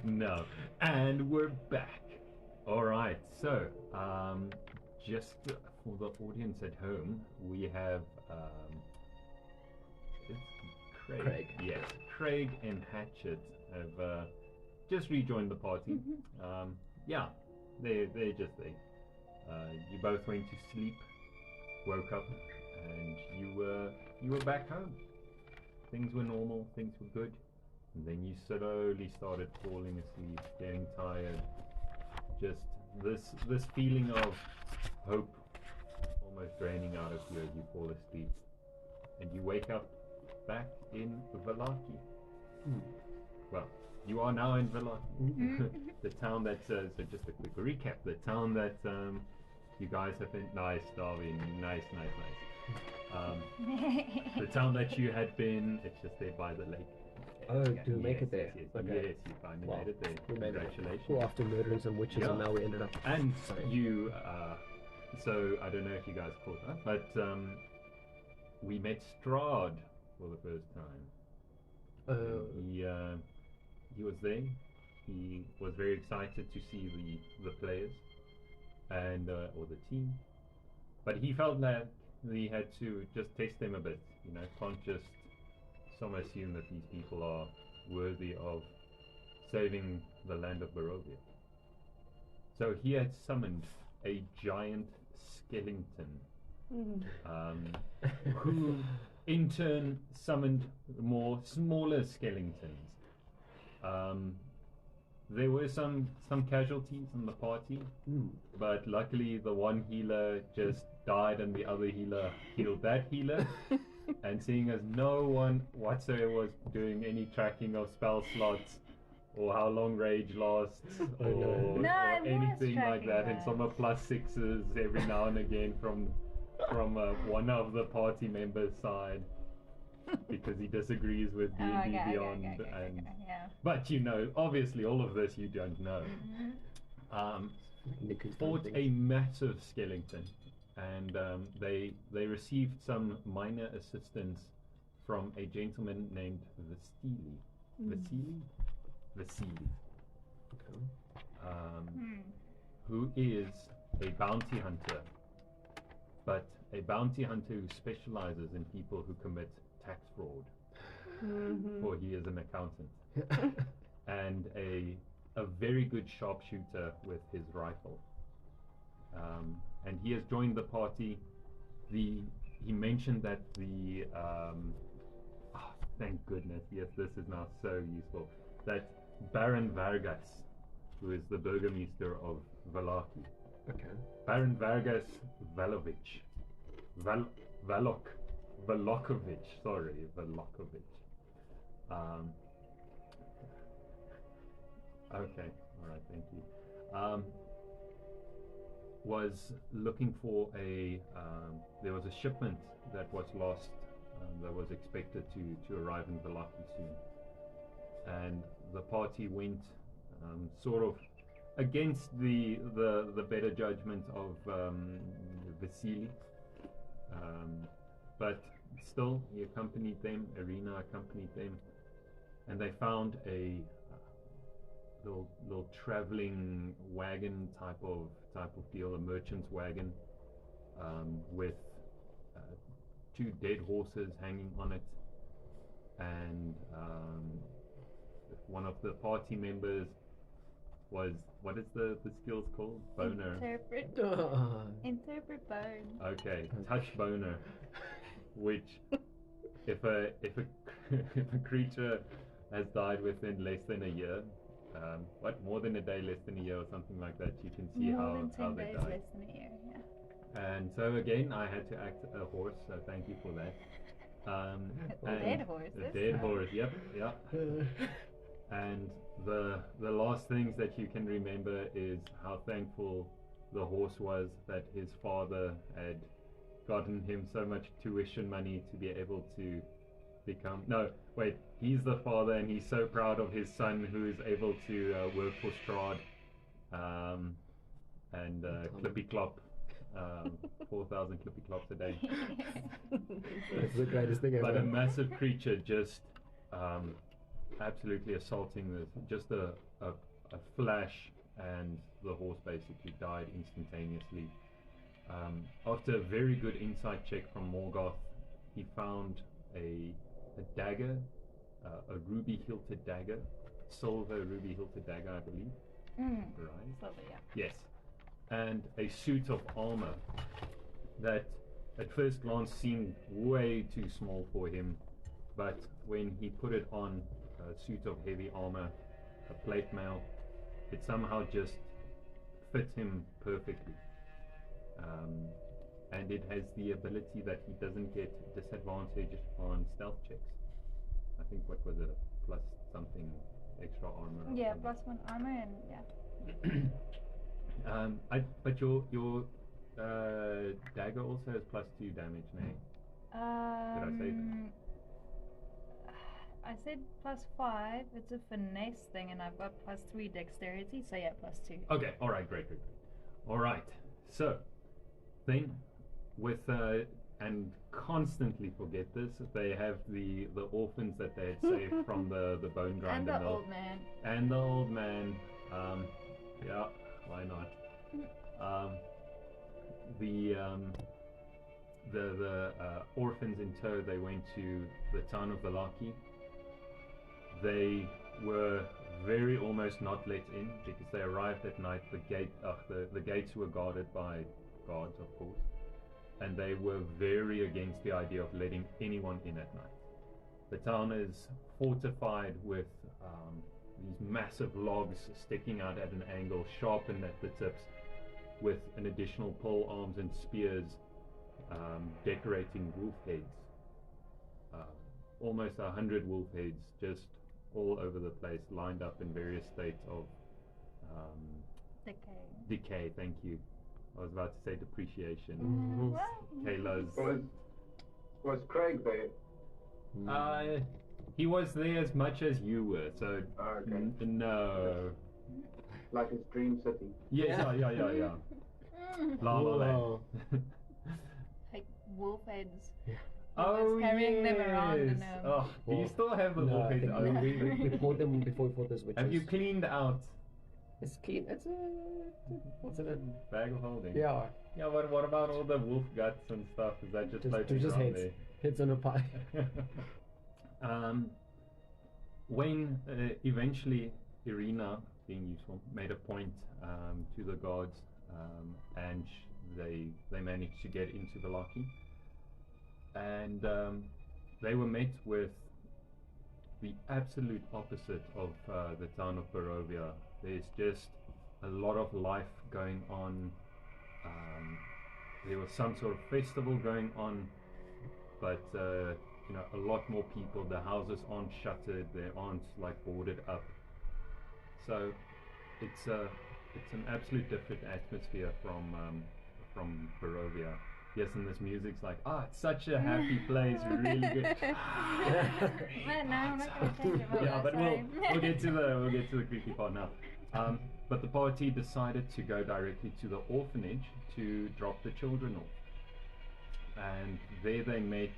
No. And we're back. Alright, so just for the audience at home, we have it's Craig. Yes, Craig and Hatchet have just rejoined the party. Yeah, they're just there. You both went to sleep, woke up, and you were back home. Things were normal, things were good. And then you slowly started falling asleep, getting tired. Just this feeling of hope almost draining out of you as you fall asleep. And you wake up back in Vallaki. Well, you are now in Vallaki. The town that, so just a quick recap, the town that you guys have been, nice, Darwin, nice. The town that you had been, it's just there by the lake. Oh, do we make it there? Yes, Okay. yes, you finally made it there. We made Congratulations. it. Well, after murdering some witches, and now we ended up. And you, so I don't know if you guys caught that, but we met Strahd for the first time. He was there. He was very excited to see the players and or the team, but he felt that he had to just test them a bit. You know, can't just some assume that these people are worthy of saving the land of Barovia. So he had summoned a giant skeleton, who in turn summoned more smaller skeletons. There were some casualties in the party, but luckily the one healer just died and the other healer healed that healer. And seeing as no one whatsoever was doing any tracking of spell slots or how long rage lasts or anything like that, and some are +6s every now and again from one of the party members' side because he disagrees with D&D Beyond. But you know, obviously all of this you don't know. Fought a massive skeleton, and they received some minor assistance from a gentleman named Vasily. Okay. Who is a bounty hunter, but a bounty hunter who specializes in people who commit tax fraud. For he is an accountant. And a very good sharpshooter with his rifle. And he has joined the party. He mentioned that thank goodness, yes, this is now so useful, that Baron Vargas, who is the Burgomaster of Vallaki. Okay. Baron Vargas Valovic. Valokovic. Okay, alright, thank you. Was looking for there was a shipment that was lost, that was expected to arrive in Vallaki soon. And the party went sort of against the better judgment of Vasily. But still, he accompanied them, Irina accompanied them, and they found a little traveling wagon type of deal, a merchant's wagon, with 2 dead horses hanging on it, and one of the party members was, what is the skills called? Boner. Interpret bone. Okay, touch boner, which if a creature has died within less than a year, more than a day, less than a year, or something like that, you can see how they died. Less than a year, yeah. And so again, I had to act a horse, so thank you for that. Dead horse. A dead horse, yep. And the last things that you can remember is how thankful the horse was that his father had gotten him so much tuition money to be able to become... No, wait, he's the father and he's so proud of his son who is able to work for Strahd, and Clippy Clop, 4,000 Clippy Clops a day. That's the greatest thing ever. But a massive creature just absolutely assaulting this. Just a flash, and the horse basically died instantaneously. After a very good insight check from Morgoth, he found a dagger, a ruby-hilted dagger, silver ruby-hilted dagger, I believe. Right? Silver, yeah. Yes. And a suit of armor that at first glance seemed way too small for him, but when he put it on, a suit of heavy armor, a plate mail, it somehow just fit him perfectly. And it has the ability that he doesn't get disadvantaged on stealth checks. I think what was it, plus something extra armor? Yeah, +1 armor and yeah. But your dagger also has +2 damage, nay? Did I say that? I said +5. It's a finesse thing, and I've got +3 dexterity, so yeah, +2. Okay, all right, great. All right, so then with and constantly forget this, they have the orphans that they had saved from the bone grinder And the mill. old man. And the old man. Yeah, why not? The orphans in tow, they went to the town of Valaki. They were very almost not let in because they arrived at night. The gates were guarded by guards, of course, and they were very against the idea of letting anyone in at night. The town is fortified with these massive logs sticking out at an angle, sharpened at the tips, with an additional pole arms and spears decorating wolf heads. Almost 100 wolf heads just all over the place, lined up in various states of decay. Thank you. I was about to say depreciation. Kayla's. Was Craig there? He was there as much as you were, so Okay. no. Like his dream city. Yes, yeah. La La Land. Like wolf heads. Oh, was carrying them around yes. in a- Do you still have the No, wolf I heads? think we bought them before we fought those witches. Have you cleaned out It's clean. It's a... What's it? bag of holding? Yeah. Yeah, but what about all the wolf guts and stuff? Is that just floating Just around heads. Heads on a pie. there? When eventually Irina, being useful, made a point to the guards, and they managed to get into Valaki, and they were met with the absolute opposite of the town of Barovia. There's just a lot of life going on. There was some sort of festival going on, but a lot more people. The houses aren't shuttered, they aren't like boarded up. So it's an absolute different atmosphere from Barovia. Yes, and this music's like, it's such a happy place, really good. No, I'm not gonna change it. Yeah, but we'll get to the creepy part now. But the party decided to go directly to the orphanage to drop the children off, and there they met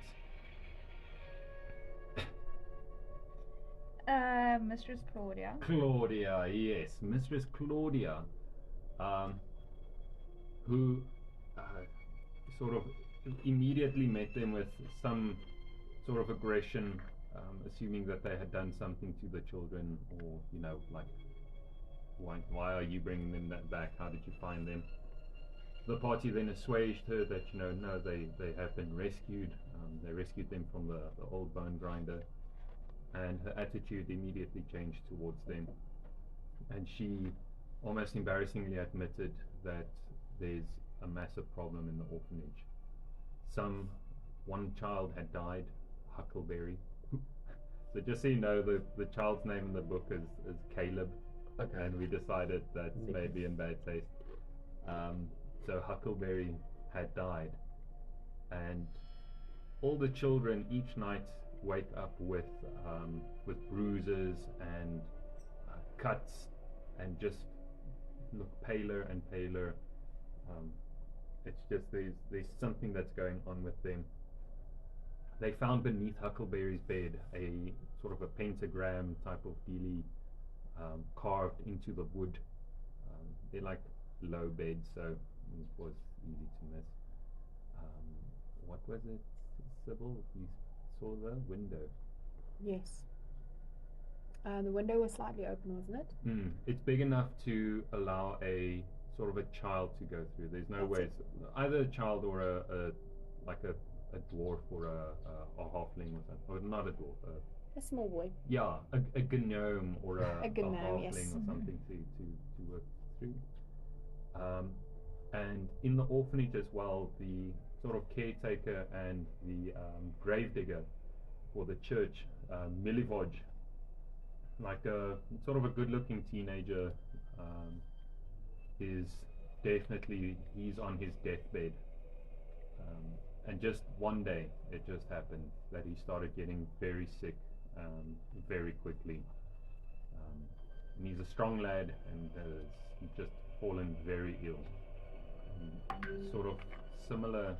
Mistress Claudia. Claudia, yes, Mistress Claudia, who sort of immediately met them with some sort of aggression, assuming that they had done something to the children, or like, why are you bringing them back? How did you find them? The party then assuaged her that no, they have been rescued. They rescued them from the old bone grinder. And her attitude immediately changed towards them, and she almost embarrassingly admitted that there's a massive problem in the orphanage. One child had died, Huckleberry. So just so you know, the child's name in the book is Caleb, Okay. and we decided that's maybe in bad taste. So Huckleberry had died, and all the children each night wake up with bruises and cuts, and just look paler and paler. It's just there's something that's going on with them. They found beneath Huckleberry's bed a sort of a pentagram type of dealie carved into the wood. They're like low beds, so it was easy to miss. What was it, Sybil? You saw the window. Yes. The window was slightly open, wasn't it? It's big enough to allow a sort of a child to go through. There's no That's ways, it. either a child or a dwarf or a halfling or something, or not a dwarf. A small boy. Yeah, a gnome or a gnome, halfling yes. or something to work through. And in the orphanage as well, the sort of caretaker and the gravedigger for the church, Milivoj, like a sort of a good-looking teenager, is definitely, he's on his deathbed. And just one day, it just happened that he started getting very sick very quickly. And he's a strong lad and has just fallen very ill. Sort of similar.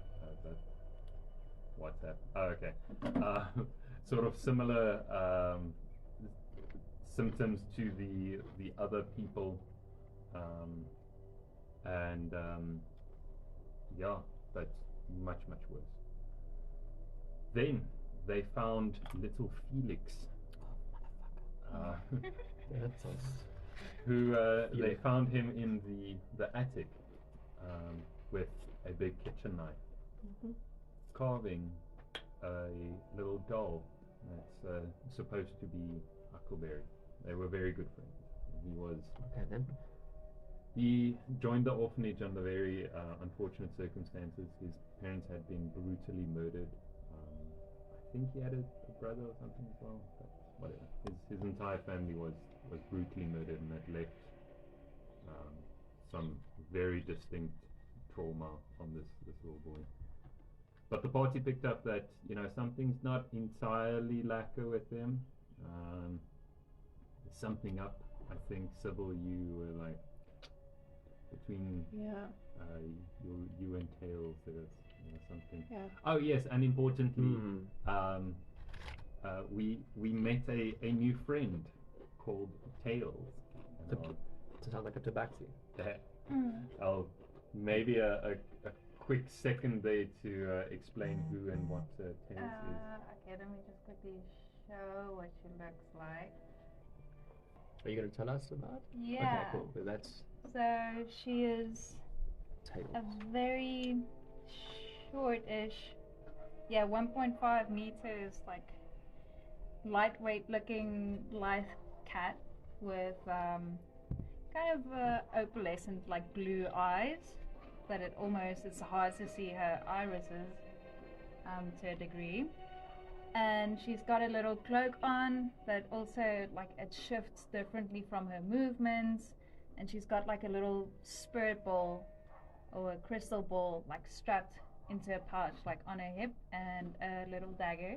What's that? Oh, okay. Sort of similar symptoms to the other people, and yeah, but much worse. Then they found little Felix, That's us. who they found him in the attic with a big kitchen knife, carving a little doll that's supposed to be Huckleberry. They were very good friends. He was. Okay then. He joined the orphanage under very unfortunate circumstances. His parents had been brutally murdered. I think he had a brother or something as well, but whatever. His entire family was brutally murdered, and had left some very distinct trauma on this little boy. But the party picked up that, you know, something's not entirely lacquer with him. There's something up. I think, Sybil, you were like between you and Tails, there was, you know, something. Yeah. Oh yes, and importantly, we met a new friend called Tails. To sound like a tabaxi. I'll maybe a quick second there to explain who and what Tails is. Okay, let me just quickly show what she looks like. Are you going to tell us about? Yeah. Okay, cool. But that's So she is Tails. a very shortish, 1.5 meters, like lightweight looking lithe cat with kind of opalescent, like blue eyes, but it's hard to see her irises to a degree. And she's got a little cloak on that also, like, it shifts differently from her movements. And she's got like a little spirit ball or a crystal ball, like, strapped into a pouch, like on her hip, and a little dagger,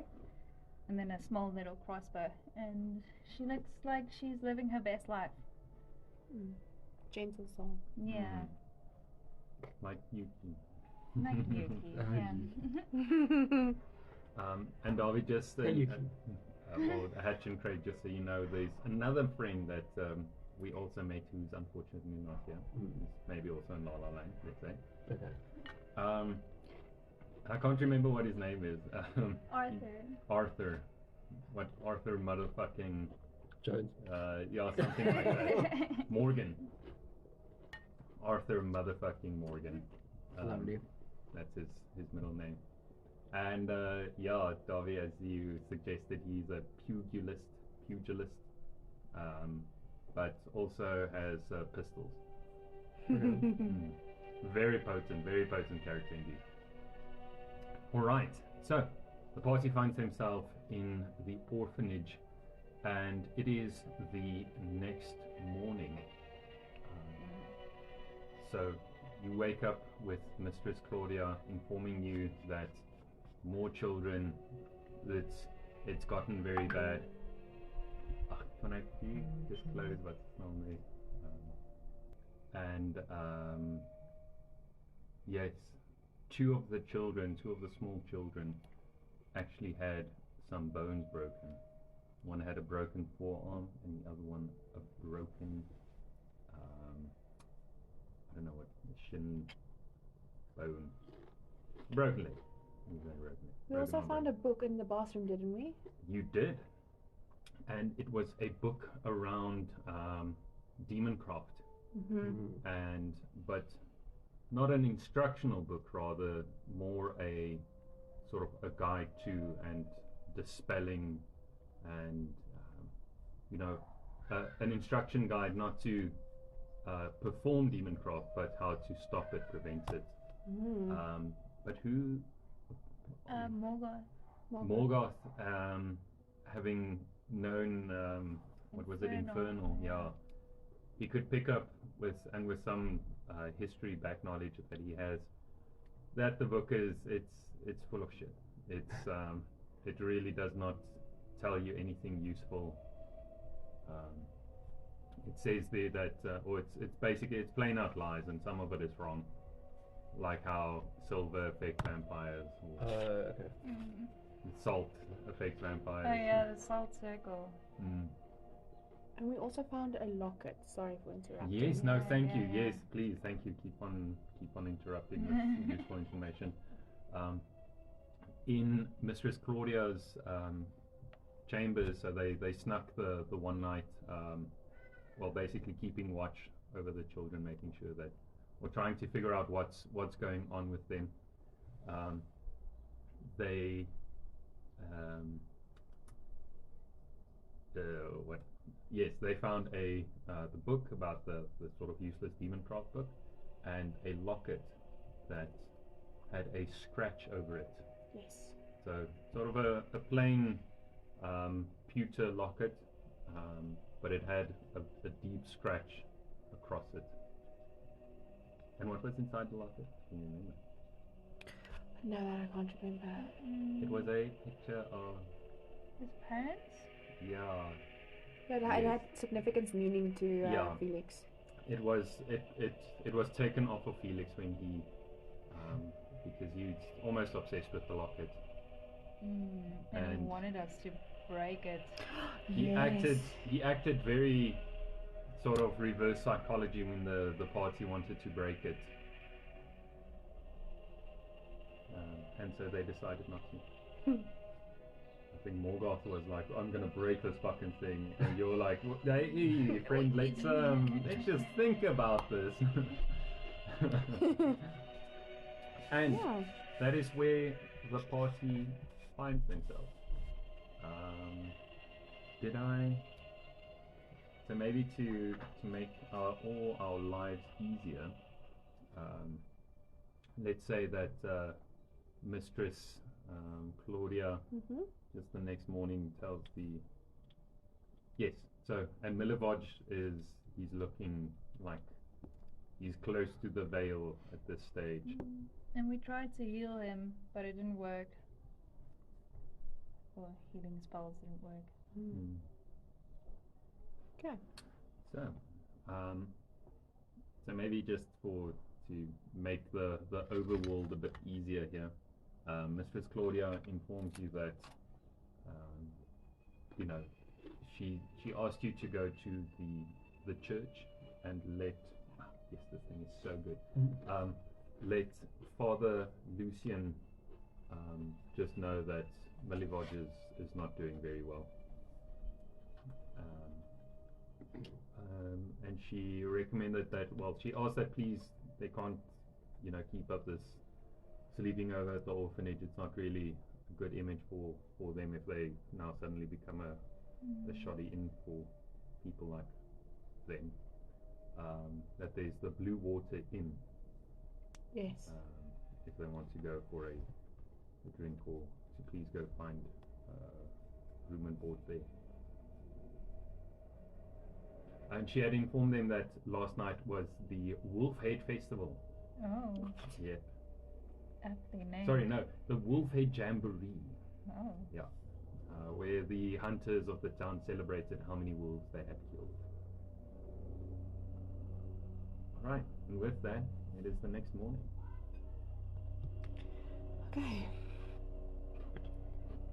and then a small little crossbow. And she looks like she's living her best life. Gentle soul. Yeah. Like Yuki. Like Yuki, yeah. And Darby, just Yuki. well, Hatch and Craig, just so you know, there's another friend that we also met who's unfortunately not here. He's maybe also in La La Land, let's say. Okay. I can't remember what his name is. Arthur. What Arthur motherfucking Jones. yeah, something like that. Morgan. Arthur motherfucking Morgan. Lovely. That's his middle name. And yeah, Darby, as you suggested, he's a pugilist, but also has pistols. Very potent character indeed. Alright, so the party finds themselves in the orphanage, and it is the next morning. So you wake up with Mistress Claudia informing you that more children, it's gotten very bad. Can I disclose what's on there? And yes, two of the small children, actually had some bones broken. one had a broken forearm, and the other one a broken, I don't know what, shin bone, broken leg. We also found a book in the bathroom, didn't we? You did, and it was a book around demoncraft, but not an instructional book, rather more a sort of a guide to and dispelling and an instruction guide not to perform demoncraft, but how to stop it, prevent it. But who? Morgoth, having known what was it, Infernal? Yeah, he could pick up with some history back knowledge that he has, that the book is it's full of shit. It's it really does not tell you anything useful. It says there that, or it's basically, it's plain out lies, and some of it is wrong, like how silver affects vampires, or Okay. salt affects vampires. Oh yeah, the salt circle. And we also found a locket. Sorry for interrupting. Yes, no, thank you. Yeah. Yes, please, thank you. Keep on interrupting with useful information. In Mistress Claudia's chambers, so they snuck the one night, well, basically keeping watch over the children, making sure that, or trying to figure out what's going on with them. They what? Yes, they found the book about the sort of useless demoncraft book, and a locket that had a scratch over it. Yes. So sort of a plain pewter locket, but it had a deep scratch across it. And what was inside the locket? Can you remember? No, I can't remember. It was a picture of His parents? yeah. Yeah, it had significant meaning to Felix. It was taken off of Felix when he because he's almost obsessed with the locket. And he wanted us to break it. He acted very sort of reverse psychology when the party wanted to break it. And so they decided not to. I think Morgoth was like, I'm gonna break this fucking thing, and you're like, hey friend, let's just think about this. And that is where the party finds themselves. So maybe to make all our lives easier, let's say that Mistress Claudia just the next morning tells and Milivoj he's looking like he's close to the veil at this stage. And we tried to heal him, but it didn't work. Or healing spells didn't work. Okay. So maybe just to make the overworld a bit easier here, Mistress Claudia informs you that she asked you to go to the church and let this thing is so good. Let Father Lucian just know that Milivoj is not doing very well. And she recommended that, she asked that please, they can't, keep up this sleeping over at the orphanage. It's not really a good image for them if they now suddenly become a shoddy inn for people like them. That there's the Blue Water Inn. Yes. If they want to go for a drink, or to please go find room and board there. And she had informed them that last night was the Wolfhead Festival. Oh. Yeah. Aptly named. Sorry, no, the Wolfhead Jamboree. Oh. Yeah. Where the hunters of the town celebrated how many wolves they had killed. Alright, and with that, it is the next morning. Okay.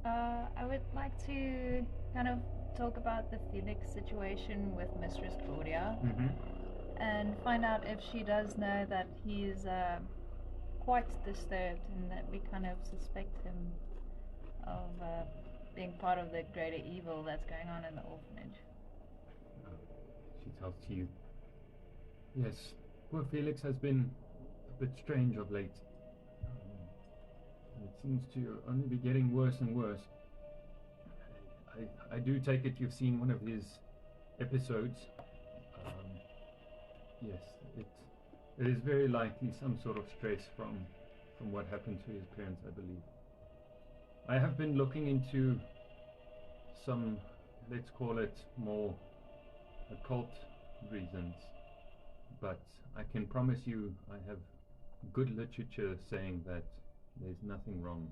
I would like to kind of talk about the Felix situation with Mistress Claudia Mm-hmm. and find out if she does know that he's quite disturbed and that we kind of suspect him of being part of the greater evil that's going on in the orphanage. She tells you, yes, poor Felix has been a bit strange of late. It seems to only be getting worse and worse. I do take it you've seen one of his episodes. Yes, it is very likely some sort of stress from what happened to his parents, I believe. I have been looking into some, let's call it more occult reasons, but I can promise you I have good literature saying that there's nothing wrong.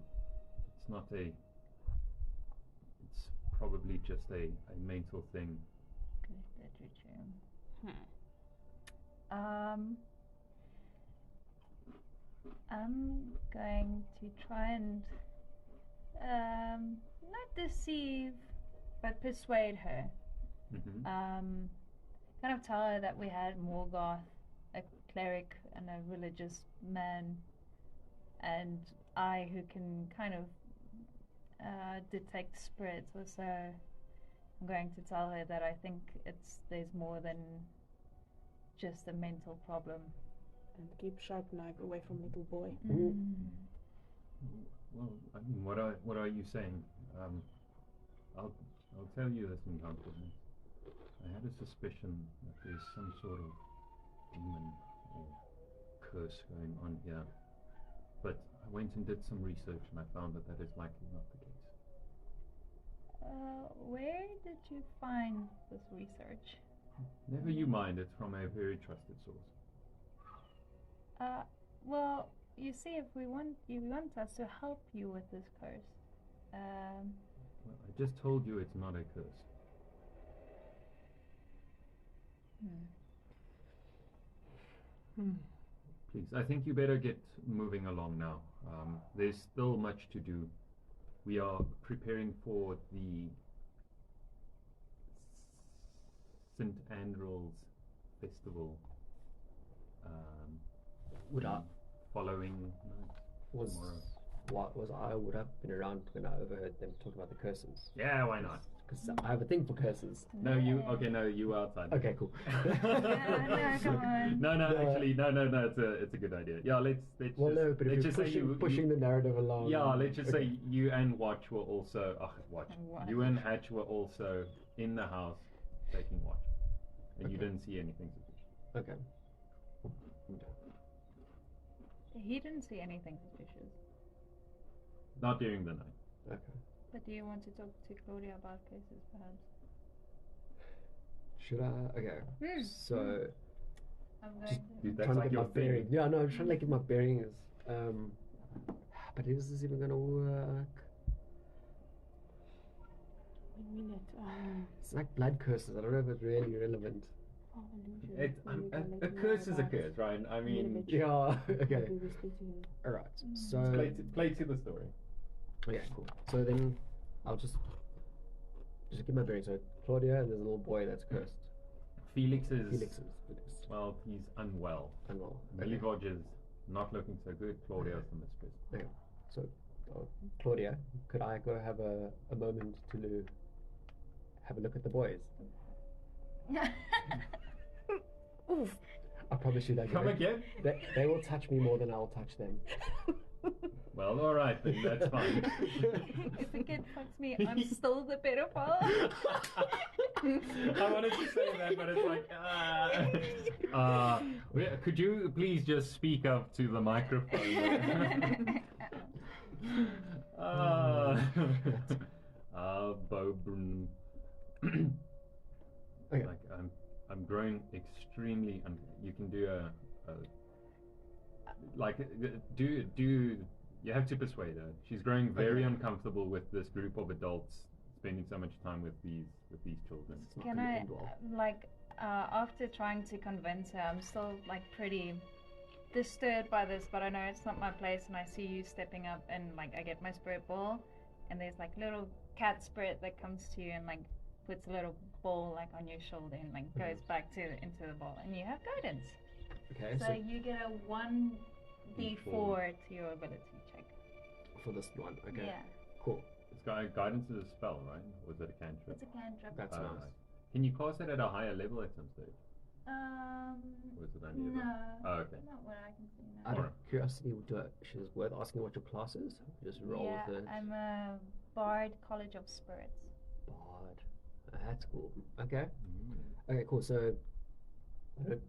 It's probably just a mental thing. Good literature. I'm going to try and not deceive, but persuade her. Mm-hmm. Kind of tell her that we had Morgoth, a cleric and a religious man, and I who can kind of detect spirits or so. I'm going to tell her that I think there's more than just a mental problem. And keep sharp knife away from little boy. Well, I mean, what are you saying? I'll tell you this in confidence. I had a suspicion that there's some sort of demon or curse going on here, but I went and did some research and I found that is likely not the case. Where did you find this research? Never you mind. It's from a very trusted source. Well, you see, if you want us to help you with this curse. Well, I just told you it's not a curse. Please, I think you better get moving along now. There's still much to do. We are preparing for the St. Andrew's Festival. Would I following night tomorrow. I would have been around when I overheard them talk about the curses. Yeah, why not? Because I have a thing for curses. No, you outside. Okay, cool. Yeah, no, come on. No, actually, no. It's a good idea. Yeah, let's Well, just, no, but if let's you're just say pushing the narrative along. Yeah, let's just say you and Watch were also you and Hatch were also in the house taking watch, and you didn't see anything suspicious. Okay. He didn't see anything suspicious. Not during the night. Okay. But do you want to talk to Claudia about cases, perhaps? Should I? Okay. So. I'm Just going That's trying to like get my your thing. bearings. Yeah, no, I'm trying to get my bearings. But is this even gonna work? 1 minute. It's like blood curses. I don't know if it's really relevant. A curse is a curse, right? I mean, Yeah. Okay. All right. So. play to the story. Okay, cool. So then, I'll just get my bearings. So Claudia and there's a little boy that's cursed. Felix is Felix. well, he's unwell. Unwell. Milivoj is not looking so good. Claudia's the mistress. Okay. So, Claudia, could I go have a moment to have a look at the boys? Oof. I promise you that. Come again? They will touch me more than I'll touch them. Well, all right, then that's fine. If a kid fucks me, I'm still the pedophile. I wanted to say that, but it's like, could you please just speak up to the microphone? Bobrun. Okay. Like I'm growing extremely, you can do you have to persuade her. She's growing very uncomfortable with this group of adults spending so much time with these children. It's not Can gonna I, end well. after trying to convince her, I'm still pretty disturbed by this, but I know it's not my place, and I see you stepping up, and I get my spirit ball, and there's little cat spirit that comes to you and puts a little ball like on your shoulder and like goes back into the ball, and you have guidance. Okay, So you get a 1d4 to your ability check. for this one. Okay. Yeah. Cool. It's guidance is a spell, right? Or is it a cantrip? It's a cantrip. That's nice. Right. Can you cast it at a higher level at some stage? Or is it only No. Oh, okay. Not what I can see now. Out of Alright. curiosity, is worth asking what your class is? Just roll Yeah, with it. I'm a Bard College of Spirits. Bard. That's cool. Okay. Mm. Okay, cool. So, I've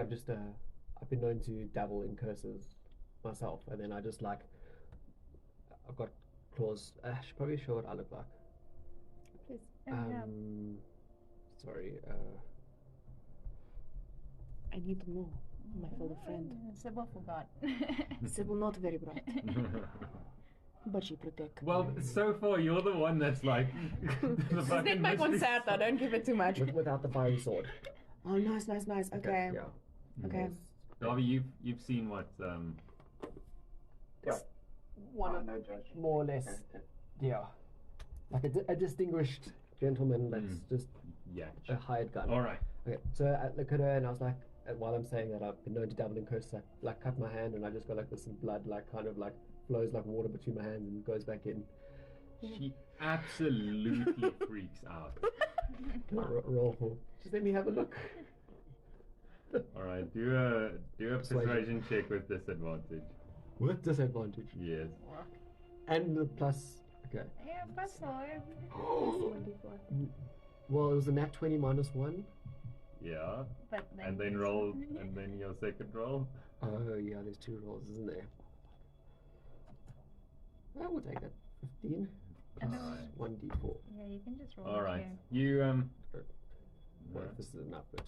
just I've been known to dabble in curses myself, and then I just like I've got claws. I should probably show what I look like. Please. Yeah. Sorry. I need to know, my fellow friend. Sybil forgot. Sybil not very bright, but she protect. Well, so far you're the one that's like the Snake fucking my mystery concerta, don't give it too much. Without the fiery sword. Oh, nice. Okay. Yeah. Okay. Darby, you've seen what One of no judge. More or less. Yeah. Like a distinguished gentleman that's just yeah. a hired gun. All right. Okay, so I look at her and I was like, while I'm saying that I've been known to dabble in curses, I like cut my hand and I just got like this blood, like kind of like flows like water between my hands and goes back in. She absolutely freaks out. Can I roll for? Just let me have a look. All right, do a persuasion check with disadvantage. With disadvantage. Yes. And the plus. Okay. Yeah, plus 5. 1d4. Well, it was a nat 20 minus 1. Yeah. But then And then roll, and then your second roll. Oh, yeah, there's 2 rolls, isn't there? I will take that. 15 plus Alright. 1d4. Yeah, you can just roll. All right. two. You Well, if this is enough, but.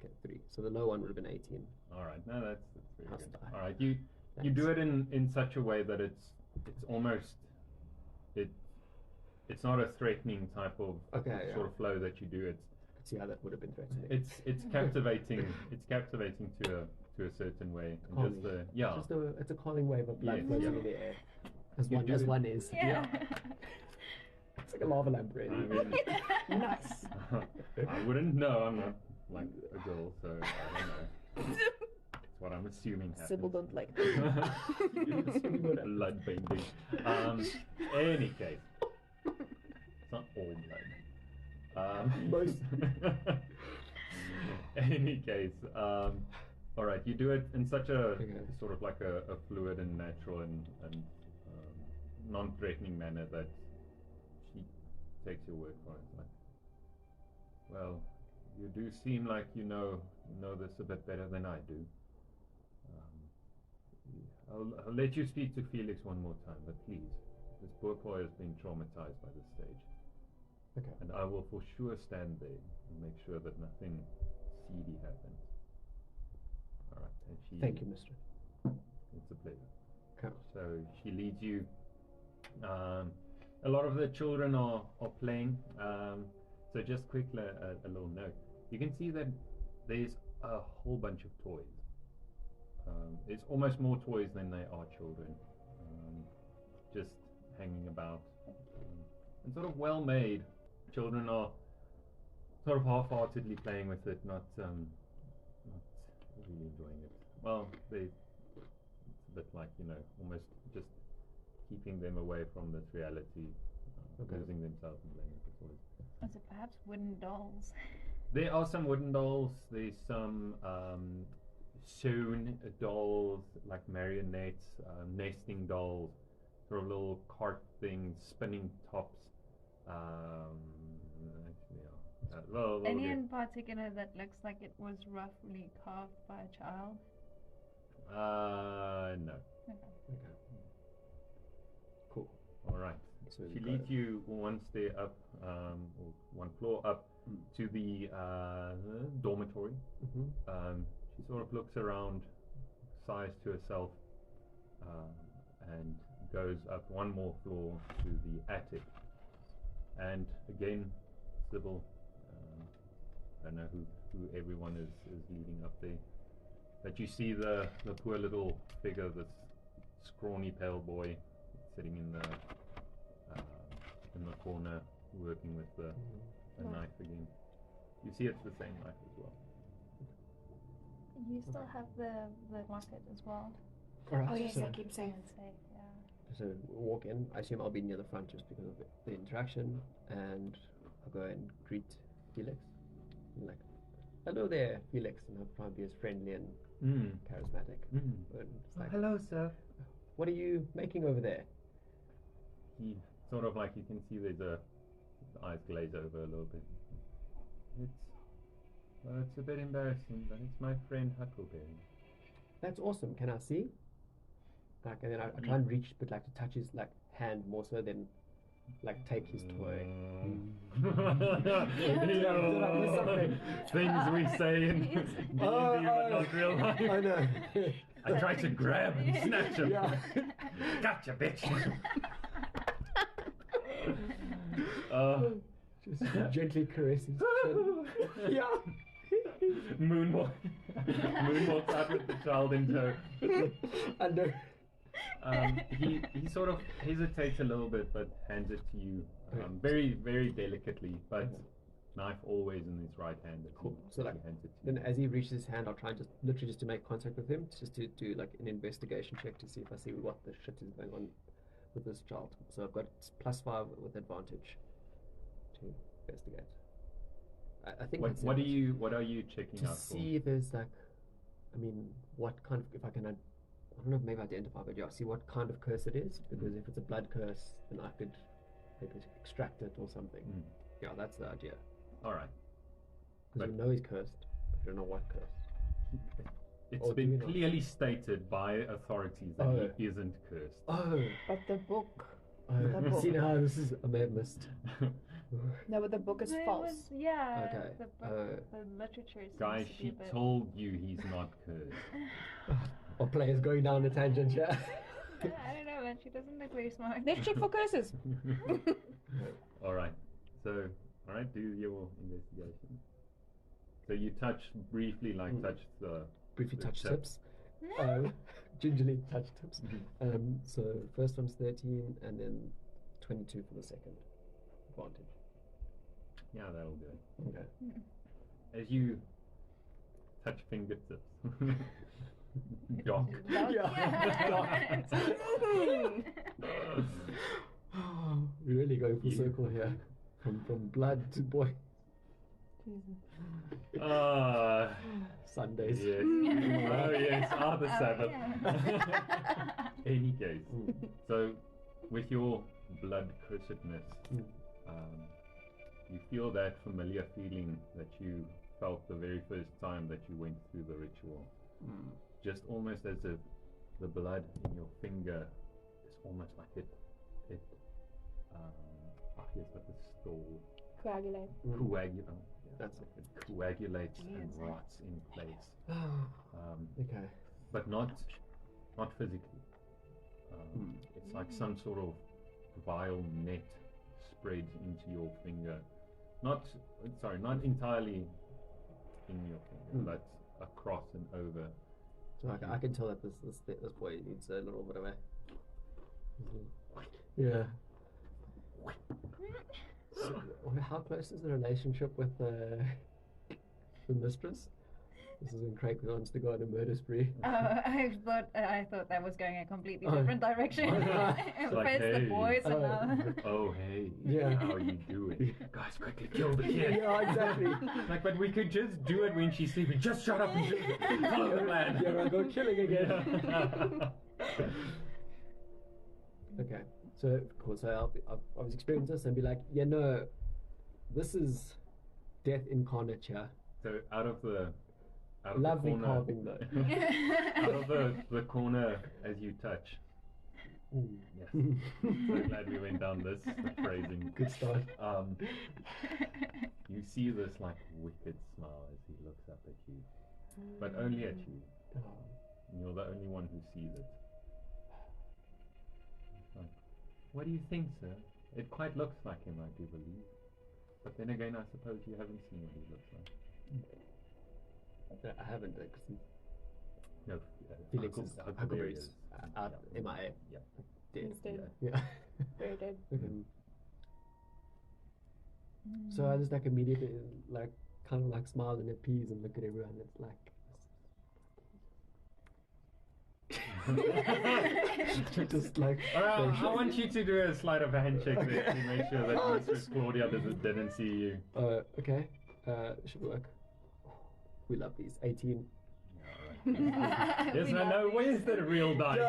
Okay, 3. So the low one would have been 18. All right. No, that's very How's good. that? All right. You do it in such a way that it's almost it's not a threatening type of Okay, sort of flow that you do. See how that would have been threatening. It's captivating. It's captivating to a certain way. And Calming. just the yeah. It's a calming wave of blood Yes, floating yeah. in the air. As You one do as it. one is. Yeah. It's like a lava lamp, really. I mean, Nice. I wouldn't know. I'm not like a girl, so I don't know. That's what I'm assuming happens. Sybil don't like Blood bending. Any case, it's not all blood. Most. Any case, all right. You do it in such a Okay. sort of like a fluid and natural and non-threatening manner that she takes your word for it. Like, well, you do seem like you know this a bit better than I do. I'll let you speak to Felix one more time, but please, this poor boy has been traumatized by this stage. Okay. And I will for sure stand there and make sure that nothing seedy happens. Alright, and she... Thank you, mister. It's a pleasure. Okay. So she leads you. A lot of the children are playing. So just quickly, a little note. You can see that there's a whole bunch of toys. It's almost more toys than they are children. Just hanging about. And sort of well made. Children are sort of half-heartedly playing with it, not really enjoying it. Well, it's a bit like, almost just keeping them away from this reality, losing themselves in playing with the toys. Is it perhaps wooden dolls? There are some wooden dolls. There's some sewn dolls, like marionettes, nesting dolls, sort of little cart things, spinning tops. Any in particular that looks like it was roughly carved by a child? No. Okay. Cool. All right. So She you leads got you one stair up, or one floor up to the dormitory. She sort of looks around, sighs to herself, and goes up one more floor to the attic. And again, Sybil, I don't know who everyone is leading up there, but you see the poor little figure, this scrawny pale boy sitting in the corner, working with the You see it's the same knife as well. You still have the locket as well. All right. Oh yes, so, I keep saying. Safe, yeah. so we'll walk in. I assume I'll be near the front just because of the interaction, and I'll go and greet Felix. I'm like, hello there, Felix, and I'll try and be as friendly and charismatic. And it's like, Hello, sir. what are you making over there? He sort of like, you can see his eyes glaze over a little bit. It's a bit embarrassing, but it's my friend Huckleberry. That's awesome. Can I see? Like, and then I try and reach, but like to touch his like hand more so than like take his toy. Things we say in D&D, but not real life. I know. I try to grab and snatch him. Yeah. Gotcha, bitch. Just gently caress his chin. Yeah. Moonwalks out with the child in tow. I know. He sort of hesitates a little bit, but hands it to you, very, very delicately, but knife always in his right hand. Cool. So like, he hands it to then as he reaches his hand, I'll try and literally just to make contact with him, just to do like an investigation check to see if I see what the shit is going on with this child. So I've got +5 with advantage to investigate. I think What are you checking to out for? see if there's like, I mean, what kind of, if I can, I don't know, maybe identify, but yeah, see what kind of curse it is, because if it's a blood curse, then I could maybe extract it or something. Yeah, that's the idea. All right. Because we know he's cursed, but we don't know what curse. It's Or do been we not? clearly stated by authorities that he isn't cursed. Oh, But the book. see now, this is, I may have missed. No, but the book is No, it false. was- yeah. Okay. The book, the literature seems Guys, to be she a bit... told you he's not cursed. Our player's going down a tangent here. I don't know, man. She doesn't look very smart. Let's check for curses. All right. So, all right, do your investigation. So you touch briefly, like touch the Briefly the touch tip. tips. Gingerly touch tips. So first one's 13, and then 22 for the second. Advantage. Yeah, that'll do it. Okay. As you touch fingertips, dock. Yeah. We really going full circle here, from blood to boy. Sundays. Yes. Oh yes, the Sabbath. Any case, so with your blood cursedness, you feel that familiar feeling that you felt the very first time that you went through the ritual. Just almost as if the blood in your finger is almost like it here's what the stall Coagulate. That's it coagulates and rots in place. Okay. But not physically. It's like some sort of vile net spread into your finger. Not entirely in your finger, but across and over. So I can tell that this boy needs a little bit of a. Yeah. So, how close is the relationship with the mistress? This is when Craig wants to go on a murder spree. I thought that was going a completely different direction. Like, First the hey. boys and now... Oh hey, Yeah. how are you doing? Guys, quickly kill the kid. Yeah, exactly. Like, but we could just do it when she's sleeping. Just shut up and follow the plan. Yeah, I'll go killing again. Okay, so cool. So I was experiencing this and be like, yeah, no, this is death incarnate here. So out of the Lovely corner, carving though. out of the corner as you touch. Yes. So glad we went down this phrasing. Good start. You see this like wicked smile as he looks up at you, but only at you. And you're the only one who sees it. It's like, what do you think, sir? It quite looks like him, I do believe. But then again, I suppose you haven't seen what he looks like. I haven't, because No, Felix is Huckleberry Huckleberry's out MIA. Yeah. Dead. He's dead. Yeah. Very dead. Okay. So I just like immediately like kind of like smile and appease and look at everyone. It's like just like I want you to do a sleight of hand check there to make sure that Mistress Claudia didn't see you. Okay. Should work. We love these. 18. Yes, no, where's the real dice?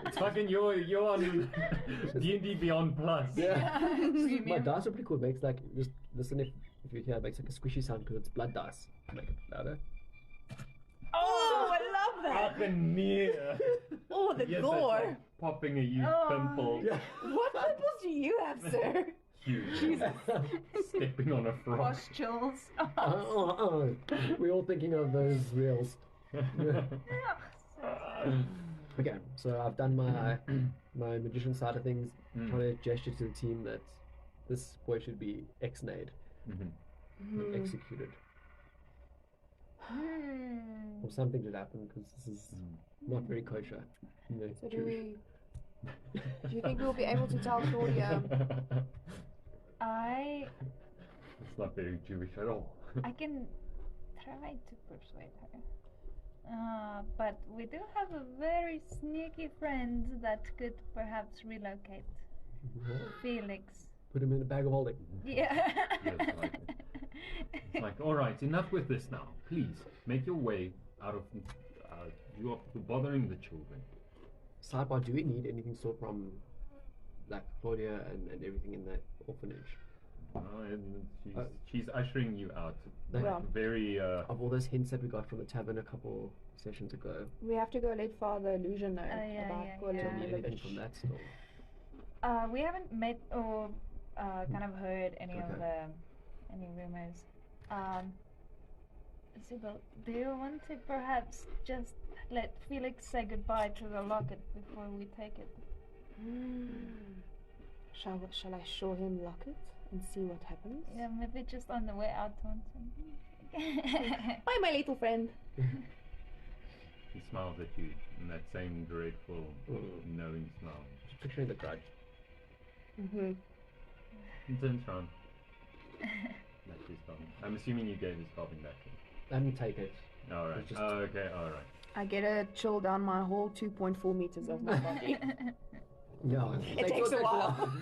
It's fucking you're on D&D Beyond Plus. Yeah. My dice are pretty cool. It makes like, just listen if you hear, it makes like a squishy sound because it's blood dice. Make it louder. Oh, I love that. Fucking near. Oh, the Yes, gore. that's like popping a huge pimple. Yeah. What pimples do you have, sir? Huge. Stepping on a frog. Pustules. We're all thinking of those reels. Okay, so I've done my magician side of things, trying to gesture to the team that this boy should be ex-nayed, executed. Or something should happen because this is not very kosher. So do you think we'll be able to tell Claudia? It's not very Jewish at all. I can try to persuade her. But we do have a very sneaky friend that could perhaps relocate. Felix. Put him in a bag of holding. Yeah. Yes, like it. It's like, all right, enough with this now. Please make your way out of. You are bothering the children. Sidebar: do we need anything still from like Claudia and everything in that orphanage? And she's ushering you out. Yeah. Very. Of all those hints that we got from the tavern a couple sessions ago. We have to go let Father Illusion know about Claudia. Do we need anything from that still? We haven't met or kind of heard any of any rumors. Sybil, do you want to perhaps just let Felix say goodbye to the locket before we take it? Shall I show him locket and see what happens? Yeah, maybe just on the way out taunt him. Bye, my little friend. He smiles at you in that same dreadful, knowing smile. Just picturing the grudge. He turns around. That's his carving. I'm assuming you gave his carving back to him. Let me take it. Alright. Just- Okay, alright. I get a chill down my whole 2.4 meters of my body. Yeah. It takes a while.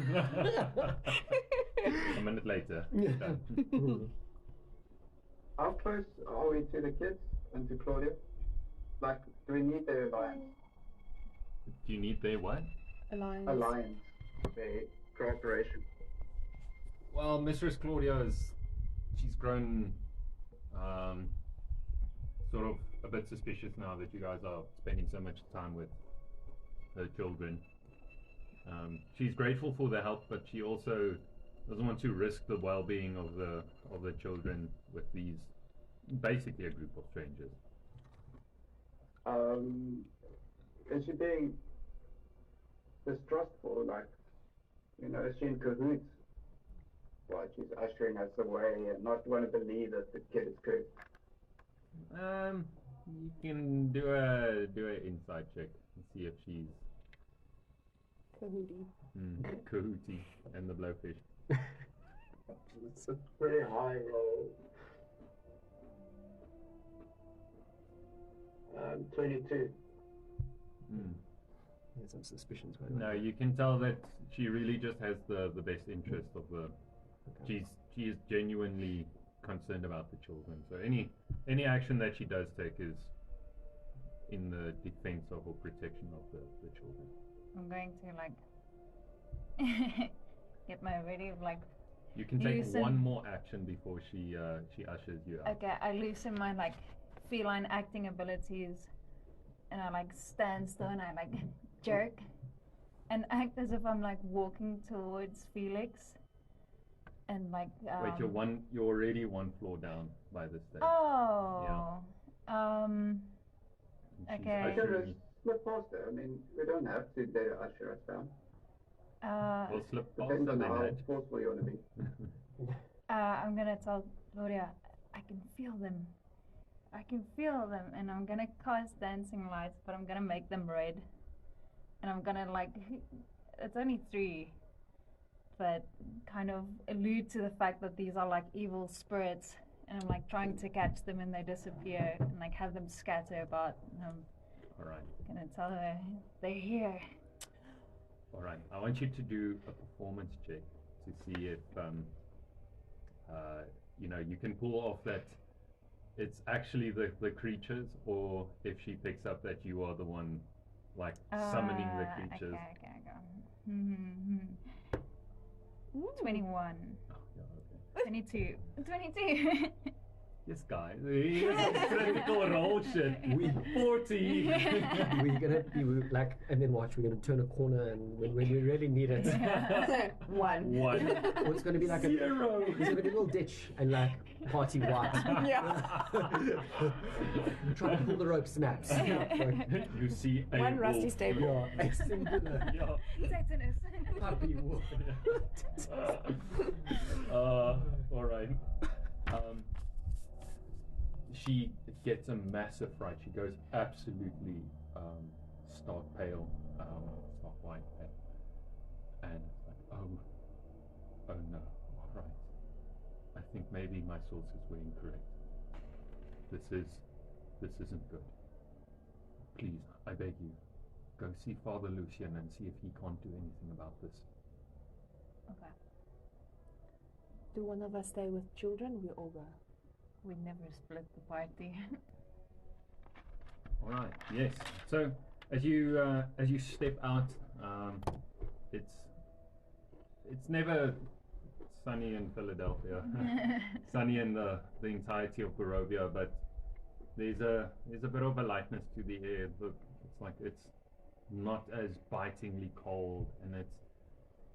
A minute later. Yeah. Done. How close are we to the kids and to Claudia? Like, do we need their alliance? Do you need their what? Alliance. Alliance. Their cooperation. Well, Mistress Claudia she's grown sort of a bit suspicious now that you guys are spending so much time with her children. She's grateful for the help, but she also doesn't want to risk the well-being of the children with these basically a group of strangers. Is she being distrustful? Like, is she in cahoots? Why she's ushering us away and not want to believe that the kid is good? You can do a insight check and see if she's Kahootie. Kahootie and the blowfish. It's a pretty high roll. 22. There's some suspicions going on. No, you can tell that she really just has the best interest of the. Okay. She is genuinely concerned about the children. So any action that she does take is in the defense of or protection of the children. I'm going to get my ready You can take loosen- one more action before she ushers you out. Okay, I loosen my feline acting abilities, and I stand still and I jerk, and act as if I'm walking towards Felix, and Wait, you're already one floor down by this stage. Oh. And she's Okay. I ushering can you. slip past her. I mean, we don't have to let her usher us down. We'll slip past Depends and on then how head. forceful you want to be. I'm gonna tell Gloria, I can feel them. I can feel them, and I'm gonna cast dancing lights, but I'm gonna make them red. And I'm gonna it's only 3, but kind of allude to the fact that these are evil spirits and I'm like trying to catch them and they disappear and like have them scatter about. And I'm All right. gonna tell her they're here. All right. I want you to do a performance check to see if you can pull off that it's actually the creatures, or if she picks up that you are the one like summoning the creatures. Okay, go. 21. Oh, yeah, okay. 22. Yes, guys. It's critical role shit. We 40. We're gonna be like, and then watch. We're gonna turn a corner, and when we really need it, One. or it's gonna be like Zero. There's gonna be a little ditch and like party white. Yeah. Try to pull the rope, snaps. Like, You see a One rusty wolf. stable. yeah, a singular Yeah. Tetanus. puppy wolf. All right. She gets a massive fright. She goes absolutely stark pale, stark white, and it's like, oh no, all right. I think maybe my sources were incorrect. This isn't good. Please, I beg you, go see Father Lucian and see if he can't do anything about this. Okay. Do one of us stay with children? We all go. We never split the party. All right. Yes. So as you step out, it's never sunny in Philadelphia, sunny in the entirety of Barovia, but there's a bit of a lightness to the air. It's like it's not as bitingly cold, and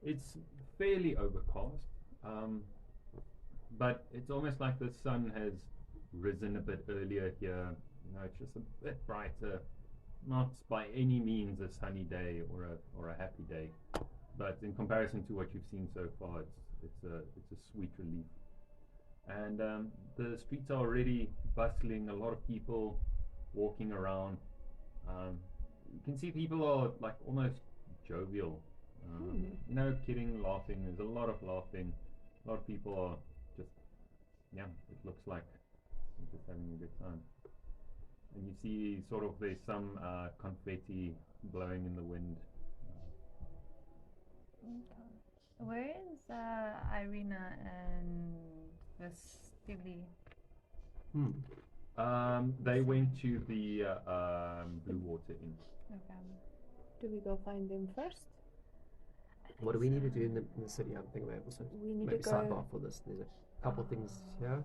it's fairly overcast. But it's almost like the sun has risen a bit earlier here. It's just a bit brighter. Not by any means a sunny day or a happy day, but in comparison to what you've seen so far, it's a sweet relief. And the streets are already bustling. A lot of people walking around. You can see people are like almost jovial. No kidding, laughing. There's a lot of laughing. A lot of people are just, it looks like they're just having a good time. And you see sort of there's some confetti blowing in the wind. Okay. Where is Irina and Vestivli? They went to the Blue Water Inn. Okay. Do we go find them first? What do we need to do in the city? I'm thinking about also We need maybe to go. sidebar for this. There's a couple things here.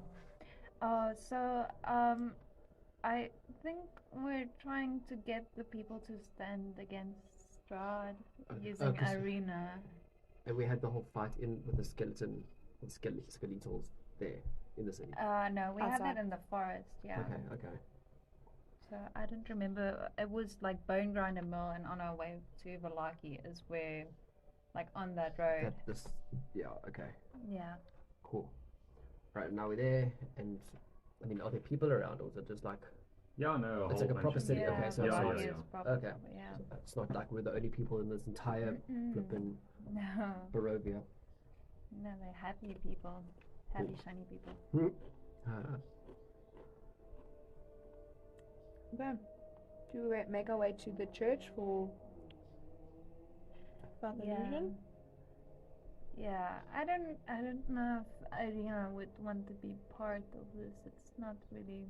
So I think we're trying to get the people to stand against Strahd using 'cause- Irina. And we had the whole fight in with the skeleton, with skeletals there in the city. No, we had Outside. it in the forest, yeah. Okay. So I don't remember. It was like Bone Grinder Mill, and on our way to Valaki is where, like on that road. Okay. Yeah. Cool. Right, now we're there, and I mean, are there people around, or is it just like Yeah, no. It's like a proper city, okay, so it's Valaki nice. is proper, Okay. yeah. it's not like we're the only people in this entire flippin' No, Barovia? no, they're happy people, happy shiny people. Okay. Do we make our way to the church for Father Lucian? Yeah, I don't know if Irina would want to be part of this. It's not really.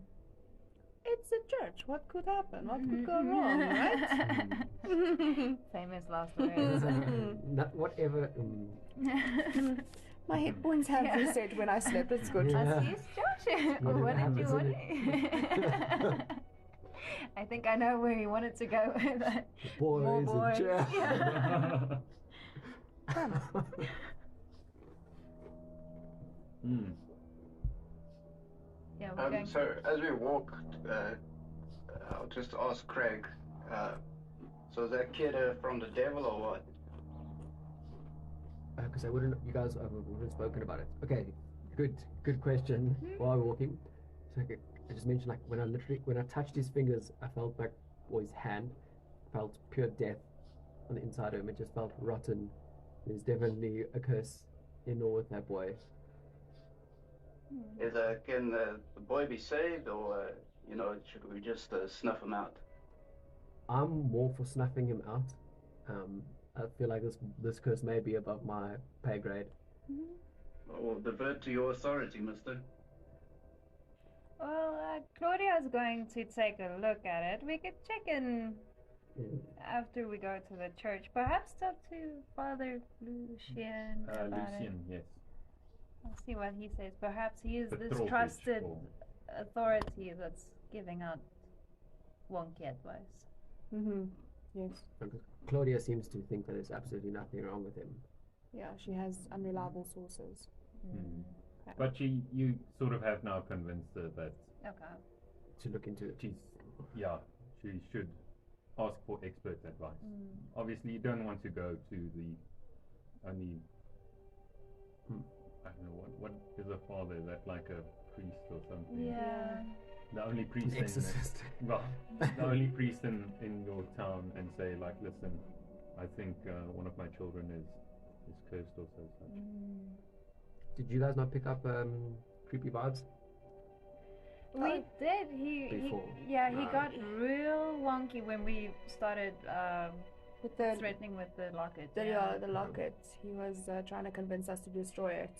It's a church. What could happen? What could go wrong, right? Famous last words. Not whatever. My hit points have reset when I slept. It's good. Yeah. Assis Josh, Whatever what did you happens, want? I think I know where he wanted to go with that. Boys More and boys. chairs. Yeah. Yeah, we're going. So as we walk, I'll just ask Craig. So is that kid from the devil or what? Because you guys haven't spoken about it. Okay, good question. While we're walking, so I just mentioned like when I touched his fingers, I felt like, or his hand, felt pure death on the inside of him. It just felt rotten. There's definitely a curse in or with that boy. Can the boy be saved, or should we just snuff him out? I'm more for snuffing him out. I feel like this curse may be above my pay grade. Or divert to your authority, mister. Well, Claudia's going to take a look at it. We could check in after we go to the church. Perhaps talk to Father Lucian about it. Lucian, yes. I'll see what he says. Perhaps he is The this Trollfish trusted or- authority that's giving out wonky advice. Yes. Claudia seems to think that there's absolutely nothing wrong with him. Yeah, she has unreliable sources. Okay. But you sort of have now convinced her that Okay. To look into it. she should ask for expert advice. Obviously, you don't want to go to the only. I don't know what is a father, that like a priest or something. Yeah. The only priest Exorcist. the only priest in your town, and say like, listen, I think one of my children is cursed or so such. Did you guys not pick up creepy vibes? We did. He Before. he got real wonky when we started With the threatening with the locket. the locket, he was trying to convince us to destroy it.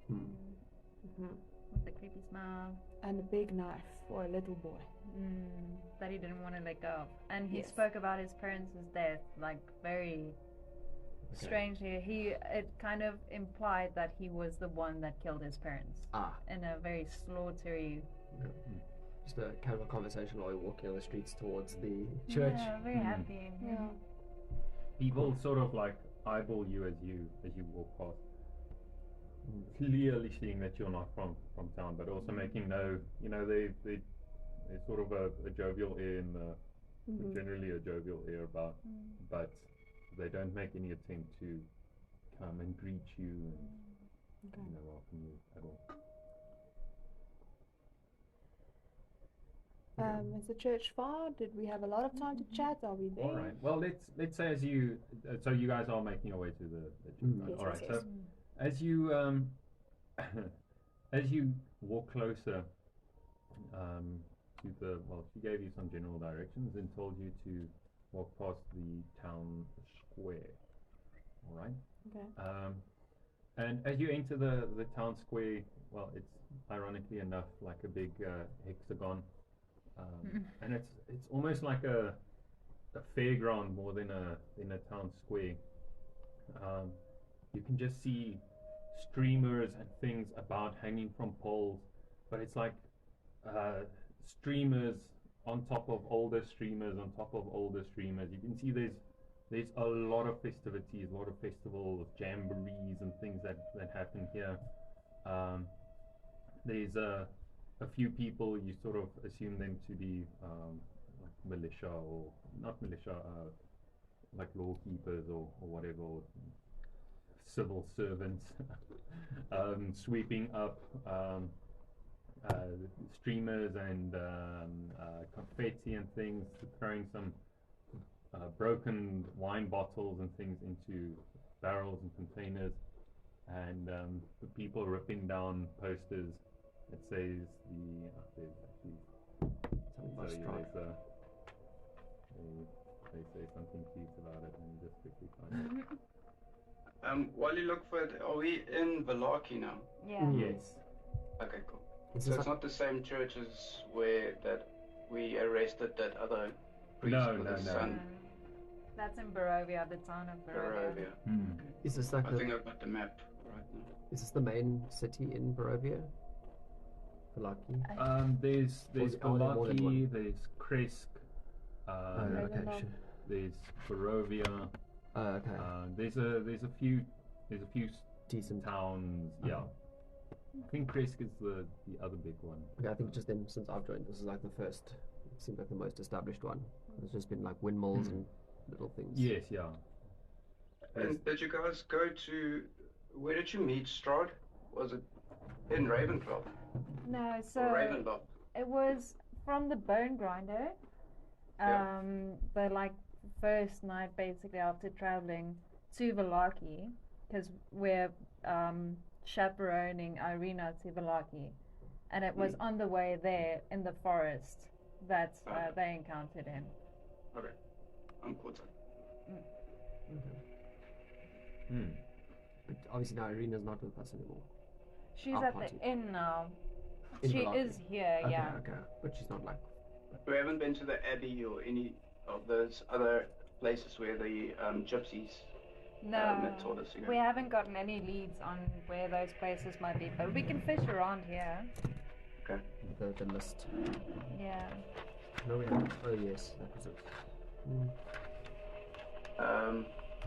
With the creepy smile. And a big knife for a little boy. That he didn't want to let go of. And he Yes. spoke about his parents' death, like very strangely. It kind of implied that he was the one that killed his parents. In a very slaughtery. Just a casual conversation while we're walking on the streets towards the church. Yeah, very happy. Yeah. People sort of like eyeball you as you walk past, clearly seeing that you're not from town, but also making they sort of a jovial air in the generally a jovial air about, but they don't make any attempt to come and greet you and welcome you at all. Is the church far? Did we have a lot of time to chat? Are we there? All right. Well, let's say as you so you guys are making your way to the church. Yes, All right. yes, So as you as you walk closer to she gave you some general directions and told you to walk past the town square. All right. Okay. And as you enter the town square, well, it's ironically enough like a big hexagon. And it's almost like a fairground more than a town square. You can just see streamers and things about hanging from poles, but it's like streamers on top of older streamers on top of older streamers. You can see there's a lot of festivities, a lot of festivals, jamborees and things that happen here. There's a few people, you sort of assume them to be like militia or not militia, like law keepers or whatever, or civil servants, sweeping up streamers and confetti and things, throwing some broken wine bottles and things into barrels and containers, and the people ripping down posters. It says there's actually they say something cute about it, and just quickly find it. While you look for it, are we in Velarki now? Yeah. Yes. Okay, cool. Is So this it's not the same church as where that we arrested that other priest No, with no, his no. son. That's in Barovia, the town of Barovia. Barovia. is this like I think I've got the map right now. is this the main city in Barovia? Velaki? There's Or is- are there more than Velaki, one? there's Kresk, Okay, Ravenloft. sure. there's Barovia. Okay. There's a few Decent. towns. Yeah, I think Kresk is the other big one. Okay, I think just then, since I've joined, this is like the first. It seems like the most established one. There's just been like windmills and little things. Yes, yeah. And did you guys go to, where did you meet Strahd? Was it in Ravenclaw? No, so Or Ravenloft? it was from the bone grinder. Yeah. The like first night basically after traveling to Velaki, because we're chaperoning Irina to Valaki, and it was on the way there in the forest that they encountered him. Okay. I'm caught up. Okay. But obviously now Irina's not with us anymore. She's Our at party. the inn now. In She Valaki. is here, Okay, yeah. okay. But she's not like. We haven't been to the Abbey or any of those other places where the gypsies met No, told us to go. we haven't gotten any leads on where those places might be, but we can fish around here. Okay. The list. Yeah. No, we haven't. Oh yes, that was it. Are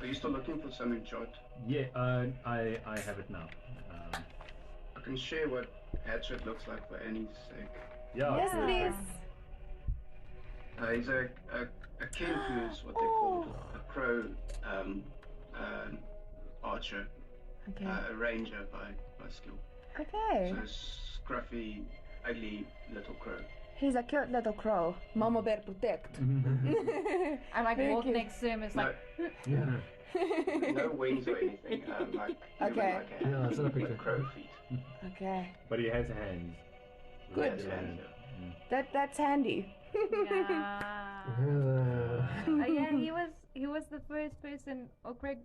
you still looking for something, Chart? Yeah, I have it now. I can share what Hatchet looks like for Annie's sake. Yeah. Yes, sure. please. He's a Kenku is what they call a crow archer, Okay. a ranger by skill. Okay. So scruffy, ugly little crow. He's a cute little crow. Mama bear protect. I like Very walk cute. next to him. It's like, Yeah. No wings or anything. Like Okay. human, Yeah, it's not a picture. with crow feet. Okay. But he has hands. Good. Yeah. That's handy. yeah. Yeah, he was the first person, or Craig.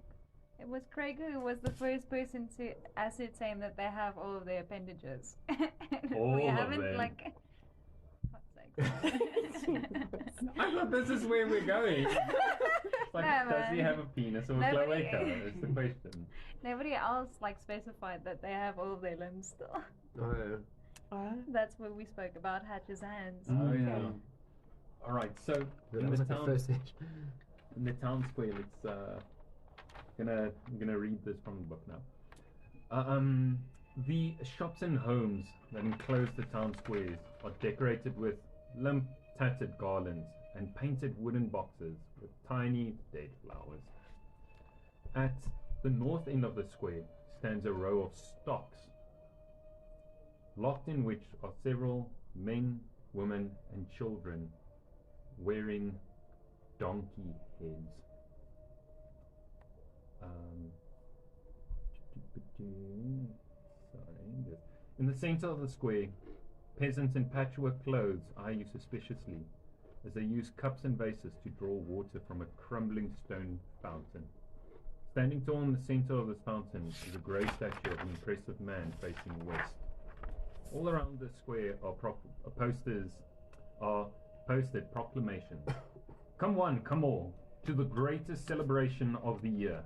It was Craig who was the first person to ascertain that they have all of their appendages. All we of haven't them. like. Fuck's sake. I thought this is where we're going. It's like, No, does he man. have a penis or a Nobody- cloaca? Is the question. Nobody else like specified that they have all of their limbs still. Oh, That's what we spoke about Hatch's hands. Oh yeah. All right. So that in was the like the town, first stage. in the town square, let's I'm gonna read this from the book now. The shops and homes that enclose the town squares are decorated with limp, tattered garlands and painted wooden boxes with tiny dead flowers. At the north end of the square stands a row of stocks, locked in which are several men, women, and children wearing donkey heads. Sorry. In the center of the square, peasants in patchwork clothes eye you suspiciously as they use cups and vases to draw water from a crumbling stone fountain. Standing tall in the center of this fountain is a grey statue of an impressive man facing west. All around the square are posted proclamations. Come one, come all, to the greatest celebration of the year,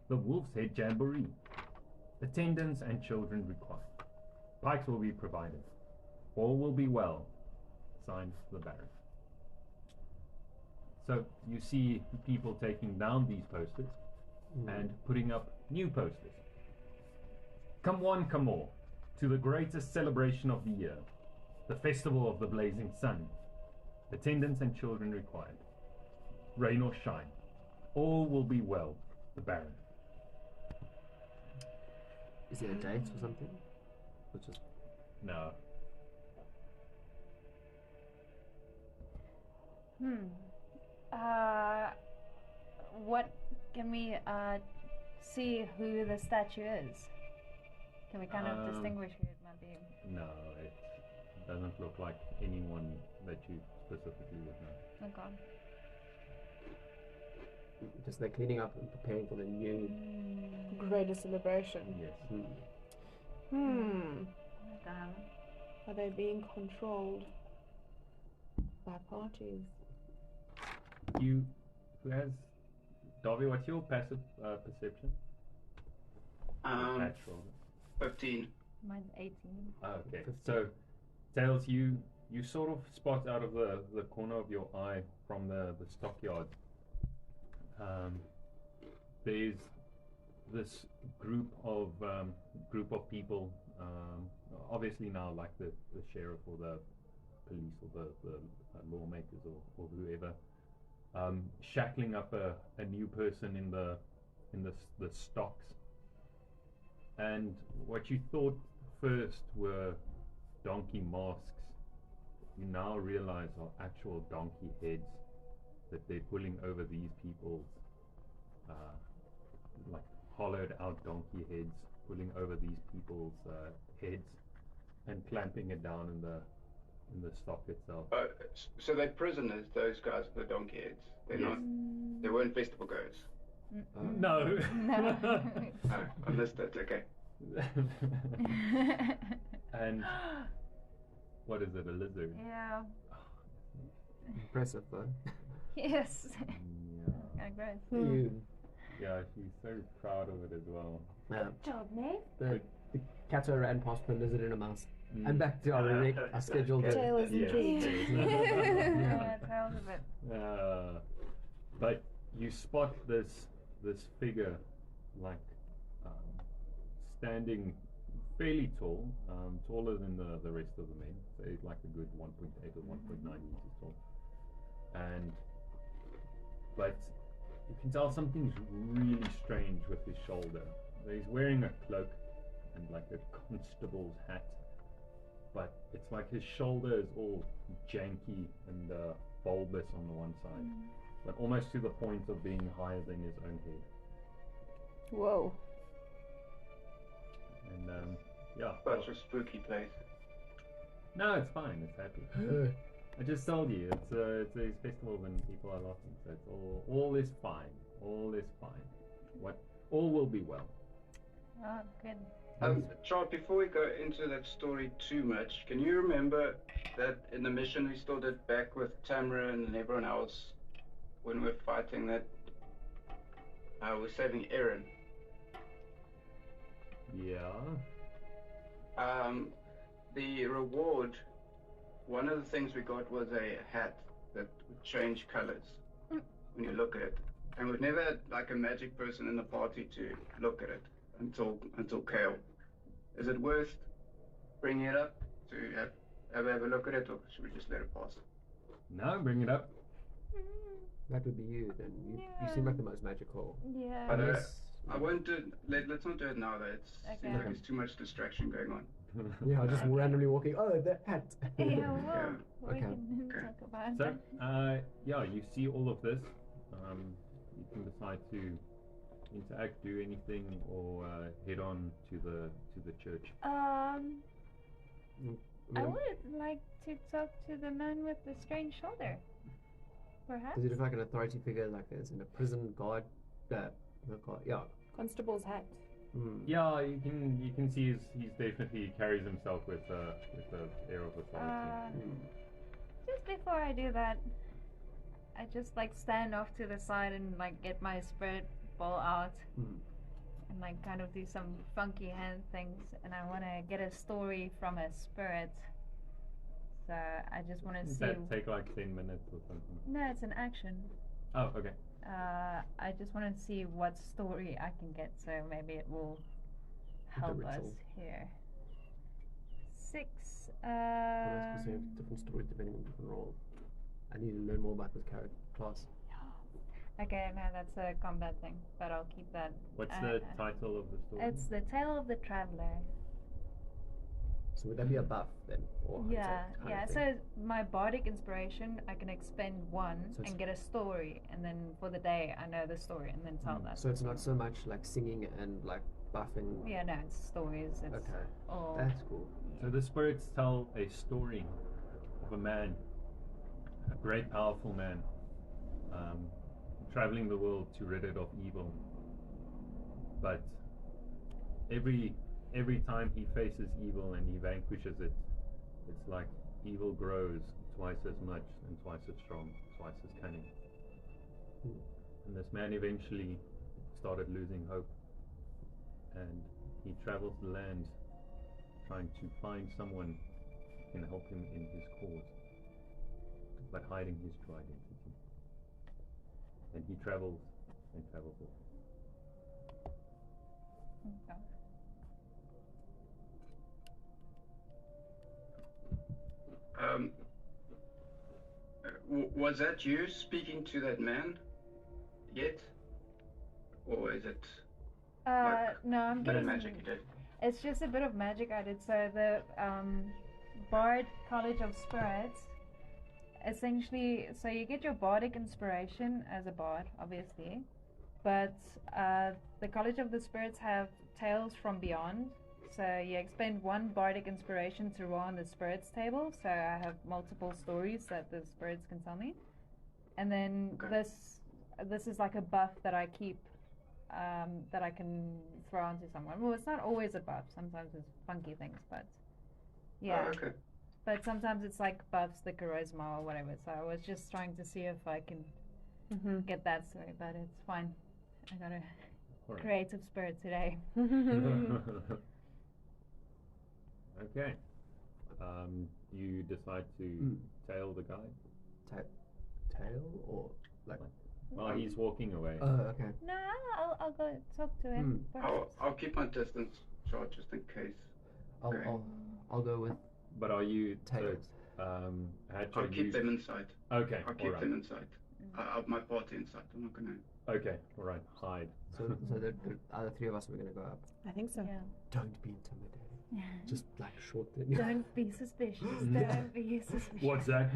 the Wolf's Head Jamboree. Attendants and children required. Pikes will be provided. All will be well. Signed, the Baron. So you see people taking down these posters and putting up new posters. Come one, come all, to the greatest celebration of the year, the festival of the blazing sun. Attendants and children required. Rain or shine, all will be well, the Baron. Is there a date or something? Or just No. What can we see who the statue is? Can we kind of distinguish who it might be? No, it doesn't look like anyone that you specifically would know. Okay. just they're cleaning up and preparing for the new. Greater celebration. Yes. Damn. Are they being controlled by parties? You, who has, Darby, what's your passive perception? Natural. 15. Mine's 18. Okay, so Tails, you sort of spot out of the corner of your eye from the stockyard. There's this group of people, obviously now like the sheriff or the police or the lawmakers or whoever, shackling up a new person in the stocks. And what you thought first were donkey masks, you now realize are actual donkey heads that they're pulling over these people's like hollowed out donkey heads pulling over these people's heads and clamping it down in the stock itself. So they're prisoners, those guys with the donkey heads. They're Yes. not. They weren't festival goers. No. No. Oh, I missed it. Okay. And what is it? A lizard? Yeah. Impressive though. Yes. Yeah. Kind of gross. You, Yeah, she's so proud of it as well. Job, mate. the cat ran past the lizard and a mouse. Mm. And back to our scheduled. Tail is Yes. intrigued. Yeah, tales of it. But you spot this figure, like standing fairly tall, taller than the rest of the men. So he's like a good 1.8 or 1.9 meters tall. But you can tell something's really strange with his shoulder. He's wearing a cloak and like a constable's hat, but it's like his shoulder is all janky and bulbous on the one side, but almost to the point of being higher than his own head. Whoa. And yeah. Such a spooky place. No, it's fine. It's happy. I just told you it's a festival when people are laughing, so it's all is fine. All is fine. All will be well. Oh, good. Strahd, before we go into that story too much, can you remember that in the mission we still did back with Tamara and everyone else when we were fighting that we're saving Aaron? Yeah. The reward, one of the things we got was a hat that would change colors when you look at it. And we've never had like a magic person in the party to look at it until Kale. Is it worth bringing it up to have a look at it, or should we just let it pass? No, bring it up. That would be you then. You Yeah. seem like the most magical. Yeah. But Unless, I won't do. Let's not do it now. Though it seems Okay. like there's too much distraction going on. yeah, just randomly walking. Oh, the hat. Yeah, well, we Okay. can Okay. talk about So, it. yeah, you see all of this. You can decide to interact, do anything, or head on to the church. I Yeah. would like to talk to the man with the strange shoulder. Perhaps. Does it look like an authority figure, like as in a prison guard? The guard, yeah. Constable's hat. Mm. Yeah, you can see he's definitely carries himself with a air of authority. Just before I do that, I just like stand off to the side and like get my spirit ball out Mm. and like kind of do some funky hand things, and I want to get a story from a spirit. So I just want to Does see. that take like 10 minutes or something? No, it's an action. Oh, okay. I just want to see what story I can get, so maybe it will the help us ritual. here. 6. Well, that's because different story depending on different role. I need to learn more about this character class. Okay, no, that's a combat thing, but I'll keep that. What's the title of the story? It's The Tale of the Traveler. So would that be a buff then? Or is Yeah, that kind yeah. of thing? So my bardic inspiration, I can expend 1 So it's- and get a story, and then for the day I know the story and then tell that. So it's not so much like singing and like buffing. Yeah, no, it's stories. It's Okay, all. that's cool. So the spirits tell a story of a man, a great powerful man, traveling the world to rid it of evil. But every time he faces evil and he vanquishes it, it's like evil grows twice as much and twice as strong, twice as cunning. And this man eventually started losing hope, and he travels the land trying to find someone who can help him in his cause, but hiding his true identity. And he travels and travels on. Okay. Was that you speaking to that man yet? Or is it No, I'm bit of getting magic you did? It's just a bit of magic I did. So the Bard College of Spirits, essentially, so you get your bardic inspiration as a bard, obviously, but the College of the Spirits have Tales from Beyond. So you expend 1 bardic inspiration to roll on the spirits table. So I have multiple stories that the spirits can tell me. And then Okay. this is like a buff that I keep, that I can throw onto someone. Well, it's not always a buff. Sometimes it's funky things, but yeah. Oh, okay. But sometimes it's like buffs the charisma or whatever. So I was just trying to see if I can get that story, but it's fine. I got a Alright. creative spirit today. Okay. You decide to tail the guy. Tail or like? Well, he's walking away. Oh, okay. No, I'll go talk to him first. I'll keep my distance short just in case. Okay. I'll go with But are you tails. Hatch, I'll are keep you... them inside. Okay. I'll keep them inside. My party inside. I'm not gonna. Okay. All right. Hide. So the other 3 of us are going to go up. I think so. Yeah. Don't be intimidating. Just like short thing. Don't be suspicious. Don't be suspicious. What's that?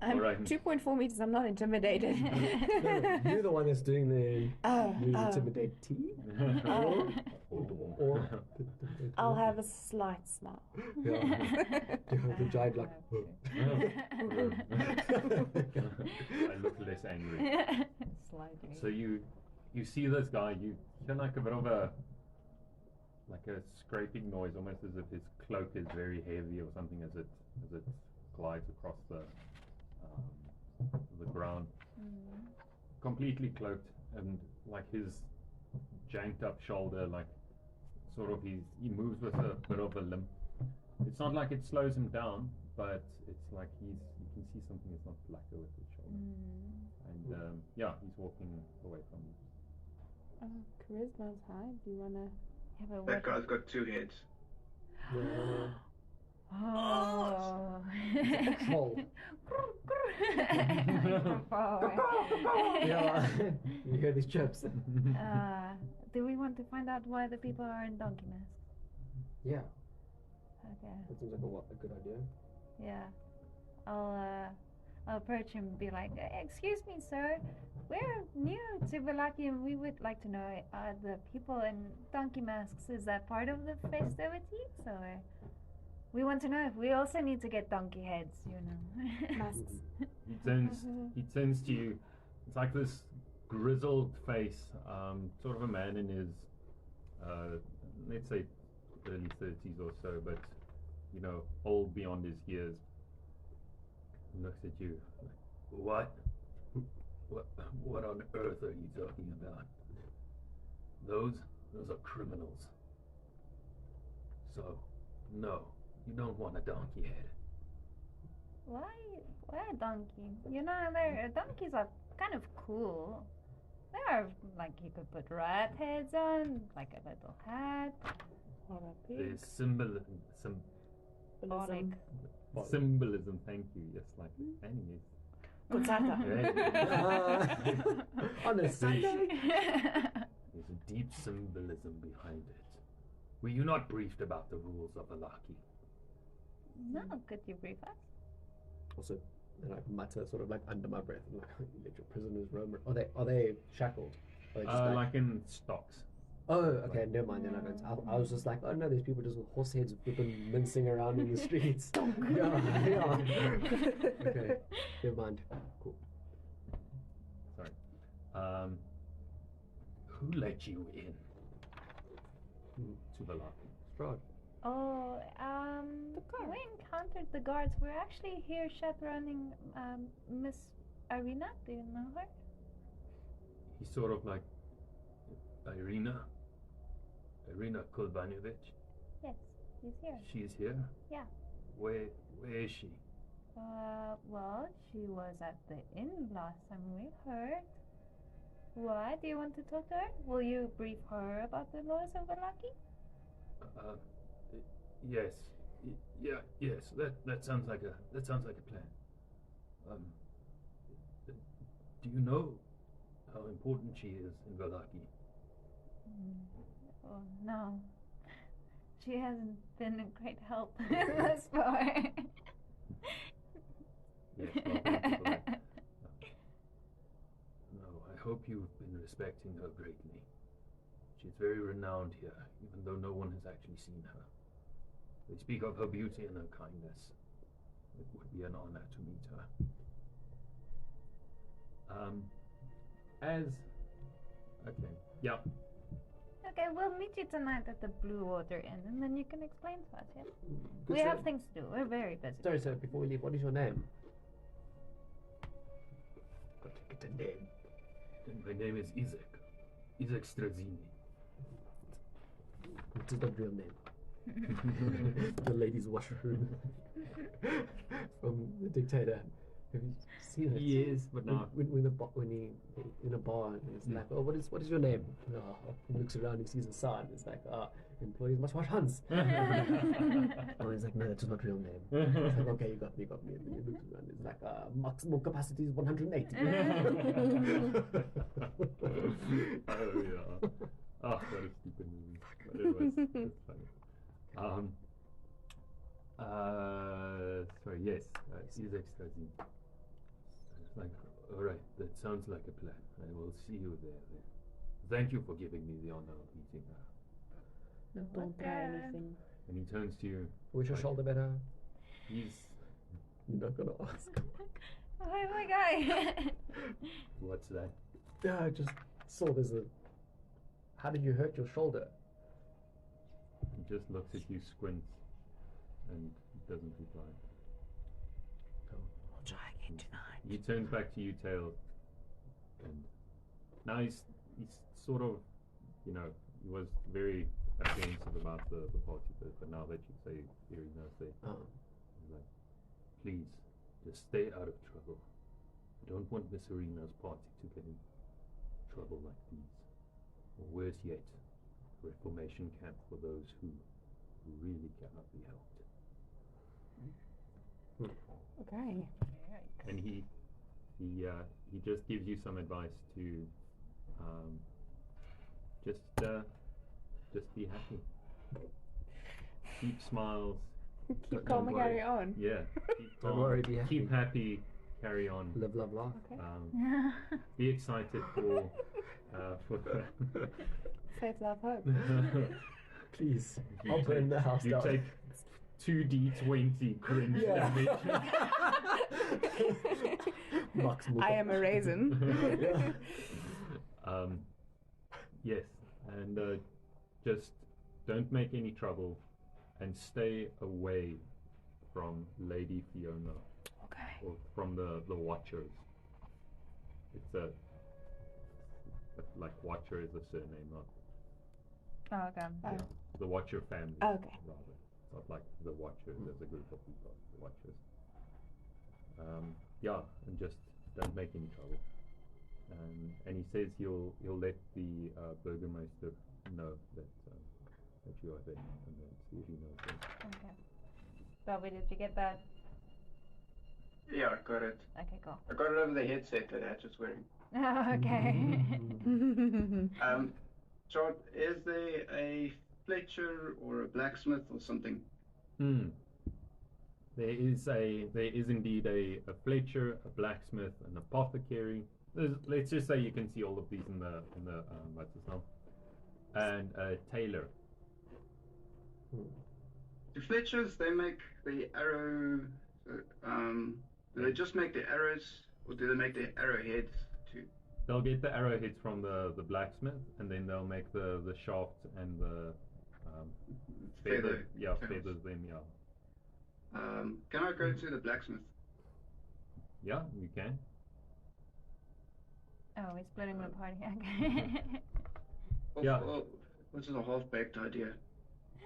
I'm All right. 2.4 meters. I'm not intimidated. No, you're the one that's doing the intimidate tea. Or I'll have a slight smile. Yeah. The giant like. I look less angry. Slightly. So you see this guy. You hear like a bit of a scraping noise, almost as if his cloak is very heavy or something, as it glides across the ground. Completely cloaked, and like his janked up shoulder, like sort of he moves with a bit of a limp. It's not like it slows him down, but it's like you can see something is not lacquer with his shoulder. And yeah, he's walking away from you. Charisma's high. Do you wanna? That guy's got 2 heads. Oh. Troll. Yeah. You hear these chirps? Do we want to find out why the people are in donkey masks? Yeah. Okay. That seems like a good idea. Yeah. I'll approach him and be like, excuse me, sir. We're new to Vallaki and we would like to know, the people in donkey masks, is that part of the festivities? Or we want to know if we also need to get donkey heads, you know. Masks. He turns to you. It's like this grizzled face, sort of a man in his, let's say, early 30s or so, but you know, old beyond his years. Looks at you. What? What on earth are you talking about? Those are criminals. So, no, you don't want a donkey head. Why a donkey? You know, donkeys are kind of cool. They are, like, you could put rat heads on, like a little hat. Or a There's pig. Symbolic. Symbolism, thank you. Yes, like anyways. Kutsata. Honestly. There's a deep symbolism behind it. Were you not briefed about the rules of Vallaki? No, could you brief us? Also, then I mutter sort of like under my breath, and like, let your prisoners roam. Are they shackled? Are they just Like in stocks. Oh, okay, never mind. Then I was just like, oh no, there's people just with horse heads flipping, mincing around in the streets. yeah. Okay, never mind. Cool. Sorry. Who let you in to Vallaki? Strahd. Oh, we encountered the guards. We're actually here chaperoning Miss Irina. Do you know her? He's sort of like Irina Kulbanovich. Yes, she's here. She's here. Yeah. Where is she? Well, she was at the inn last time we heard. Why? Do you want to talk to her? Will you brief her about the laws of Vallaki? Yes. Yes. That sounds like a plan. Do you know how important she is in Vallaki? Oh, no. She hasn't been a great help thus far. Yes, well, thank you for that. No, I hope you've been respecting her greatly. She's very renowned here, even though no one has actually seen her. They speak of her beauty and her kindness. It would be an honor to meet her. Okay, yeah. Okay, we'll meet you tonight at the Blue Water Inn, and then you can explain to us, yeah? Good We sir. have things to do. We're very busy. Sorry, sir, before we leave, what is your name? Got to get a name. My name is Isaac. Isaac Strazzini. What is the real name? The ladies' washroom from The Dictator. Have you seen it? Yes, but now When he in a bar and it's like, oh, what is your name? Oh, he looks around, he sees a sign. It's like, employees must wash hands. Oh, he's like, no, that's not real name. It's like, okay, you got me. And then he looks around, it's like, maximum capacity is 180. Oh yeah. Oh, what a stupid movie. But it was it's funny. Sorry, yes, Isaac Strazzini. It's like, alright, that sounds like a plan. I will see you there then. Thank you for giving me the honor of meeting her. Don't try anything. And he turns to you. Which your shoulder better? He's You're not gonna ask. Oh my god. what's that? Yeah, I just saw there's a. How did you hurt your shoulder? He just looks at you, squints, and doesn't reply. We'll try again tonight. He turns back to you, Tails, and now he's sort of, he was very apprehensive about the party first, but now that you say Irina's there, he's like, please, just stay out of trouble. I don't want Miss Irina's party to get in trouble like these. Or worse yet, a reformation camp for those who really cannot be helped. Okay. And he just gives you some advice to just be happy. Keep smiles. Keep calm and carry on. Yeah. Keep Don't calm, worry, be happy. Keep happy. Carry on. Live, love, laugh. Okay. Be excited for the Faith, love, hope. Please, I'll burn the house you down. take 2d20 cringe Yeah. damage. I am a raisin. Yes, and just don't make any trouble, and stay away from Lady Fiona. Okay. Or from the Watchers. It's like Watcher is a surname, not Oh, okay. the Watcher family. Okay. Rather, it's not like the Watchers as a group of people. The Watchers. Yeah, and just don't make any trouble. And he says he'll let the Burgermeister know that you are there, and then see if he knows that. Okay. Bobby, did you get that? Yeah, I got it. Okay, cool. I got it over the headset that Hatch is wearing. Okay. Strahd, is there a Fletcher or a blacksmith or something? There is indeed a Fletcher, a blacksmith, an apothecary. Let's just say you can see all of these in the what's his name, and a tailor. The Fletchers, they make the arrow. Do they just make the arrows, or do they make the arrowheads too? They'll get the arrowheads from the blacksmith, and then they'll make the shaft and the feather. Yeah, feathers them. Yeah. Can I go to the blacksmith? Yeah, you can. Oh, we're splitting the party. Okay. Yeah. This is a half-baked idea.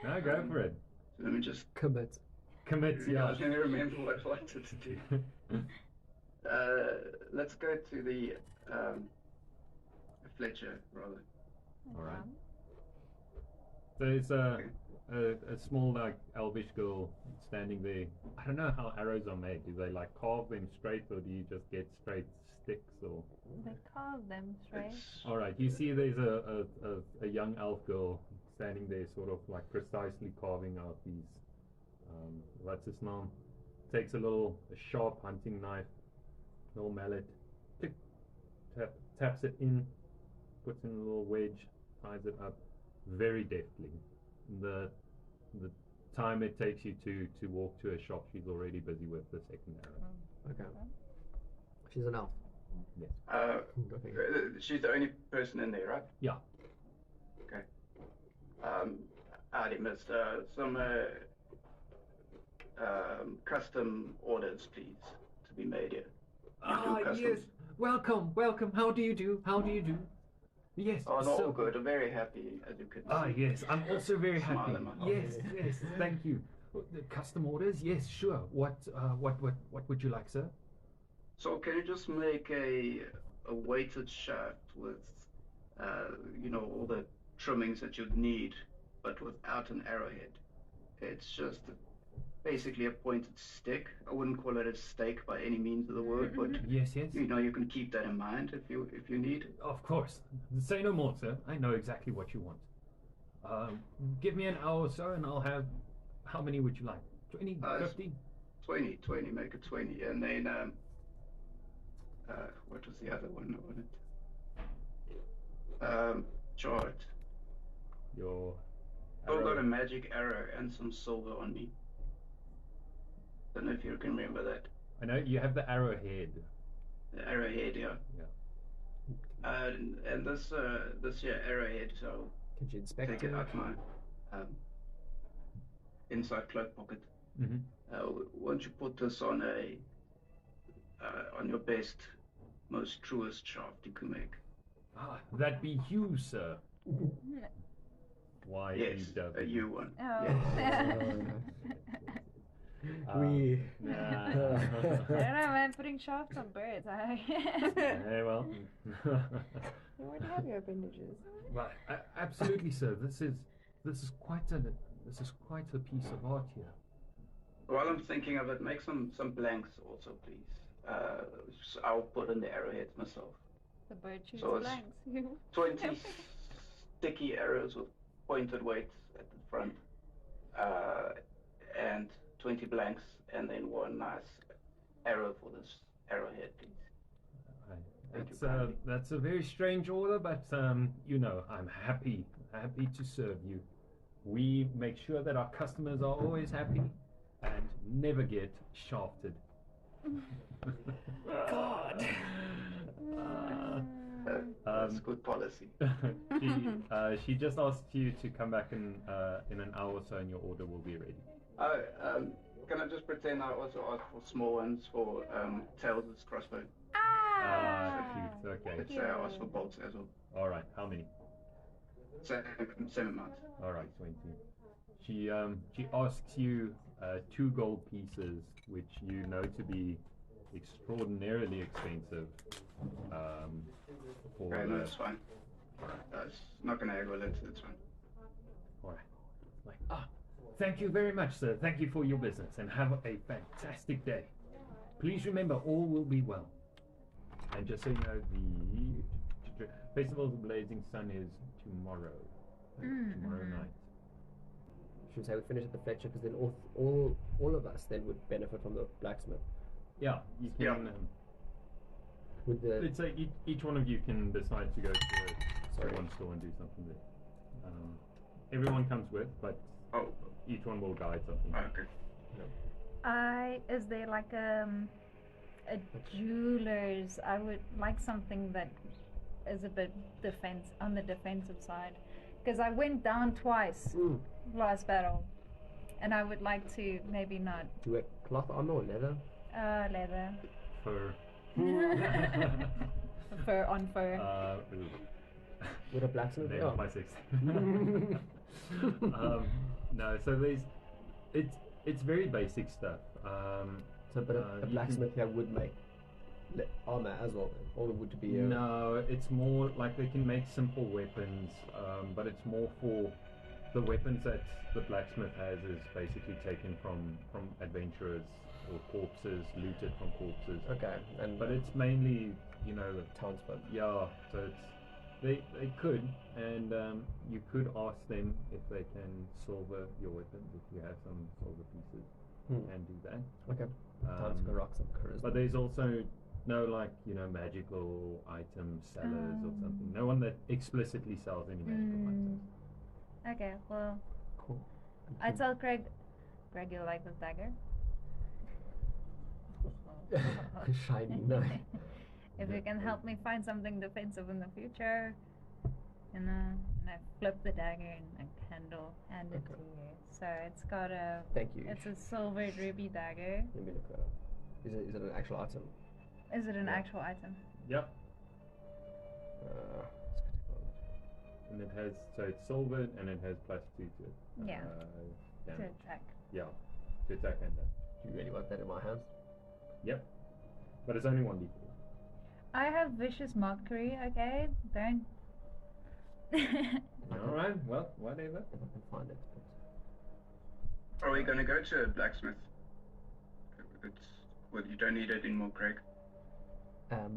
No, go for it. So let me just Commit. Commit. I Yeah. was going to remember what I wanted to do. Let's go to the Fletcher, rather. All right. So it's a small like elvish girl standing there. I don't know how arrows are made. Do they like carve them straight, or do you just get straight sticks? Or They carve them straight. all right, you see, there's a young elf girl standing there, sort of like precisely carving out these. What's his name? Takes a sharp hunting knife, little mallet, tick, taps it in, puts in a little wedge, ties it up very deftly. The time it takes you to walk to a shop, she's already busy with the second arrow. Okay. She's an elf. Yes. She's the only person in there, right? Yeah. Okay. Howdy, mister. Some custom orders, please, to be made here. Yes. Welcome. How do you do? Yes. Oh, not all good. I'm very happy, as you can see. Yes. I'm also very happy. Smile in my Yes. Thank you. The custom orders? Yes, sure. What would you like, sir? So, can you just make a weighted shaft with, all the trimmings that you'd need, but without an arrowhead? It's just basically a pointed stick. I wouldn't call it a stake by any means of the word, but Yes. you can keep that in mind if you need. Of course. Say no more, sir. I know exactly what you want. Give me an hour or so, and I'll have. How many would you like? 20, 50? 20, make it 20, and then what was the other one on it? Chart. Your. I've got a magic arrow and some silver on me. Don't know if you can remember that. I know you have the arrowhead. The arrowhead, yeah. Yeah. And this here arrowhead, so Could you inspect take it out my inside cloak pocket. Mm-hmm. Once you put this on your best, most truest shaft you can make. That be you, sir. Why? Yes, a you one. Oh. We. I don't know, man. Putting shafts on birds. Well. You already have your appendages. Well, absolutely, sir. This is quite a piece of art here. While I'm thinking of it, make some blanks also, please. I'll put in the arrowheads myself. The bird shoots So it's blanks. 20 sticky arrows with pointed weights at the front, and 20 blanks, and then one nice arrow for this arrowhead, please. Thank you kindly. That's a very strange order, but I'm happy to serve you. We make sure that our customers are always happy and never get shafted. God. That's good policy. She just asked you to come back in an hour or so, and your order will be ready. Can I just pretend I also asked for small ones for Tails' crossbow? Cute. Okay. Let's say I asked for bolts as well. All right. How many? 7 months. All right, 20. She asks you 2 gold pieces, which you know to be extraordinarily expensive. Okay, no, that's fine. It's not going to haggle it, it's fine. All right. Thank you very much, sir. Thank you for your business, and have a fantastic day. Please remember, all will be well. And just so you know, the Festival of the Blazing Sun is tomorrow. Tomorrow night. Should we say we finish at the Fletcher, because then all of us then would benefit from the blacksmith. Yeah, you can. Yeah. With the Let's say each one of you can decide to go to one store and do something there. Everyone comes with, but each one will guide something. Okay. Is there like a jeweler's? I would like something that is a bit on the defensive side, because I went down twice last battle, and I would like to maybe not. Do you wear cloth armor or leather? Leather. Fur. Fur on fur. With a blacksmith? Name of my 6. No, so it's very basic stuff. But a blacksmith here would make armor as well, or would it be? No, it's more like they can make simple weapons, but it's more for the weapons that the blacksmith has is basically taken from adventurers or corpses, looted from corpses. Okay, but it's mainly townsfolk. Yeah, so it's they could, and you could ask them if they can silver your weapons if you have some silver pieces, and do that. Okay. Time to go rock some charisma. But there's also No, like, magical item sellers or something. No one that explicitly sells any magical items. Okay, well, Cool. I tell Greg, you like this dagger? Shiny, no. If you can help me find something defensive in the future, and I flip the dagger and I hand it Okay. to you. So it's got Thank you. it's a silver ruby dagger. Let me look that up. Is it an actual item? Is it an Yeah. actual item? Yep. It's And it has, so it's silvered and it has +2 to it. Yeah. To Damage. attack. Yeah. To attack and damage. Do you really want that in my hands? Yep. But it's only 1d4. I have vicious mockery. Okay, don't. Alright, well, whatever. If I can find it. Are we going to go to a blacksmith? Well, you don't need it anymore, Craig.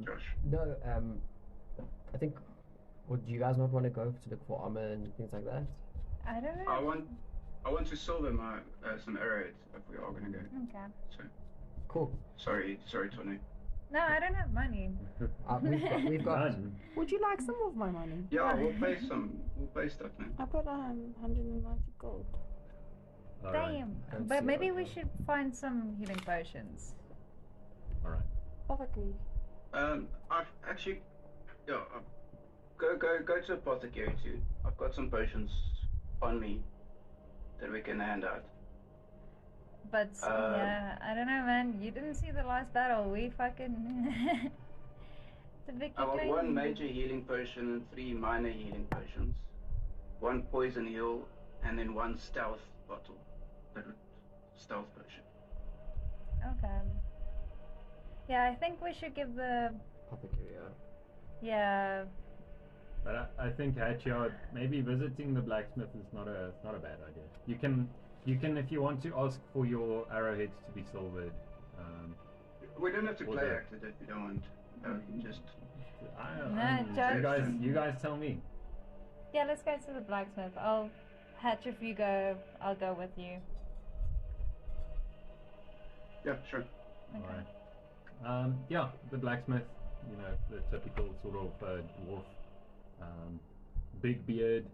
Josh. No, I think. Would you guys not want to go to look for armor and things like that? I don't know. I want to silver my some arrowheads if we are going to go. Okay. So Cool. sorry, Tony. No, I don't have money. We've got. None. Would you like some of my money? Yeah, we'll pay stuff, man. I've got 190 gold. Alright. Damn. Don't But see maybe what we I should find some healing potions. Alright. Apothecary. I've actually, yeah, go to apothecary too. I've got some potions on me that we can hand out. But yeah, I don't know, man. You didn't see the last battle. We fucking. It's a big I want thing. 1 major healing potion and 3 minor healing potions, 1 poison heal, and then 1 stealth bottle. Stealth potion. Okay. Yeah, I think we should give the. Apothecary, Yeah. But I think actually maybe visiting the blacksmith is not a bad idea. You can if you want to ask for your arrowheads to be silvered. We don't have to Or play the- act it if you don't want. Just you guys tell me. Yeah, let's go to the blacksmith. Hatch, if you go, I'll go with you. yeah, sure. Okay. Alright. Yeah, the blacksmith, the typical sort of dwarf, big beard,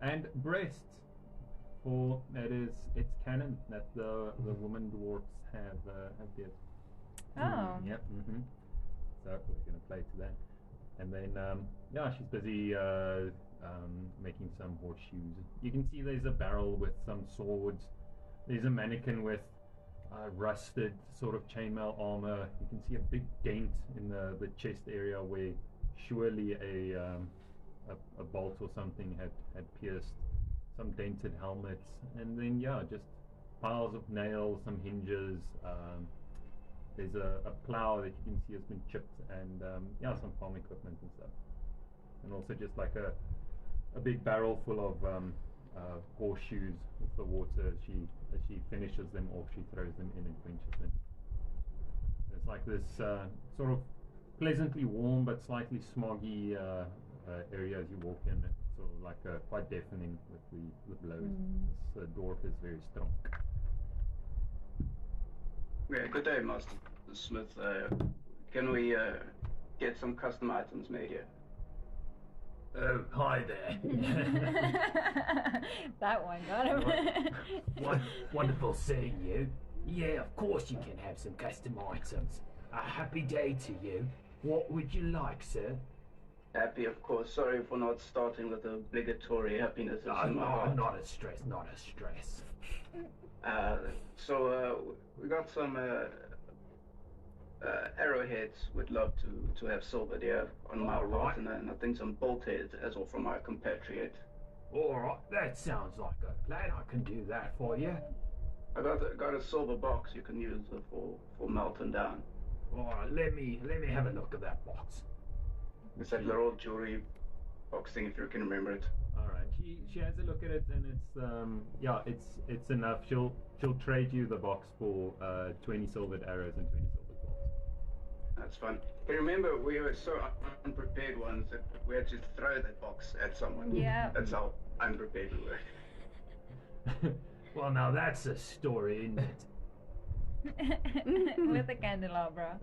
and breasts. For it's canon that the woman dwarfs have beards. Oh. Yep. So we're gonna play to that, and then she's busy making some horseshoes. You can see there's a barrel with some swords. There's a mannequin with rusted sort of chainmail armor. You can see a big dent in the chest area where surely a bolt or something had pierced. Some dented helmets, and then just piles of nails, some hinges. There's a plow that you can see has been chipped, and some farm equipment and stuff. And also just like a big barrel full of horseshoes with the water. As she finishes them off, she throws them in and quenches them. It's like this sort of pleasantly warm but slightly smoggy area as you walk in. It's sort of like quite deafening with the blows. This dwarf is very strong. Yeah, good day, Master Smith. Can we get some custom items made here? Oh, hi there. That one got him. Wonderful seeing you. Yeah, of course you can have some custom items. A happy day to you. What would you like, sir? Happy, of course. Sorry for not starting with the obligatory happiness. Not a stress, not a stress. So we got some arrowheads. We'd love to have silvered here on my All part, right. and I think some bolt heads as well from my compatriot. Alright, that sounds like a plan. I can do that for you. I got a silver box you can use for melting down. Alright, let me have a look at that box. It's that little jewelry box thing, if you can remember it. All right, she has a look at it, and it's enough. She'll trade you the box for 20 silvered arrows and 20 silver bolts. That's fun. But remember, we were so unprepared ones that we had to throw that box at someone. Yeah. That's how unprepared we were. Well, now that's a story, isn't it? With a candelabra.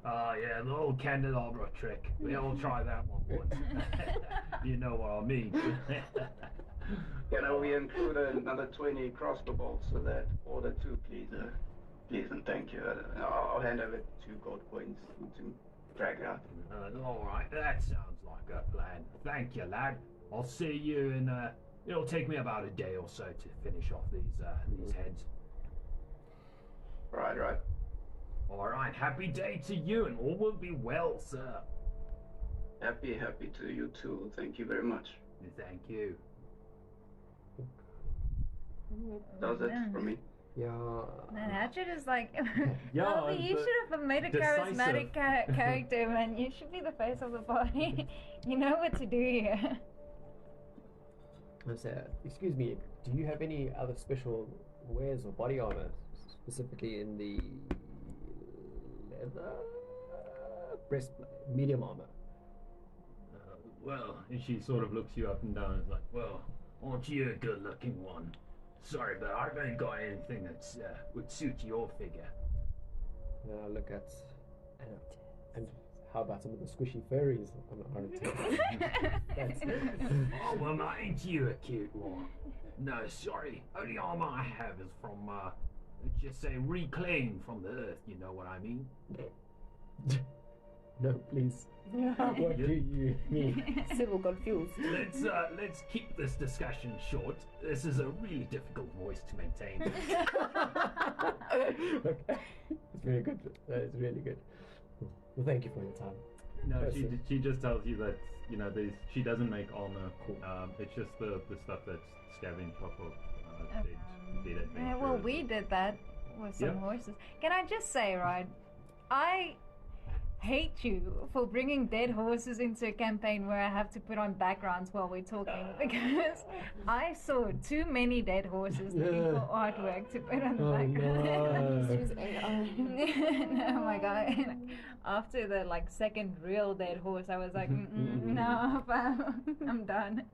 Oh, yeah, the old candelabra trick. We all tried that one once. You know what I mean. Can we include another 20 crossbow bolts for that order too, please? Please and thank you. I'll hand over 2 gold coins to drag out. All right, that sounds like a plan. Thank you, lad. I'll see you in. It'll take me about a day or so to finish off these heads. Right. All right, happy day to you, and all will be well, sir. Happy to you too. Thank you very much. Thank you. Does it for me? Yeah. Man, Hatchet is like, Yeah, Bobby, you but should have made a decisive. charismatic character, man. You should be the face of the party. You know what to do here. I say, excuse me, do you have any other special wares or body armor, specifically in the leather breastplate, medium armor? Well, and she sort of looks you up and down and is like, Well, aren't you a good-looking one? Sorry, but I haven't got anything that would suit your figure. Look at, and how about some of the squishy furries on the That's Oh, well, now, ain't you a cute one? No, sorry. Only armor I have is from, let's just say, reclaimed from the earth, you know what I mean? No, please. What do you mean? Still confused. Let's keep this discussion short. This is a really difficult voice to maintain. Okay, it's very good. That is really good. Well, thank you for your time. no, That's it. she just tells you that, you know, she doesn't make armor. Cool. It's just the stuff that's scavenged off of Okay. dead adventurers. Yeah, well, we did that with some Yep. horses. Can I just say, right? I hate you for bringing dead horses into a campaign where I have to put on backgrounds while we're talking because I saw too many dead horses looking for artwork to put on the Oh, background. no. Use AI. Oh my god. After the second real dead horse, I was like, no, fam, I'm done.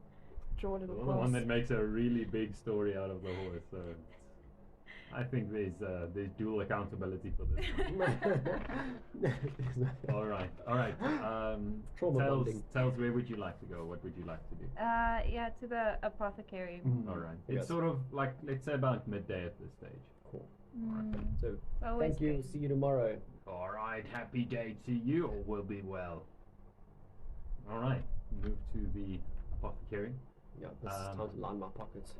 Draw a little Well, the one cross. that makes a really big story out of the horse. So I think there's dual accountability for this. all right. Trauma bonding. Tells, where would you like to go? What would you like to do? Yeah, to the apothecary. All right. Yes. It's sort of like, let's say about midday at this stage. Cool. Mm, So, it's always thank you. good. See you tomorrow. All right, happy day to you, all will be well. All right. Move to the apothecary. Yeah, this is time to line my pockets.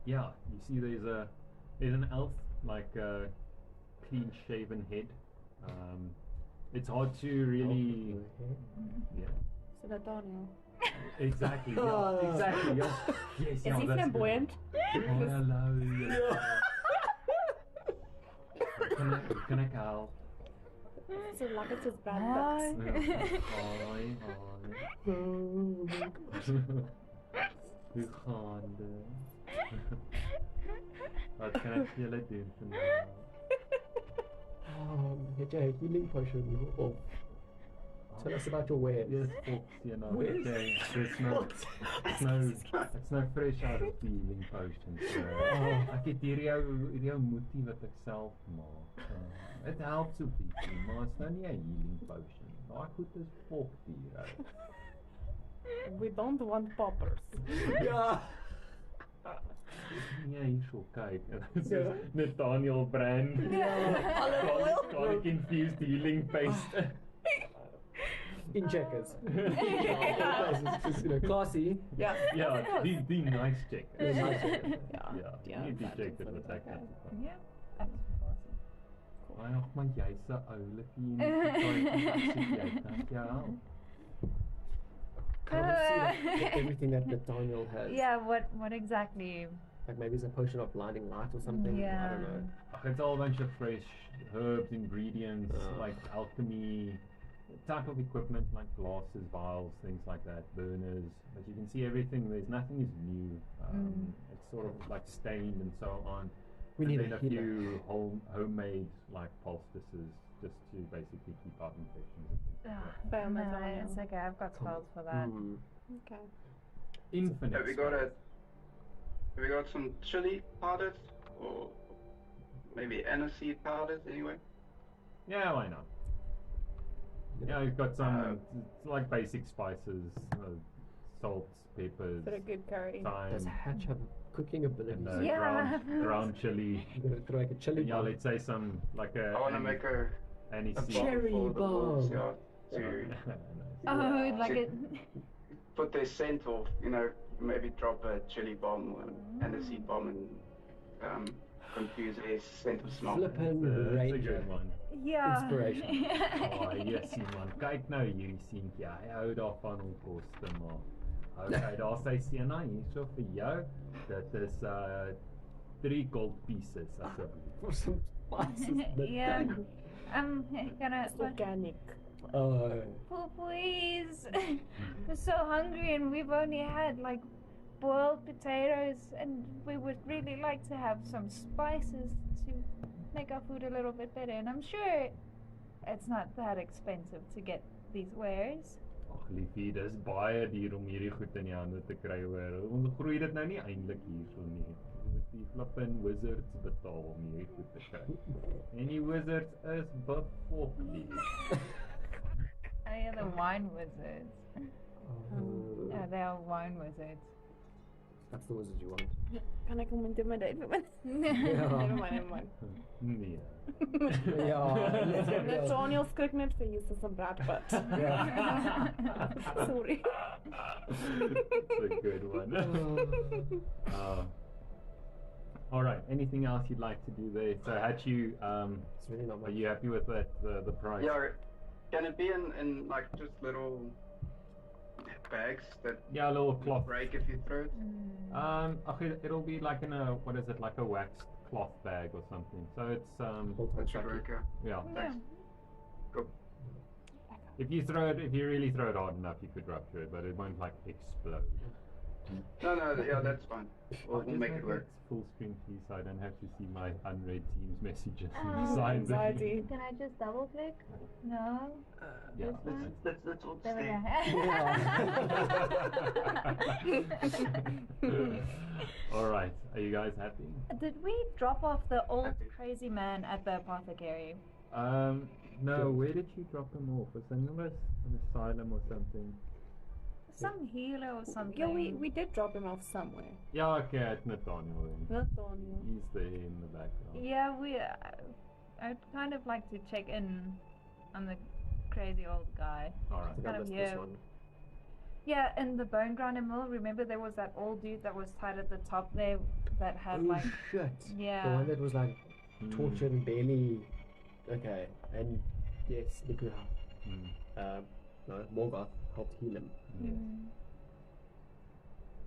Yeah, you see there's an elf, like a clean shaven head. It's hard to really, yeah, So that Daniel. exactly, yeah, exactly, yeah. Yes, Is yeah, he that's flamboyant? good. Oh, hello, yeah. Can I help? So like it's his bad Hi. books. Hoi, Hoe gaan det? Wat kan ik voor jullie doen vandaag? Get your healing potion. Oh. Tell us about your wares. Yes, folks, you know, Where's- okay, it's no fresh out of the healing potion. So, ek het hier jou moetie wat ek self maak. Dit help so bietjie, maar it's nou nie 'n healing potion. Daai goed is fokdiere. We don't want poppers. Ja. Nee, hierso kyk. Dit is Nathaniel brand. Chronic infused healing paste. In checkers. It's just, classy. Yeah. Ja, die nice check. Yeah, nice checkers. Ja, nie die check dit wat ek het. Yeah, that's awesome. Ag man, jy's 'n oulike hier. Ja. Can't see like, everything that Nathaniel has. Yeah, what exactly? Like maybe it's a potion of blinding light or something. I Yeah. don't know. It's all a bunch of fresh herbs, ingredients, like alchemy, type of equipment like glasses, vials, things like that, burners. But you can see everything. There's nothing is new. It's sort of like stained and so on. We and need then a a healer. few homemade like poultices just to basically keep out infections and things like that. Bam, No, Nathaniel. it's okay. I've got spells for that. Okay. Infinite. Have we got some chili powders or maybe aniseed powders anyway? Yeah, why not? Yeah, you've got some it's like basic spices, salt, peppers, For a good curry. thyme, Does Hatch have cooking abilities? and Yeah. ground chili. You're gonna throw like a chili Yeah, bomb. let's say some like I want to make a aniseed. Cherry bomb for the wolves, bomb. yeah, to Oh, like See- it. put their scent off. You know, maybe drop a chili bomb or an aniseed bomb and confuse their scent of smell. Flippin' That's a Ranger. good one. Yeah. Inspiration. Oh, yes, man. Kyk nou hierdie seentjie. Hy hou daarvan om kos te maak. Okay, daar sy Sienna hierso vir jou. Dit is 3 gold pieces asseblief. For some spices. Yeah. Gonna. It's organic. Oh. Please. We're so hungry and we've only had like boiled potatoes and we would really like to have some spices to make our food a little bit better, and I'm sure it's not that expensive to get these wares. Ag liefie, dis baie duur om hierdie goed in die hande te kry hoor. Ons groei dit nou nie eintlik hierso nie. Jy moet die flippin wizards betaal om hierdie goed te kry. En die wizards is befok duur. Oh yeah, the wine wizards. Oh. Yeah, they are wine wizards. That's the wizard you want. Kan ek hom intimidate? Ja. Never mind. Nee. Ja. Nathaniel skrik net vir jy soos 'n bradpot. Ja. Sorry. That's a good one. All right. Anything else you'd like to do there? So, had you? It's really not Are much. you happy with that? The price? Yeah, can it be in like just little bags that Yeah, a little cloth. break if you throw it? It'll be like in a what is it? Like a waxed cloth bag or something. So it's Whole time That should sucky. work, yeah. yeah. Yeah. Cool. If you really throw it hard enough, you could rupture it, but it won't like explode. No, yeah, that's fine. We'll Just make it work. Full screen, please, so I don't have to see my unread Teams messages Oh, inside the anxiety. Can I just double click? No. Yeah. This one? That's all There we Yeah. All right. Are you guys happy? Did we drop off the old crazy man at the apothecary? No. Where did you drop him off? Was it an asylum or something? Some healer or something. Yeah, we did drop him off somewhere. Yeah. Okay. At Nathaniel then. Nathaniel. He's there in the background. Yeah, I'd kind of like to check in on the crazy old guy. All I right. think I Kind of missed this here. one. Yeah, in the bone grinder mill, remember there was that old dude that was tied at the top there that had Oh like shit. yeah. The one that was like Hmm. tortured and barely. Okay, and yes, Nikuha. Hmm. No, Morgoth helped heal him. Yes. Mm.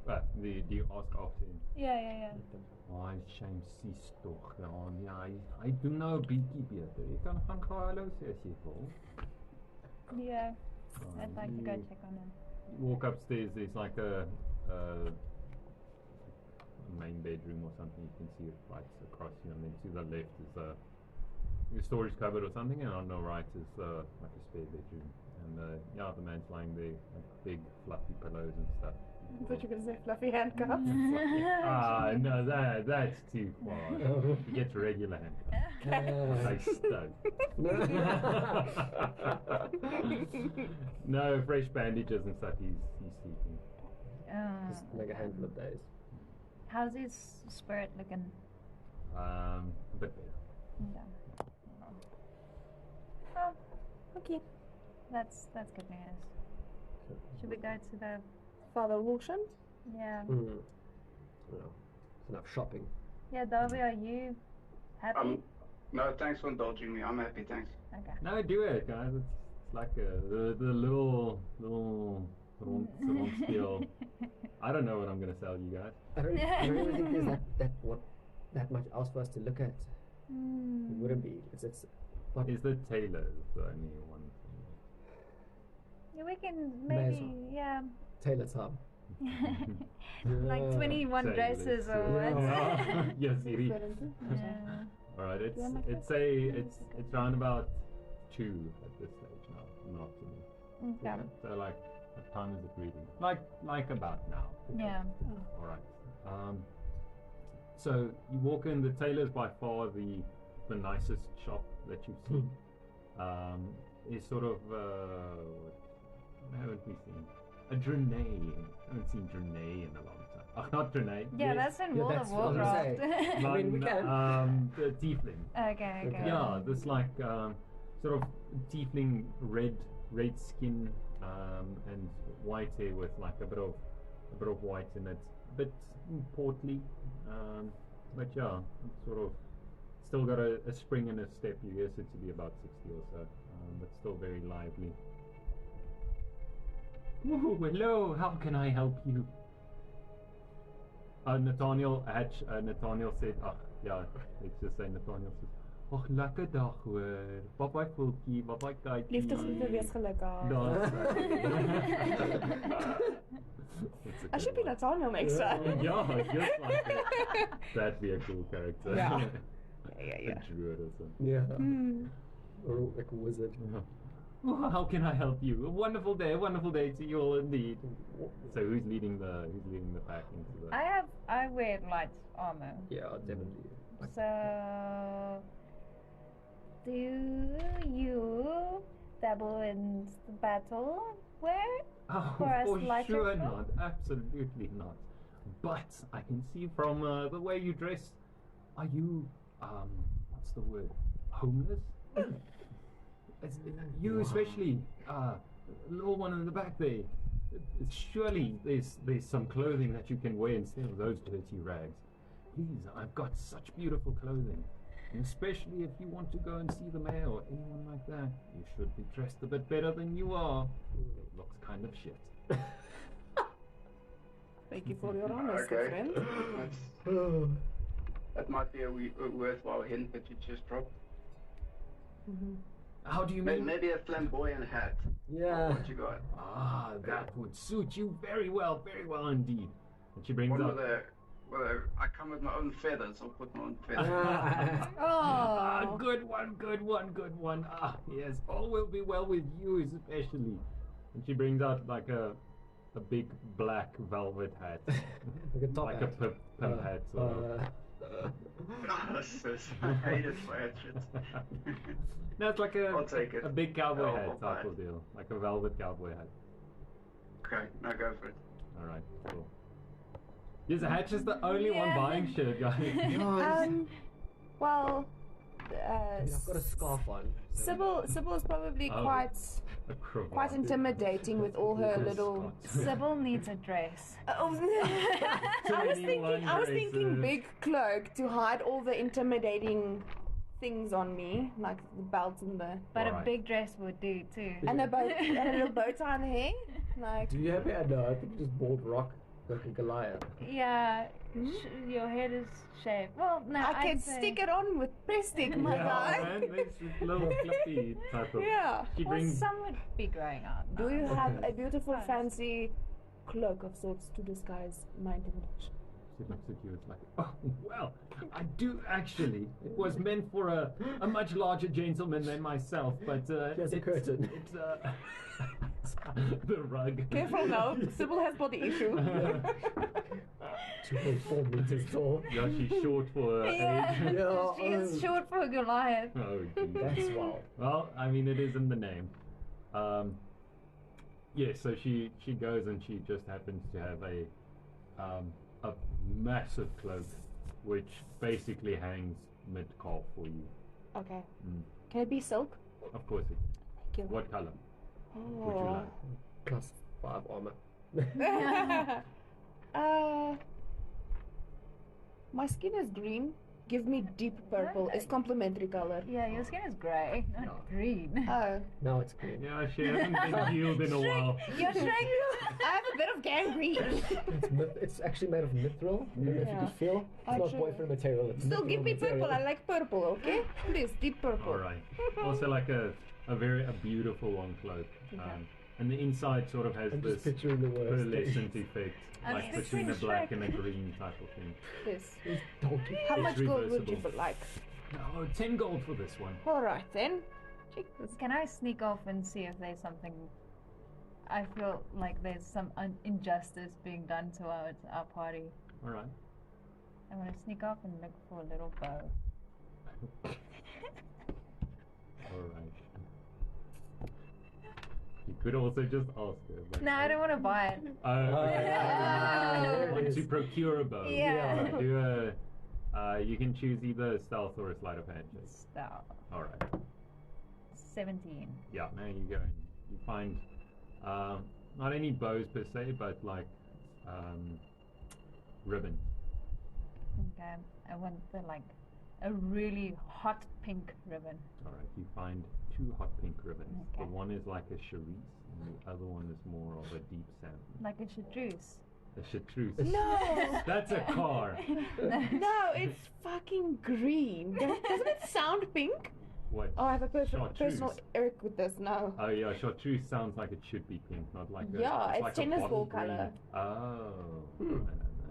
But do you ask after him? Yeah. Oh, shame sis tog. Ja, hy doen nou 'n bietjie beter. Jy kan gaan gou hallo sê as jy wil. Yeah. I'd like to go You check on him. walk upstairs, there's like a main bedroom or something. You can see it right across you, and then to the left is a storage cupboard or something, and on the right is like a spare bedroom. And yeah, the man's lying there, like big fluffy pillows and stuff. I thought you were going to say fluffy handcuffs. No, that's too far. He gets regular handcuffs. I stud. No, fresh bandages and stuff. He's sleeping. Just like a handful of days. How's his spirit looking? A bit better. Yeah. Oh, okay. That's good news. Should we go to the? Father Wilson? Yeah. Mm. Well, it's enough shopping. Yeah, Darby, are you happy? No, thanks for indulging me. I'm happy, thanks. Okay. No, do it, guys. It's like the little skill. I don't know what I'm gonna sell you guys. I don't even think there's that much else for us to look at. It wouldn't be. It's what Is the tailor the only one? Yeah, we can May as maybe well. yeah. Taylor Tom. Like 21 Tailors, dresses or yeah. what? Yes, Siri. Yeah. All right, Do you want my it's round about 2 at this stage now, in the afternoon. Okay. So like, what time is it reading? Like about now. Yeah. All right. So you walk in. The tailor's by far the nicest shop that you've seen. is sort of what haven't we seen? A Draenei. I haven't seen Draenei in a long time. Oh, not Draenei. Yeah, yes. that's in Yeah, World that's of what I was gonna Warcraft. say. I mean, we can. The tiefling. Okay, okay. Yeah, this like sort of tiefling red skin and white hair with like a bit of white in it. A bit portly, but yeah, it's sort of still got a spring in his step. You guess it to be about 60 or so, but still very lively. Ooh, hello, how can I help you? Nathaniel said, ja, let's just say Nathaniel says, "Och, lekker dag hoor. Bye-bye voeltjie, bye-bye kykie." Liefdegroete, wees gelukkig. I should be Nathaniel next time. Yeah, just like that. That'd be a cool character. Yeah. A Yeah. druid or something. Yeah. Hmm. Or like a wizard. Oh, how can I help you? A wonderful day to you all indeed. So who's leading the pack into the? I wear light armor. Yeah, definitely. So, do you dabble in the battle? Where? Oh, For us for lighter sure folk? not. Absolutely not. But I can see from the way you dress, are you what's the word? Homeless? You especially, little one in the back there. Surely there's some clothing that you can wear instead of those dirty rags. Please, I've got such beautiful clothing. And especially if you want to go and see the mayor or anyone like that, you should be dressed a bit better than you are. It looks kind of shit. Thank you for your honesty, Okay. friend. That might be a worthwhile hint that you just dropped. How do you mean? Maybe a flamboyant hat. Yeah. What you got? Ah, that would suit you very well indeed. And she brings One up. I come with my own feathers. I'll put my own feathers. Oh. Good one. Ah, yes, all will be well with you especially. And she brings out like a big black velvet hat. Like a top like hat. a pimp hat sort of. I hate it for hatchets. No, it's like I'll take it. a big cowboy I'll hat buy type it. of deal. Like a velvet cowboy hat. Okay, now go for it. Alright, cool. Yes, Hatch is the only one Yeah. buying shit, guys. Well, I mean, I've got a scarf on. So. Sybil is probably Oh. quite A cravat. quite intimidating with all her Yes, little. Sybil needs a dress. I was thinking big cloak to hide all the intimidating things on me, like the belt and the But a Alright. big dress would do too. and a bow and a little bow tie on the hair. Like, Do you have hair? No, I think you just bald rock like a Goliath. Yeah, your head is shaved. Well, no, I can I'd say- stick it on with press stick, my Yeah, guy. man, this is little fluffy type of. Yeah. She Well, brings. some would be growing out. Do you have Okay. a beautiful, Nice. fancy cloak of sorts to disguise my intimidation? She looks at you. It's like, oh well, I do actually. It was meant for a much larger gentleman than myself, but Here's a it's, curtain. It's the rug. Careful now, Sybil has body issue. 2.4 meters tall. Yeah, she's short for her Yeah, age. Yeah, she is short for Goliath. Oh, geez. That's wild. Well, I mean, it is in the name. Yeah, so she goes and she just happens to have a massive cloak, which basically hangs mid-calf for you. Okay. Mm. Can it be silk? Of course it Thank you. can. What color would you Oh. like? +5 armor. My skin is green. Give me deep purple. It's complementary color. Yeah, your skin is grey, not No. green. Oh. Now it's green. Yeah, she hasn't been healed in a while. You're Shrek. I have a bit of gangrene. It's actually made of mithril. I don't know if you Yeah. can feel. It's not Actually. boyfriend material. It's Still mithril give me material. purple. I like purple, okay? Please, deep purple. All right. Also, like a beautiful long cloak, and the inside sort of has I'm this just picturing the worst. pearlescent effect, I'm like just between a picturing black Shrek. and a green type of thing. Yes. Donkey. How It's much gold would you reversible. like? Oh, 10 gold for this one. Alright then. Can I sneak off and see if there's something? I feel like there's some injustice being done to our party. All right. I want to sneak off and look for a little bow. All right. could also just ask her. Like, No, I don't want to buy it. You want to procure a bow. Yeah. Do you can choose either stealth or a sleight of hand check. Stop. All right. 17. Yeah. Now you go and you find not any bows per se, but like ribbon. Okay. I want a really hot pink ribbon. All right. You find 2 hot pink ribbons. Okay. The one is like a cerise, and the other one is more of a deep salmon. Like a chartreuse. A chartreuse. No. That's a car. No, it's fucking green. Doesn't it sound pink? What? Oh, I have a personal Chartreuse. Eric with this. No. Oh yeah, chartreuse sounds like it should be pink, not like a. Yeah, it's like tennis a ball bottle green. colour. Oh.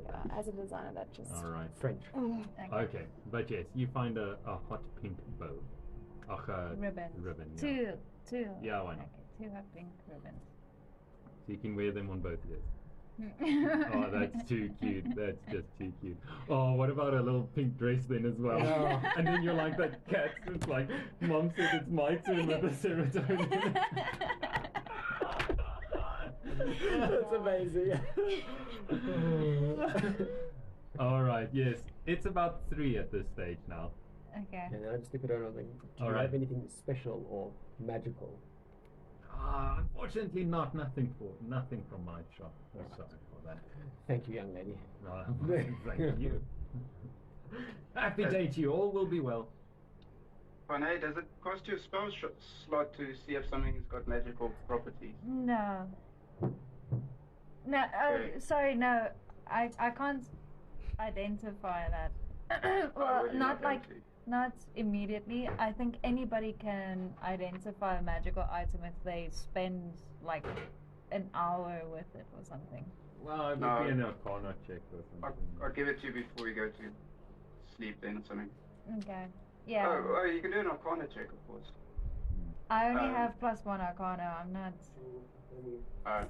Yeah, as a designer, that just. All right. French. Okay, but yes, you find a hot pink bow. Ribbon. Ribbon. Yeah. Two. Yeah, why not? Okay, 2 hot pink ribbons. So you can wear them on both ears. Oh, that's too cute. That's just too cute. Oh, what about a little pink dress then as well? Yeah. And then you're like that cat. It's like, Mom said it's my turn with the serotonin. That's amazing. All right. Yes, it's about 3 at this stage now. Okay. And then I just look at her and I think, do All you right. have anything special or magical? Unfortunately, nothing from my shop. Oh, sorry for that. Thank you, young lady. Thank you. Happy day to you. All will be well. Panay, does it cost you a spell slot to see if something's got magical properties? No. No, Okay. sorry, no. I can't identify that. Well, Would you not going like, to? not immediately. I think anybody can identify a magical item if they spend like an hour with it or something. Well, it No. would be an arcana check or something. I'll give it to you before we go to sleep then or something. Okay. Yeah. Oh, you can do an arcana check, of course. I only um, have +1 arcana. I'm not. Oh, okay.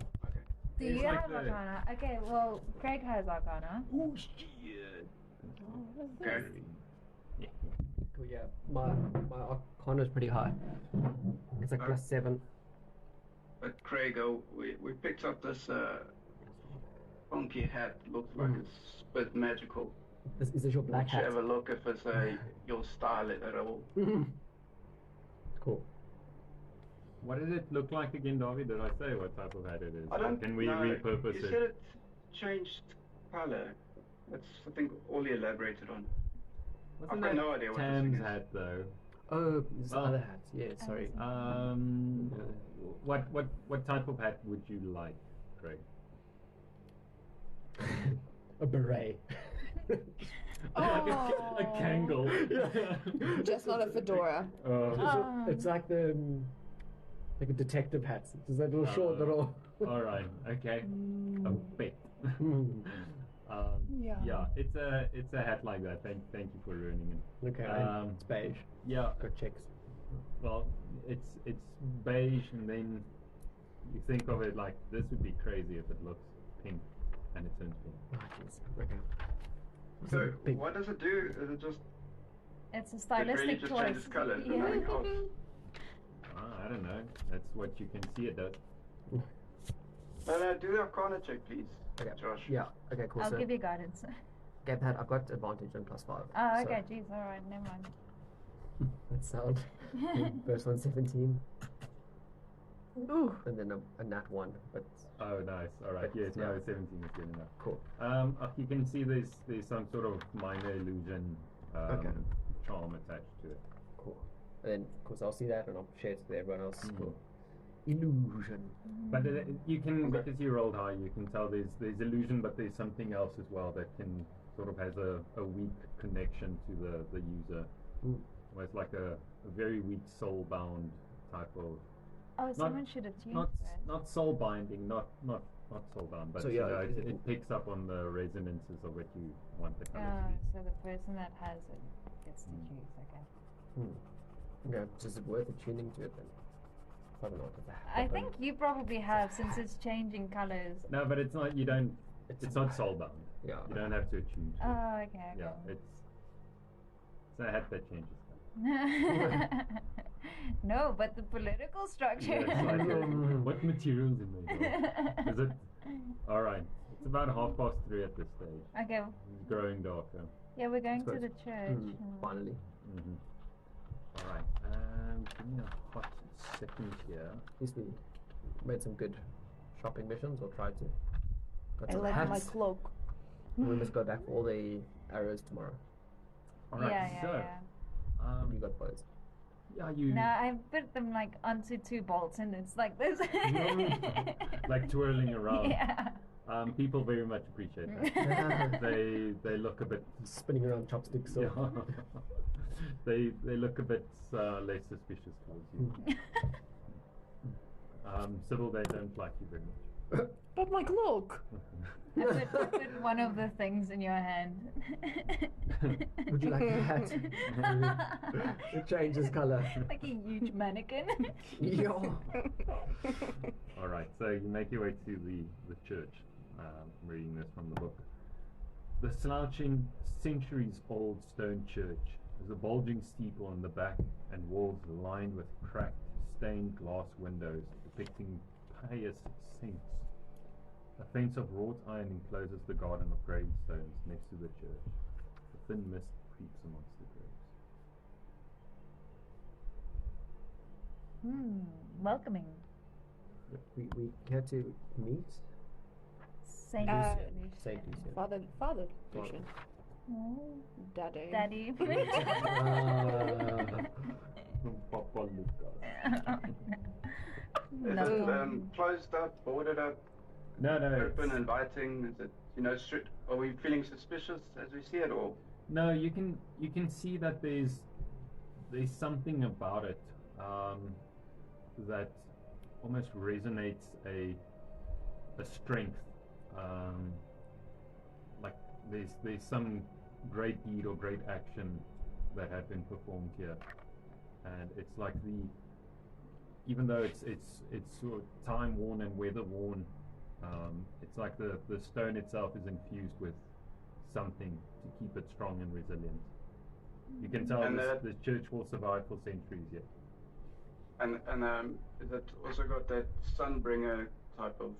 Do It's you like have the- arcana? Okay, well, Craig has arcana. Oh shit! Okay. Cool, yeah. My arcana is pretty high. It's like Oh. +7. But Craig, we picked up this funky hat. Looks like it's a bit magical. Is this your black Should hat? have a look if it's your style at all. Cool. What did it look like again, Darby? Did I say what type of hat it is? I don't Can we know. repurpose You it? said it changed color. That's, I think, all you elaborated on. Wasn't I've got that no idea what this Tam's thing is. hat though? Oh, this Well- other hat. Yeah, sorry. What type of hat would you like, Craig? A beret. A Kangol. Just not a fedora. Oh. It's like the like a detective hat. It's that little short little. All right. Okay. A bit. Yeah. It's a hat like that. Thank you for ruining it. Okay, it's beige. Yeah. Got checks. Well, it's beige, and then you think of it like this would be crazy if it looks pink and it turns pink. Oh, jeez. Okay. So, Pink. what does it do? Is it just It's a it stylistic really just choice. changes colors and Yeah. nothing else? I don't know. That's what you can see it does. Do the arcana check, please, Okay. Josh. Yeah. Okay. Cool. I'll so give you guidance. gamepad, I've got advantage on +5. Oh, so okay, jeez, alright, never mind. That's sound. First one 17, Ooh. and then a nat 1. But Oh, nice. All right. Yes. Yeah. No, 17 is good enough. cool. You can see there's some sort of minor illusion Okay. charm attached to it. Cool. And then of course I'll see that and I'll share it with everyone else. Mm. Cool. Illusion. But you can, Okay. because you rolled high, you can tell there's illusion, but there's something else as well that can sort of has a weak connection to the user. Mm. Where it's like a very weak soul-bound type of Oh, someone should have changed not that. not soul binding, not soul-bound, but So, you yeah, know, it- it picks up on the resonances of what you want the color Oh, to be. so the person that has it gets to choose, okay. Okay. So is it worth tuning to it then? Probably not. I think you probably have, since it's changing colors. No, but it's not. You don't. It's not soul-bound. Yeah. You don't have to attune to it. Oh, okay. Yeah, it's a hat that changes. No, but the political structure. Yes, I know. What materials are made of? Is it? All right. It's about 3:30 at this stage. Okay. It's growing darker. Yeah, we're going to Good. the church. Finally. All right. Give me a hot second here. At least we made some good shopping missions, or tried to. Got I some like hats. my cloak. We must go back for all the arrows tomorrow. All right. Yeah, so, yeah. You got bows. yeah, you No, I put them like onto 2 bolts and it's like this. like twirling around. Yeah. People very much appreciate that. they look a bit. Spinning around chopsticks. So. Yeah. they look a bit less suspicious towards you. Sybil, they don't like you very much. But my cloak. I put one of the things in your hand. Would you like a hat? It changes color. Like a huge mannequin. Yo. All right, so you make your way to the church. I'm reading this from the book. The slouching, centuries-old stone church has a bulging steeple in the back and walls lined with cracked, stained glass windows depicting pious saints. A fence of wrought iron encloses the garden of gravestones next to the church. A thin mist creeps amongst the graves. Welcoming. We had to meet Saint Lucian. Saint Lucian. Father Lucian. Oh, Daddy. Daddy. Papa Lucas. Is it closed up, boarded up, No, open, inviting? Is it, are we feeling suspicious as we see it, or? No, you can see that there's something about it that almost resonates a strength. Like there's some great deed or great action that had been performed here, and it's like even though it's sort of time worn and weather worn, it's like the stone itself is infused with something to keep it strong and resilient. You can tell this church will survive for centuries yet. And is it also got that Sunbringer type of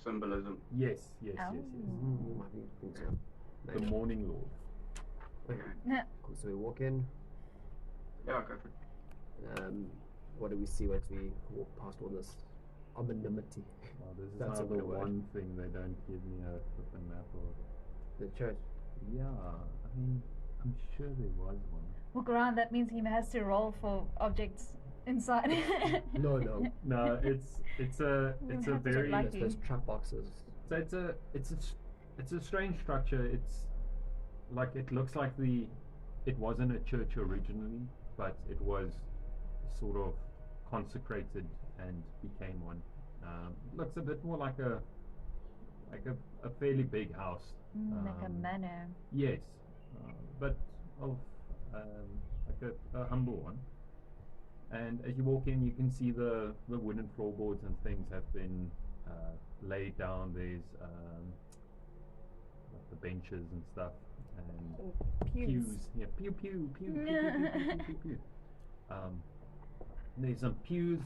symbolism? Yes. I think so. The Morning Lord. Okay. Cool. So we walk in. Yeah, go for it. What do we see once we walk past all this anonymity? Well, this is That's a now the good word. one thing they don't give me a flippin' map of. The church. Yeah, I mean, I'm sure there was one. Walk around, that means he has to roll for objects inside. No. No, it's a have to very like There's trap boxes. so it's a strange structure. It's like it looks like it wasn't a church originally, but it was sort of consecrated and became one. Looks a bit more like a fairly big house. Like a manor. Yes, but of like a humble one. And as you walk in, you can see the wooden floorboards and things have been laid down. There's like the benches and stuff, and Pews. Yeah, pew. There's some pews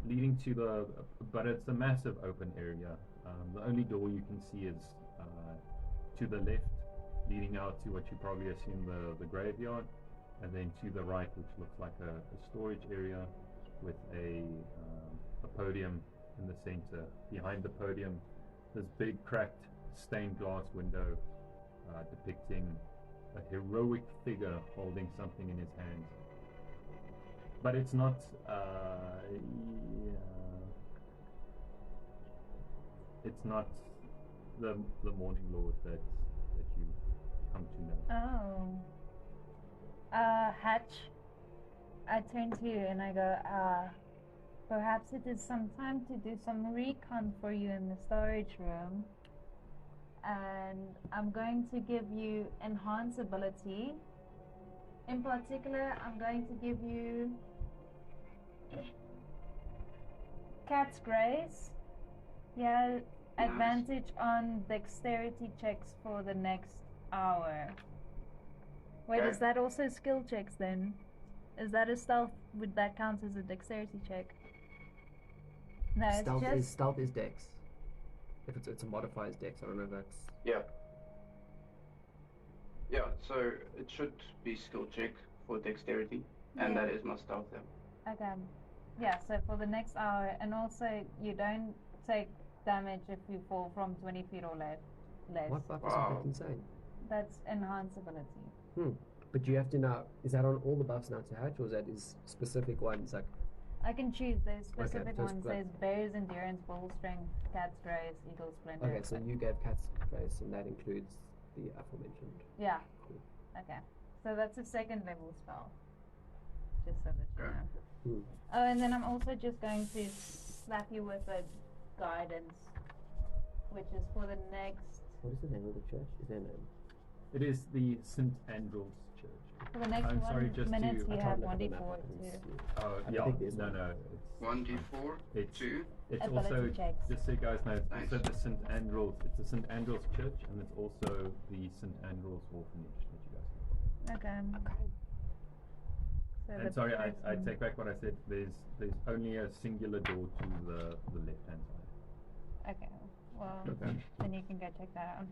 leading to but it's a massive open area. The only door you can see is to the left, leading out to what you probably assume the graveyard, and then to the right, which looks like a storage area with a podium in the center. Behind the podium, this big cracked stained glass window depicting a heroic figure holding something in his hands. But it's not. It's not the Morning Lord that you come to know. Oh. Hatch, I turn to you and I go, perhaps it is some time to do some recon for you in the storage room. And I'm going to give you enhance ability. In particular, I'm going to give you Cat's Grace. Yeah, advantage on dexterity checks for the next hour. Wait, Okay. is that also skill checks then? Is that a stealth? Would that count as a dexterity check? No, Stealth is dex. If it's a modifier is dex. I don't know if that's. Yeah. Yeah, so it should be skill check for dexterity, and that is my stealth. Yeah. Okay. Yeah, so for the next hour, and also you don't take damage if you fall from 20 feet or less. What buff is that insane? That's enhance ability. But you have to now. Is that on all the buffs now to hatch, or is that specific ones like? I can choose. There's specific so ones. There's Bear's Endurance, Bull Strength, Cat's Grace, Eagle's Splendor. Okay, so you gave Cat's Grace, and that includes the aforementioned. Yeah. Cool. Okay. So that's a second level spell. Just so that you know. Hmm. Oh, and then I'm also just going to slap you with a guidance, which is for the next. What is the name of the church? Is there a name? It is the St. Andrew's Church. For the next I'm sorry, 1 just minute, to- you I have can't look at the 1d4 map, I can too. see. Oh, I yeah. think there's No, one. no. It's 1d4, It's 2. It's Ability also checks. just so you guys know. Nice. So the St. Andrew's. It's the St. Andrew's Church, and it's also the St. Andrew's Orphanage that you guys know. Okay. So And the sorry, I person- take back what I said. There's only a singular door to the left hand side. Okay. Well, Okay. then you can go check that out.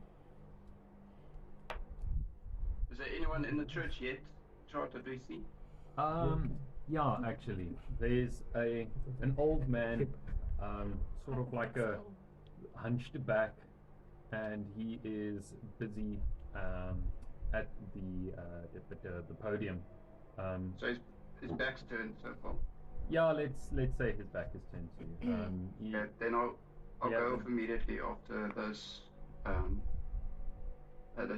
Is there anyone in the church yet? Chart that we see? Yeah, actually, there's an old man, sort of like a hunched back, and he is busy at the podium. So his back's turned so far. Yeah, let's say his back is turned to you. Okay, then I'll Yeah, go then- off immediately after those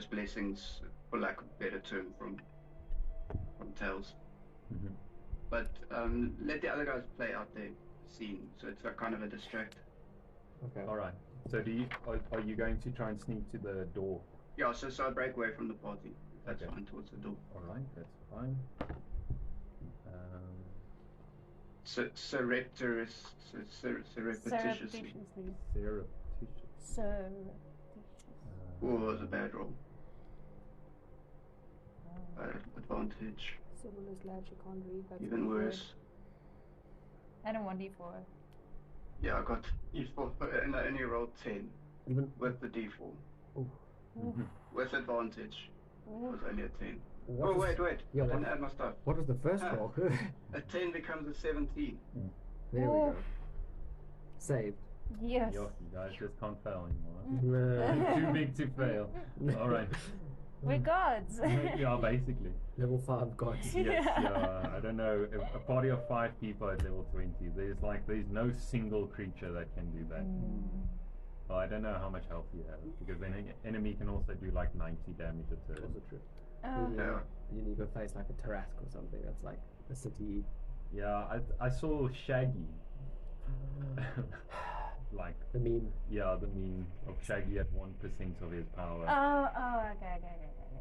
blessings, for lack of a better term, from Tails. Mhm. But let the other guys play out their scene, so it's like kind of a distract. Okay. All right. So are you going to try and sneak to the door? Yeah, so I break away from the party. That's Okay. fine, towards the door. All right, that's fine. Surreptitiously. Surreptitiously. Surreptitious. Surreptitious. Oh, that was a bad roll. Advantage. Sybil is glad she can't read. That's Even pretty worse. And a 1d4. Yeah, I got E4, and I only rolled 10 Even. with the D4. Mhm. With advantage, it was only a 10. What Oh, was- wait. Yeah, I didn't what- add my stuff. What was the first Ah. roll? A 10 becomes a 17. There we go. Saved. Yes. You guys just can't fail anymore. No. Too big to fail. All right. We're gods. Yeah, basically. Level 5 gods. Yes, yeah. I don't know. A party of 5 people at level 20. There's no single creature that can do that. Well, I don't know how much health you have, because an enemy can also do like 90 damage a turn. Also true. Yeah. You need to go face like a Tarask or something. That's like a city. Yeah, I saw Shaggy. Like, The meme. yeah, the meme of Shaggy at 1% of his power. Okay.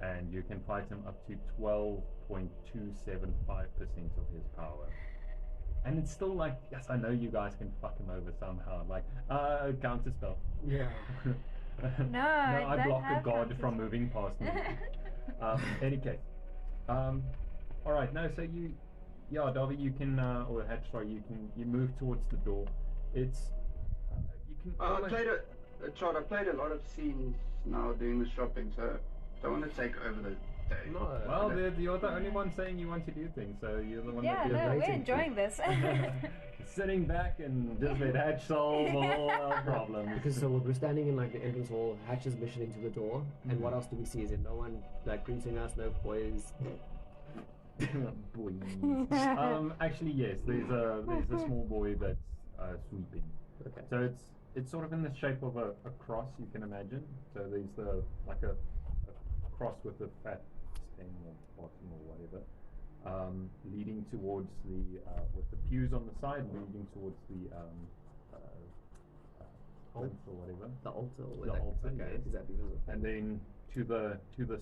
And you can fight him up to 12.275% of his power. And it's still like, yes, I know you guys can fuck him over somehow. Like, counter spell. Yeah. No, I don't block a have god counter from spell. moving past me. Any case. Alright, no, so Darby, you can, or Hatch, sorry, you move towards the door. It's, you can. I played a lot of scenes now doing the shopping, so I don't want to take over the day. No. Well, you're the only one saying you want to do things, so you're the one Yeah, that no, we're waiting enjoying this. sitting back and just let Hatch solve all our problems. Because so we're standing in like the entrance hall, Hatch's mission into the door, and what else do we see? Is it no one like greeting us, no boys? Boys. Actually, yes. There's a small boy that's sweeping. Okay. So it's sort of in the shape of a cross, you can imagine. So there's a cross with a fat stem or bottom or whatever, leading towards the with the pews on the side, leading towards the plinth or whatever. The altar. Or The altar, okay. yes. Is that even? And then to the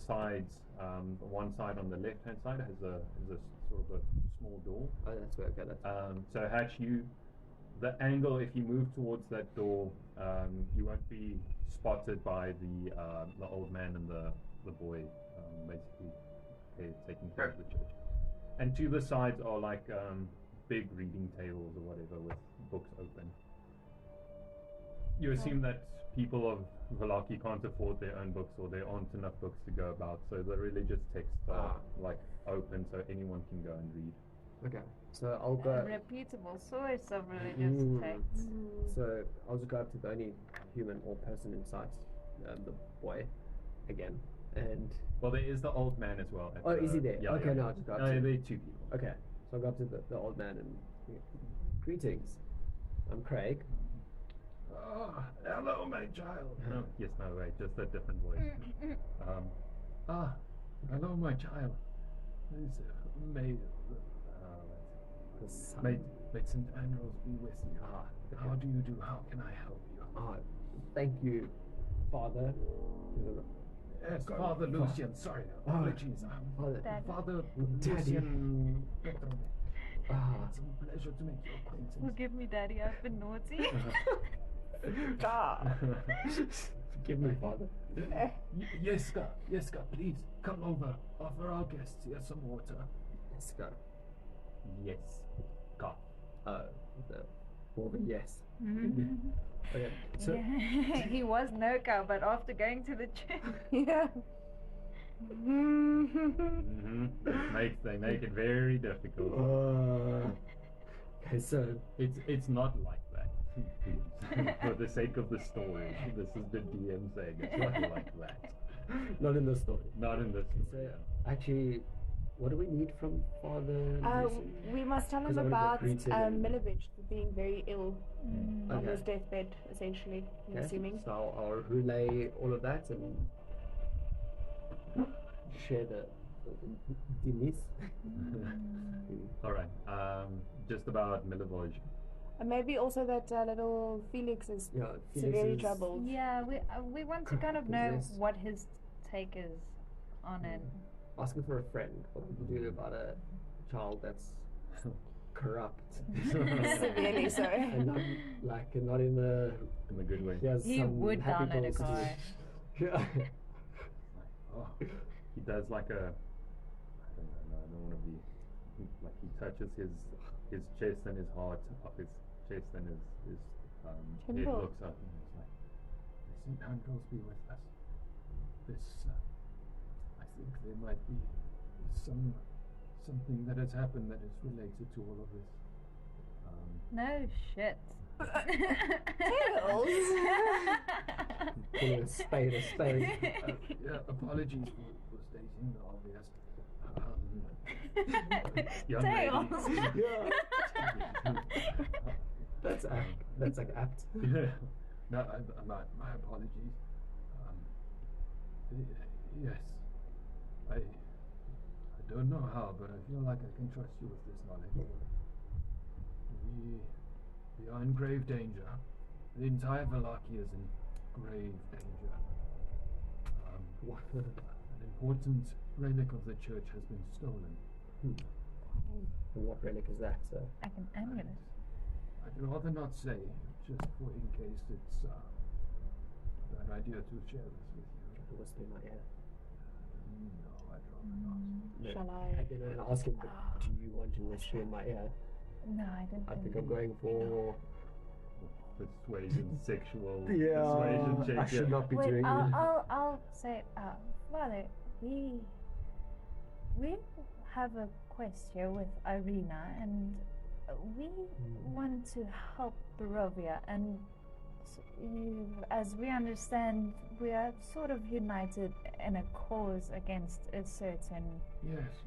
sides, the one side on the left hand side has a sort of a small door. Oh, that's where. Okay, that's. So Hatch, the angle, if you move towards that door, you won't be spotted by the old man and the boy, basically taking care of the church. And to the sides are like big reading tables or whatever with books open. You assume that people of Valaki can't afford their own books, or there aren't enough books to go about, so the religious texts are like open so anyone can go and read. Okay, so I'll go. A reputable source of religious texts. So I'll just go up to the only human or person in sight, the boy, again, and. Well, there is the old man as well. Oh, is he there? Yeah, okay, yeah. no, I'll just go up No, to. there are two people. Okay, so I'll go up to the old man and. Greetings, I'm Craig. Oh, hello, my child. No, yes, no, wait, just a different voice. Hello, my child. May St. Andrews be with you. Okay. How do you do? How can I help you? Thank you, Father. Yes, Father Lucian. Sorry, apologies. Father Lucian. It's a pleasure to make your acquaintance. Forgive me, Daddy, I've been naughty. Forgive me, Father. Yes, please come over. Offer our guests here some water. Yes, go. Yes. Ka. More of a yes. Okay, so Yeah. He was no-cow, but after going to the gym. Yeah. They make it very difficult. okay, so It's not like that. Please. For the sake of the story, this is the DM saying it's not like that. not in the story. Not in this. So actually, what do we need from Father? Lucian? We must tell 'Cause him I wanna go about greet him and- Milovich being very ill on Okay. his deathbed, essentially. I'm Okay, assuming. so I'll relay all of that and share the news. All right. Just about Milivoj. And maybe also that little Felix is Yeah, severely Felix is- troubled. Yeah, we want to kind of know Possessed. what his take is on it. Asking for a friend. What would you do about a child that's corrupt? Severely so. And not in the. In the good way. He has He some would happy download a goals to do. car. Yeah. Oh, he does like a. I don't want to be. Like he touches his chest and his heart, up his chest and his head Temple. looks up and it's like, May St. Andrews be with us. This, I think there might be something that has happened that is related to all of this. No shit. Tails. Calling a spade a spade. Apologies for stating the obvious. young Tails. lady. Yeah. That's like apt. Yeah. No, my apologies. Yes, I don't know how, but I feel like I can trust you with this knowledge. We are in grave danger. The entire Valaki is in grave danger. An important relic of the church has been stolen. And what relic is that, sir? Like an amulet. I'd rather not say, just for in case it's a bad idea to share this with you. Whisper in my ear. No, I'd rather not. No. Shall I? I didn't ask him, but do you want to whisper in my ear? No, I didn't I think think I'm going for. Persuasion, sexual Yeah, persuasion check. I should yeah. not be Wait, doing it. I'll say, Father, we have a quest here with Irina, and we want to help Barovia, and as we understand, we are sort of united in a cause against a certain Yes.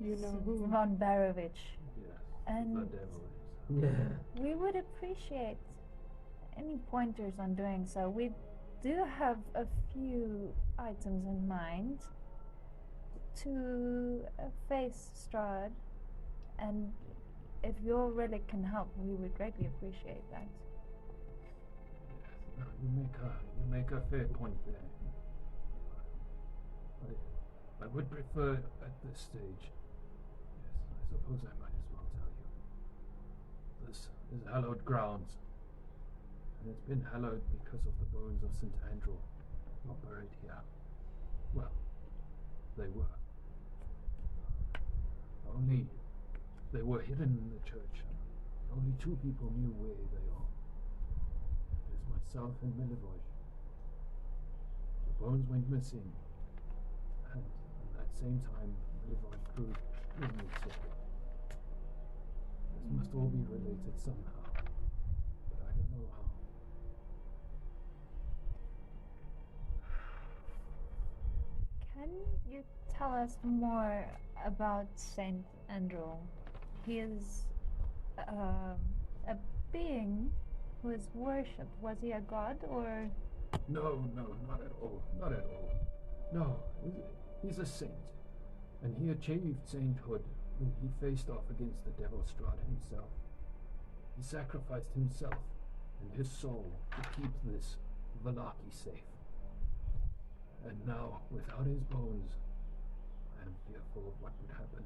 You know who? Von Barovich. Yes. And The devil is. Yeah. we would appreciate any pointers on doing so. We do have a few items in mind to face Strahd, and if your relic can help, we would greatly appreciate that. No, you make a fair point there. I would prefer at this stage. Yes, I suppose I might as well tell you. This is hallowed grounds, and it's been hallowed because of the bones of St. Andrew not buried here. Well, they were. Only they were hidden in the church. Only 2 people knew where they are. It was myself and Milivoje. The bones went missing, and at that same time, Milivoje grew extremely sick. This must all be related somehow, but I don't know how. Can you tell us more about Saint Andrew? He is a being who is worshipped. Was he a god or? No, not at all. Not at all. No, he's a saint. And he achieved sainthood when he faced off against the devil Strahd himself. He sacrificed himself and his soul to keep this Vallaki safe. And now, without his bones, I am fearful of what would happen.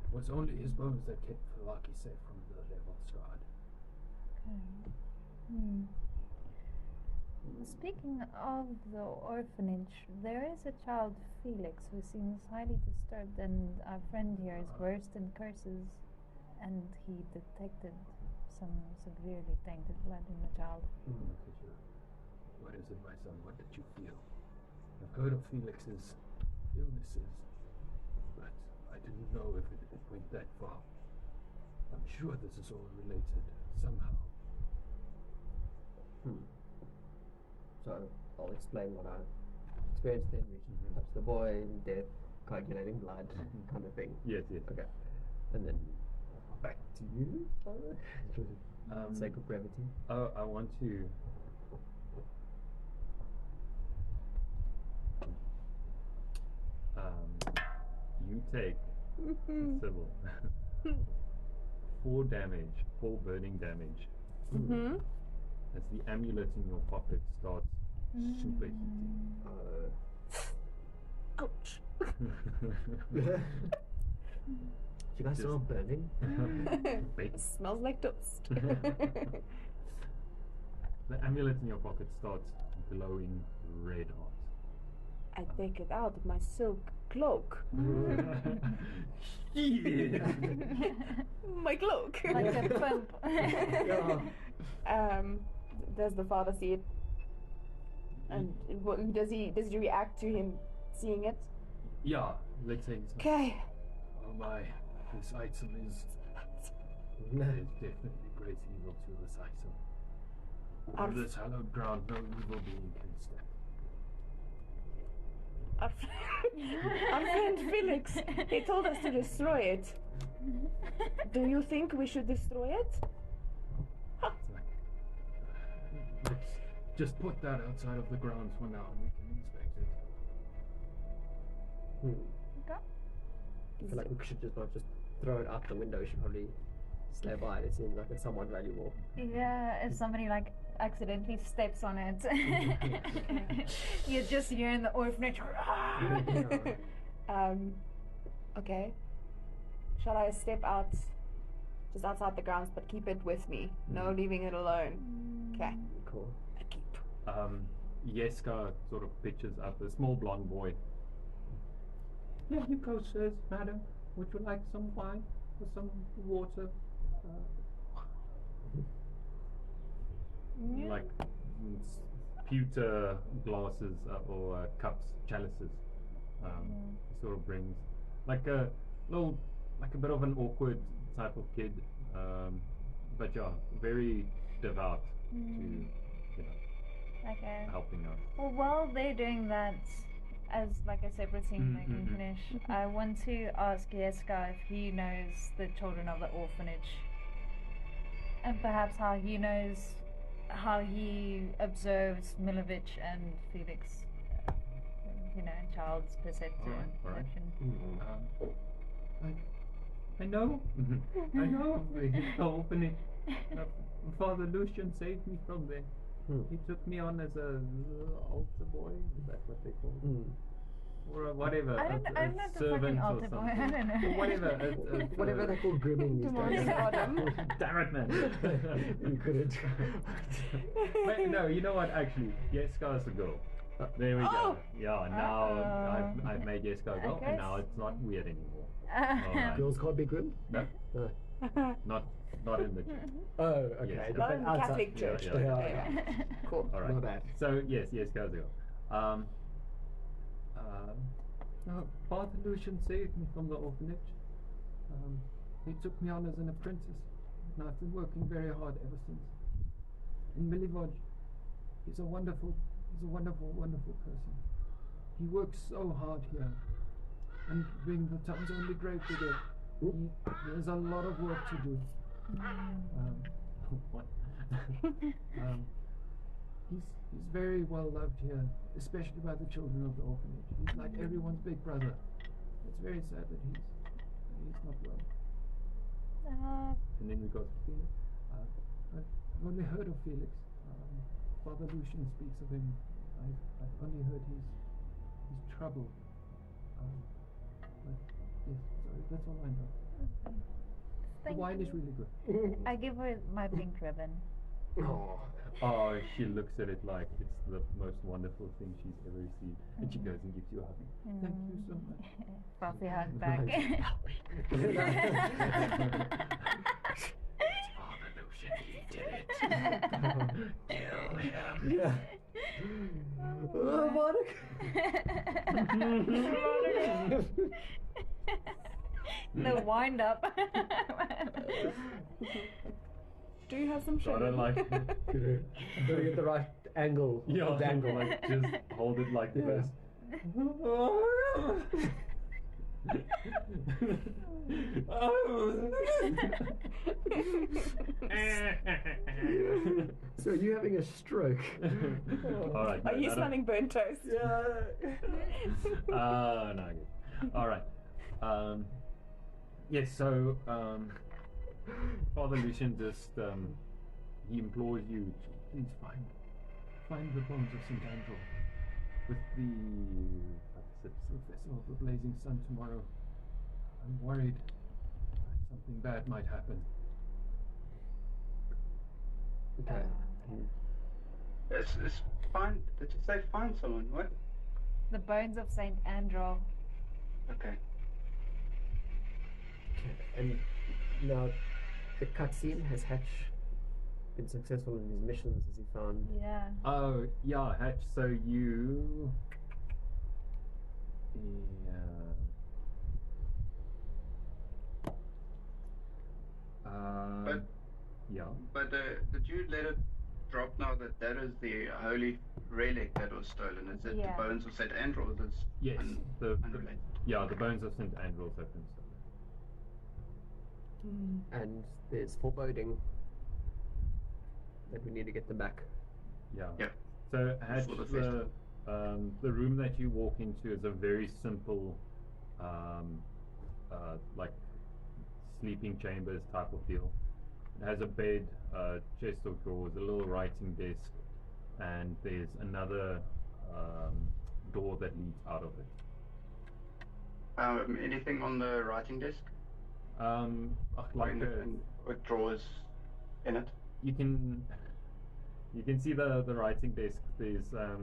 It was only his bones that kept Vallaki safe from the devil Strahd. Speaking of the orphanage, there is a child, Felix, who seems highly disturbed, and our friend here is versed in curses, and he detected some severely tainted blood in the child. What is it, my son? What did you feel? I've heard of Felix's illnesses, but I didn't know if it went that far. I'm sure this is all related somehow. So I'll explain what I experienced then. We touched the boy, death, coagulating blood, kind of thing. Yes. Okay. And then back to you. Sake of brevity. I want to. You take Sybil 4 damage, 4 burning damage. As the amulet in your pocket starts super heating. Ouch. You guys are all burning? It smells like toast. The amulet in your pocket starts glowing red hot. I take it out of my silk cloak. My cloak. Like a pimp. Does the father see it? And does he react to him seeing it? Yeah, let's say so. Okay. Oh my, this item is... There's definitely great evil to this item. On this hallowed ground, no evil being can step. Our friend Felix, he told us to destroy it. Do you think we should destroy it? Let's just put that outside of the grounds for now and we can inspect it. Okay. I feel like we should just not just throw it out the window. We should probably stay by it. It seems like it's somewhat valuable. Yeah, if somebody like accidentally steps on it, you're just here in the orphanage. Okay. Shall I step out just outside the grounds but keep it with me? No leaving it alone. Okay. Cool. I keep. Yeska sort of pictures up a small blonde boy. Here you go, sirs, madam. Would you like some wine or some water? Like pewter glasses or cups, chalices. Sort of brings like a little, like a bit of an awkward type of kid, but yeah, very devout to, you know, Okay. helping out. Well, while they're doing that, as like a separate scene they can finish, I want to ask Yeska if he knows the children of the orphanage, and perhaps how he knows, how he observes Milovich and Felix, you know, child's perception. I know. I know. The orphanage. Father Lucian saved me from there. He took me on as a altar boy. Is that what they call it? Or whatever. I'm not the servant fucking or altar boy. something. I don't know. Or whatever. Whatever they call grooming these days. Damn it, man. You couldn't. Wait, no, you know what? Actually, Yeska is a girl. There we go. Oh. Yeah, now I've made Jessica go, and now it's not weird anymore. Alright. Girls can't be groomed? No, No. not in the gym. Oh, okay. Yes. Not in the outside. Catholic Church. Yeah, yeah. Yeah. Cool. All right. My bad. So yes, Jessica's go. Father Lucian saved me from the orphanage. He took me on as an apprentice, and I've been working very hard ever since. And Milivoj, he's a wonderful person. He works so hard here, and being the town's only grave digger, there's a lot of work to do. What? He's very well loved here, especially by the children of the orphanage. He's like everyone's big brother. It's very sad that he's not well. And then we got Felix. I've only heard of Felix. Father Lucian speaks of him. I've only heard he's troubled. But yes, sorry, that's all I know. The wine is really good. I give her my pink ribbon. Oh, she looks at it like it's the most wonderful thing she's ever received. And she goes and gives you a hug. Thank you so much. Puffy hug back. Father Lucian, he did it. Kill him. Yeah. The wind up. Do you have some sugar? I don't like it. Gotta get the right angle. Yeah, Dangle. like just hold it like this. So are you having a stroke? All right. Are you smelling burnt toast? Yeah. No, good. All right. Yes. So, Father Lucian just he implores you to please find the bones of St. Andrew with the Festival of the Blazing Sun tomorrow. I'm worried something bad might happen. Okay. It's fine. Did you say find someone? What? The bones of Saint Andrew. Okay. And now the cutscene, has Hatch been successful in his missions? Has he found? Yeah. Oh, yeah, Hatch, so you... But yeah. But did you let it drop now that is the holy relic that was stolen? Is it Yeah. the bones of St. Andrew? Or is Yes, unrelated? the bones of St. Andrews have been stolen. And there's foreboding that we need to get them back. Yeah. Yep. So Hatch, Before the festival. the room that you walk into is a very simple, like sleeping chambers type of deal. It has a bed, chest of drawers, a little writing desk, and there's another door that leads out of it. Anything on the writing desk? Like with drawers in it? you can see the writing desk. There's a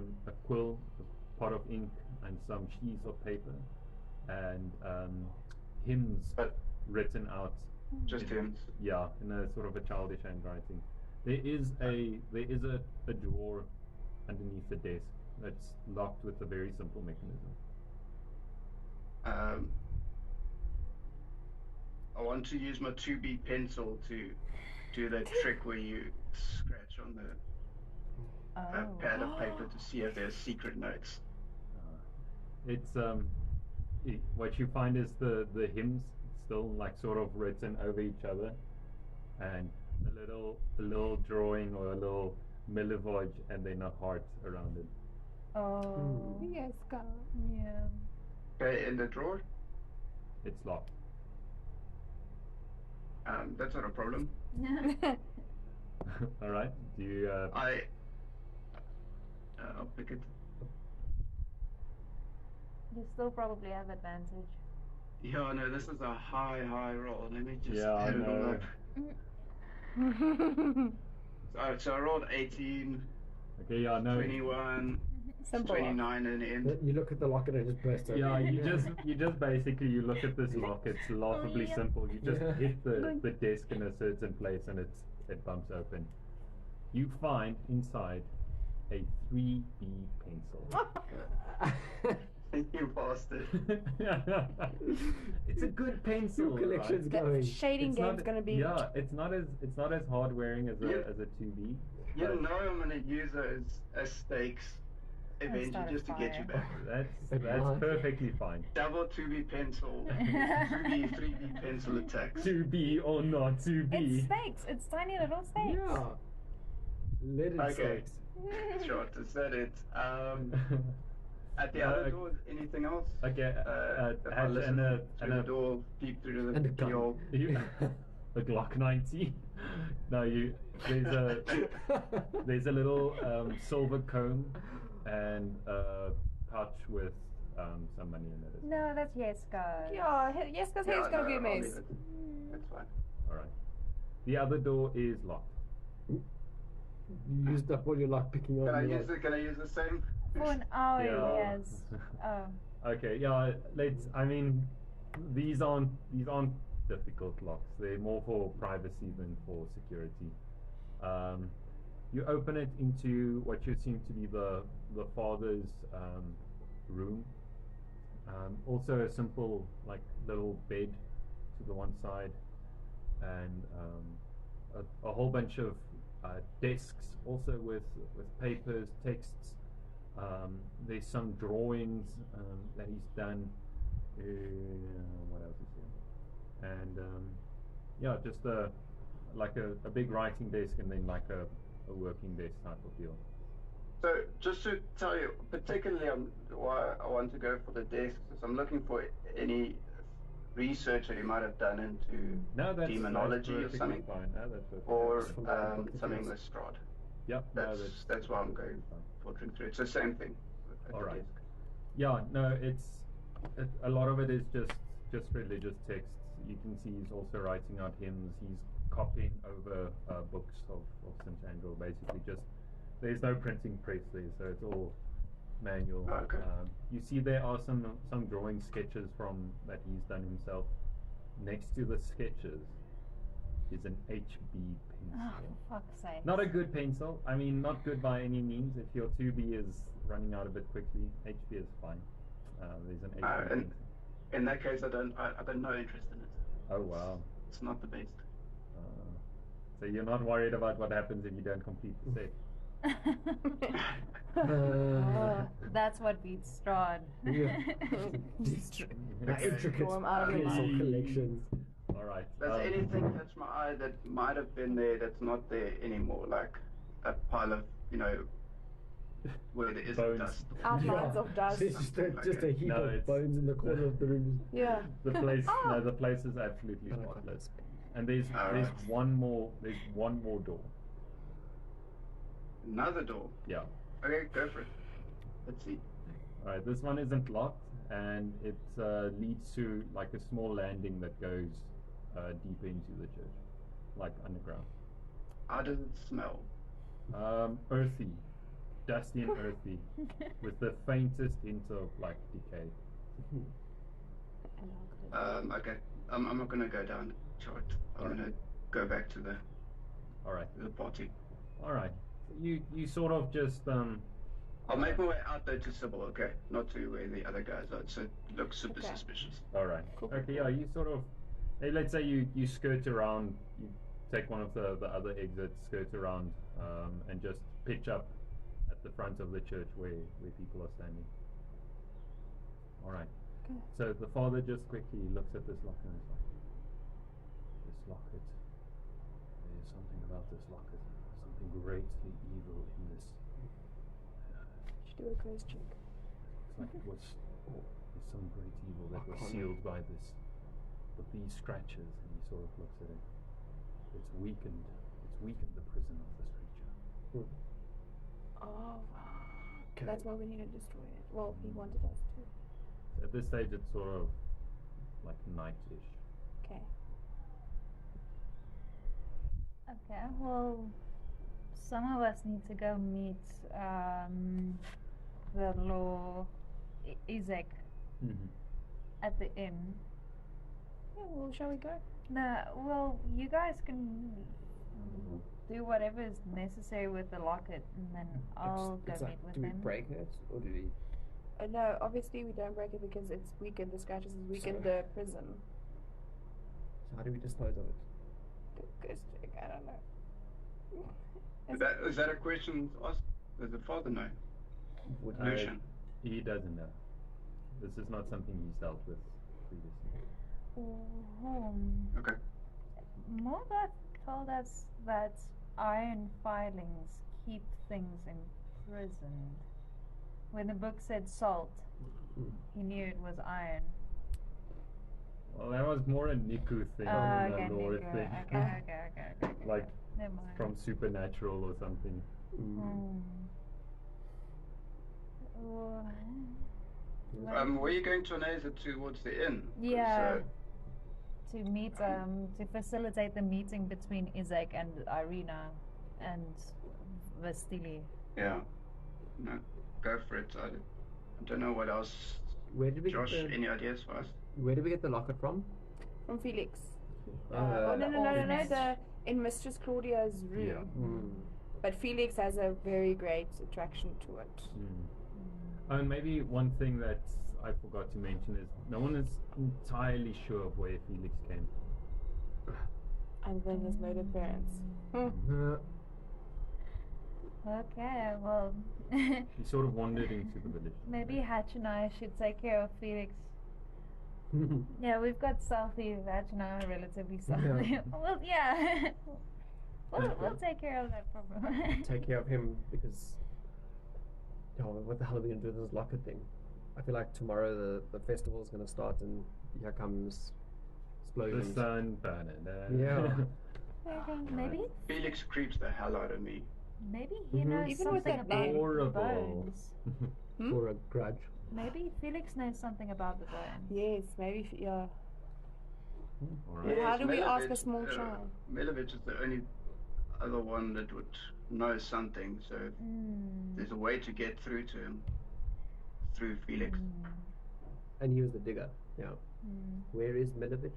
quill, a pot of ink, and some sheets of paper, and hymns written out. Just hymns. Yeah, in a sort of a childish handwriting. There is a drawer underneath the desk that's locked with a very simple mechanism. I want to use my 2B pencil to do that trick where you scratch on the pad of paper to see if there's secret notes. What you find is the hymns still like sort of written over each other, and a little drawing or a little Milivoj and then a heart around it. Oh. Yes, God. Yeah. Okay, in the drawer? It's locked. That's not a problem. All right. Do you? I'll pick it. You still probably have advantage. Yeah, no, this is a high roll. Let me just Yeah, I add it all know. up. So I rolled 18, Okay. Yeah. No. 21, Simple. 29 in the end. You look at the lock and it just bursts open. Yeah, you just basically you look at this lock. It's laughably simple. You just hit the desk in a certain place and it bumps open. You find inside a 3B pencil. You bastard. It's a good pencil. Your collection's right? going. The shading It's game's not- gonna be. Yeah, it's not as hard wearing as a 2B. You but know I'm gonna use those as stakes eventually start a just to get you fire. back. That's perfectly fine. Double 2B pencil, 2B, 3B pencil attacks. 2B or not 2B. It's snakes. It's tiny little snakes. Yeah. Leaded Okay. snakes. Sure, is that it? At the other door, anything else? Okay, If I hatch listen and through the door, peep through And the a gun. keyhole. the Glock 90. No, there's a little silver comb and a pouch with some money in it. No, that's Yesko. Yeah, yes, because he's gonna be a I'll mess. leave it. That's fine. All right. The other door is locked. You used up all your luck picking Can on I your use it? Can I use the same? For an hour, Yeah. yes. Oh. Okay, yeah. I mean, these aren't difficult locks. They're more for privacy than for security. You open it into what you seem to be the father's room. Also a simple like little bed to the one side, and a whole bunch of desks also with papers, texts. There's some drawings that he's done. What else is here? And yeah, just like a big writing desk and then like a working desk type of deal. So just to tell you, particularly why I want to go for the desks is I'm looking for any research that you might have done into demonology or perfectly something, fine. No, that's perfectly or From the book of something yours. with Strahd. Yep, no, That's why I'm going fine. filtering through. It's the same thing. At All the right. desk. Yeah, no, a lot of it is just religious texts. You can see he's also writing out hymns. He's copying over books of St. Andrew. Basically, just there's no printing press there, so it's all manual. Okay. You see, there are some drawing sketches from that he's done himself. Next to the sketches is an HB pencil. Oh, for fuck's sake. Not a good pencil. I mean, not good by any means. If your 2B is running out a bit quickly, HB is fine. There's an HB and pencil. in that case, I got no interest in it. Oh wow. It's not the best. So you're not worried about what happens if you don't complete the set. That's what beats Strahd. Yeah. Okay. Intricate Throw 'em out of your pencil mind. collections. All right. Does anything catch my eye that might have been there that's not there anymore? Like a pile of, where there isn't Bones. dust. Outlines of dust. It's just a heap No, of it's- bones in the corner of the room. Yeah. The place, Oh. no, the place is absolutely But I got spotless. this. And there's Alright. one more door. Another door. Yeah. Okay, go for it. Let's see. All right. This one isn't locked, and it leads to like a small landing that goes deeper into the church, like underground. How does it smell? Earthy, dusty and earthy, with the faintest hint of like decay. Okay. I'm not gonna go down the chart. I'm Alright. gonna go back to the All right. party. All right. You sort of just I'll make my way out there to Sybil, okay? Not to where the other guys are. So it looks super Okay. suspicious. All right. Cool. Okay. Yeah. You sort of, let's say you skirt around. You take one of the other exits, skirt around, and just pitch up at the front of the church where people are standing. All right. Okay. So the father just quickly looks at this locket and is like, "This locket. There's something about this locket. Something greatly evil in this. Should do a ghost check. It's like it was. There's some great evil that was sealed by this. But these scratches," and he sort of looks at it. It's weakened the prison of this creature. Oh, Okay. that's why we need to destroy it. Well, he wanted us to. So at this stage, it's sort of like night-ish. Okay. Okay, well, some of us need to go meet the law Izek at the inn. Yeah, well, shall we go? No, well, you guys can do whatever is necessary with the locket, and then I'll go meet with do we them. break it, or do we... No, obviously we don't break it because it's weakened. The scratches is weakened the prison. So how do we dispose of it? Good question. I don't know. Is that a question asked? Does the father know? Lucian. He doesn't know. This is not something he's dealt with previously. Okay. Morgoth told us that iron filings keep things imprisoned. When the book said salt, he knew it was iron. Well, that was more a Niku thing than a Laura thing. Okay. Like Never mind. from Supernatural or something. Were you going to Aneza towards the inn? Yeah. To meet, to facilitate the meeting between Izek and Irina and Vastili. Yeah. No, go for it. I don't know what else. Where did we Josh, get the, any ideas for us? where did we get the locket from? From Felix. Oh, No. In Mistress Claudia's room. Yeah. But Felix has a very great attraction to it. And maybe one thing that I forgot to mention is no one is entirely sure of where Felix came from. And then his murdered parents. Okay, well, He sort of wandered into the village. maybe Hatch and I should take care of Felix. Yeah, we've got stealthy. Hatch and I are relatively stealthy. Yeah. Well, yeah. We'll take care of that problem. Take care of him because... Oh, what the hell are we going to do with this locket thing? I feel like tomorrow the festival's going to start and here comes explosions. The sun burning. Yeah. Maybe Felix creeps the hell out of me. he knows Even with something that about name. the Horrible. bones. For a grudge. Maybe Felix knows something about the bones. Yes, maybe, yeah. All Well, right. how do we ask a Milovic, small child? Milovic is the only other one that would know something, so there's a way to get through to him through Felix. And he was the digger. Yeah. Where is Milovic?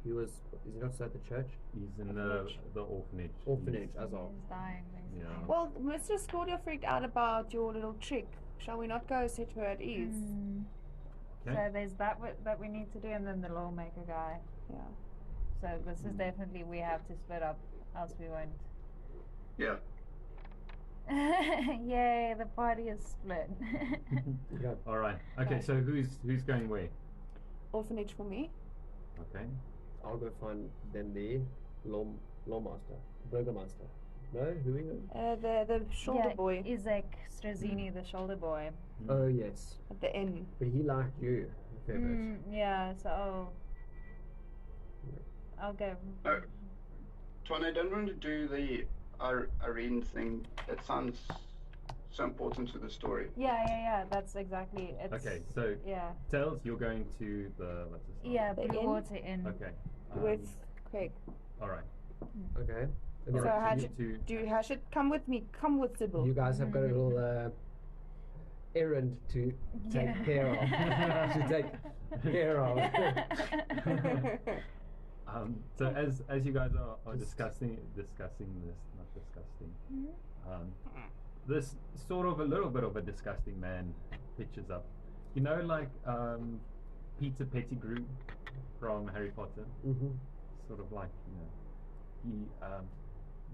Is he not still at the church? He's in the orphanage. Orphanage, as of. He's dying, basically. Yeah. Well, Mistress Claudia freaked out about your little trick. Shall we not go set her at ease? Okay. So there's that that we need to do, and then the lawmaker guy. Yeah. So this is definitely we have to split up, else we won't. Yeah. Yay! The party is split. Yeah. All right. Okay. So who's going where? Orphanage for me. Okay. I'll go find then the lawmaster. Burgomaster. No? Who are you? The shoulder boy Izek Strazini, the shoulder boy. Oh, yes. at the inn. But he liked you a fair bit. Yeah. So I'll go. Twan, I don't want to do the Irene thing. That sounds so important to the story. Yeah. That's exactly. It's, Okay. So Yeah. Tails, you're going to the what's this? Yeah. The Blue inn? Water Inn. Okay. With Craig. All right. Okay. And So then how you should need to- Hashit come with me? Come with Sybil. you guys have got a little errand to take care of. To take care of. So as you guys are discussing this, not disgusting. This sort of a little bit of a disgusting man pitches up. You know, like Peter Pettigrew from Harry Potter. Sort of like, you know, he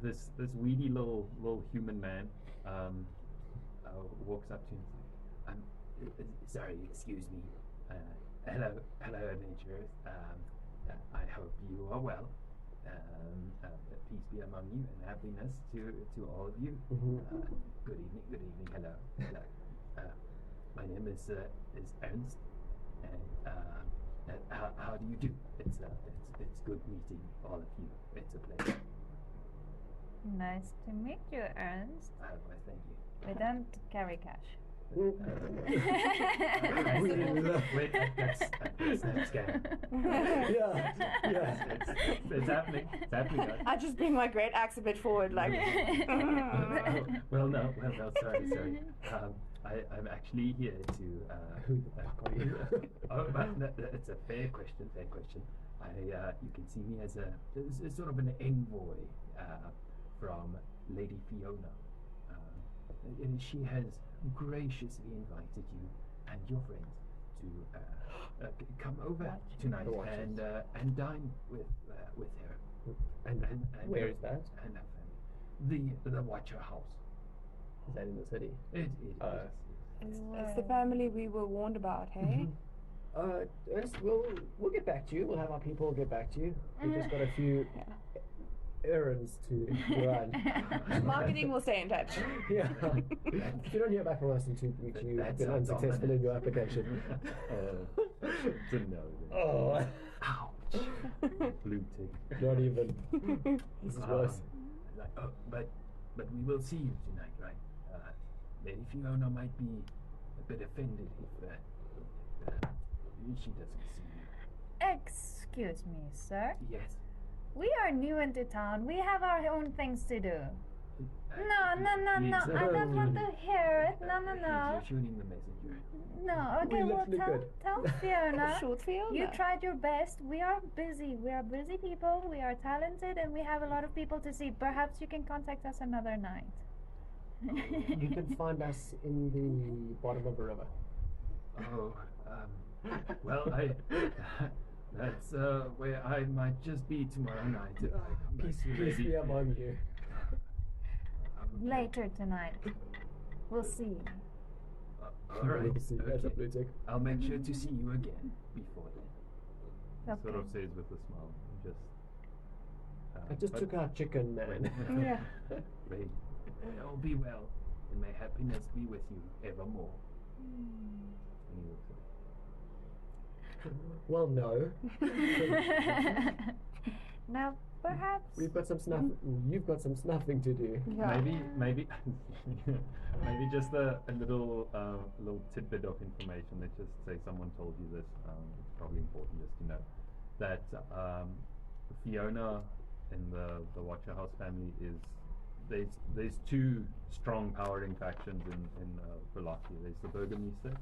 this weedy little human man walks up to him and says, sorry, excuse me. Hello, adventurers. I hope you are well. Peace be among you and happiness to all of you. Good evening. Hello. My name is Ernst, and how do you do? It's good meeting all of you. It's a pleasure. Nice to meet you, Ernst. Why, thank you. We don't carry cash. Wait, that's scam. Yeah. It's happening. Guys. I just bring my great axe a bit forward, like. Well, no, sorry. I'm actually here to. Who the fuck are you? It's a fair question. Fair question. You can see me as a sort of an envoy from Lady Fiona. And she has graciously invited you and your friends to come over tonight and dine with her. And where is that? And her family. The Watcher House. Is that in the city? It is. It's the family we were warned about, hey? Ernest, we'll get back to you. We'll have our people get back to you. We've just got a few errands to run. Marketing will stay in touch. Yeah. If you don't hear back from us in 2 weeks, you've been unsuccessful in your application. To know. Oh. Ouch. Blue tick. Not even. This is worse. But we will see you tonight, right? Lady Fiona might be a bit offended if she doesn't see you. Excuse me, sir. Yes. We are new into town. We have our own things to do. No. Please, I don't want to hear it. No. You're shooting the messenger. No, okay, We well, look good. tell Fiona. Shoot Fiona. You tried your best. We are busy. We are busy people. We are talented, and we have a lot of people to see. Perhaps you can contact us another night. You can find us in the bottom of the river. Oh, well, that's where I might just be tomorrow night. Peace be among you. Later tonight. We'll see. All right. We'll see. That's a blue tick. I'll make sure to see you again before then. Sort of says with a smile. I just took our chicken, man. Yeah. May all be well, and may happiness be with you evermore. And he looks at it. Well, no. Now, perhaps. We've got some snuff. You've got some snuffing to do. Yeah. Maybe just a little tidbit of information that just say someone told you this. It's probably important just to know that Fiona in the Watcher House family is there's two strong powering factions in Wallachia. There's the Burgomaster,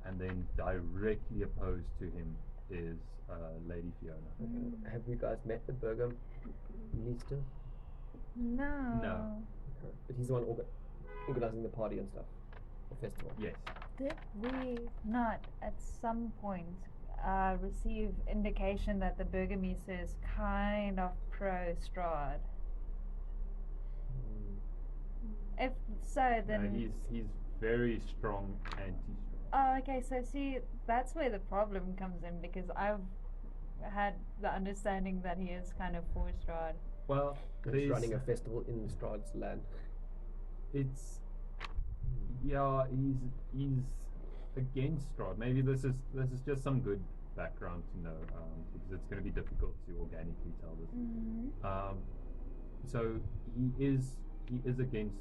and then directly opposed to him is Lady Fiona. Have you guys met the Burgomaster? No. No. But he's the one organizing the party and stuff. The festival. Yes. Did we not at some point receive indication that the Burgomaster is kind of pro Strahd? If so, then he's very strong anti-Strahd. oh, okay. So see, that's where the problem comes in, because I've had the understanding that he is kind of for Strahd. Well, He's running a festival in Strahd's land. It's he's against Strahd. Maybe this is just some good background to know, because it's going to be difficult to organically tell this. Mm-hmm. So he is against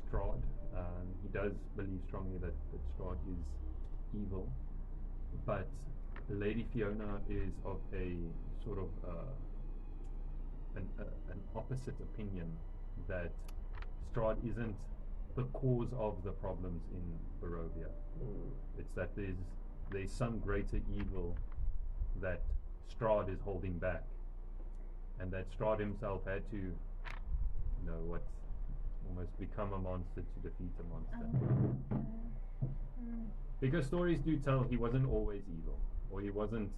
Strahd. He does believe strongly that Strahd is evil, but Lady Fiona is of a sort of an opposite opinion, that Strahd isn't the cause of the problems in Barovia. It's that there's some greater evil that Strahd is holding back, and that Strahd himself had to, almost become a monster to defeat a monster. Because stories do tell he wasn't always evil, or he wasn't.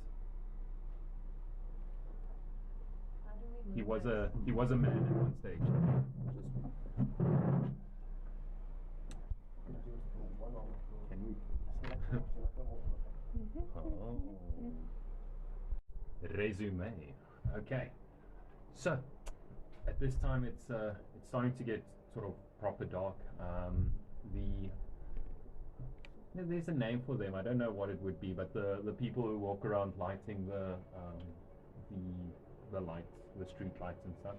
He was a man at one stage. Can we? Oh. Resume. Okay. So, at this time, it's starting to get sort of proper dark. There's a name for them. I don't know what it would be, but the people who walk around lighting the lights, the street lights and stuff.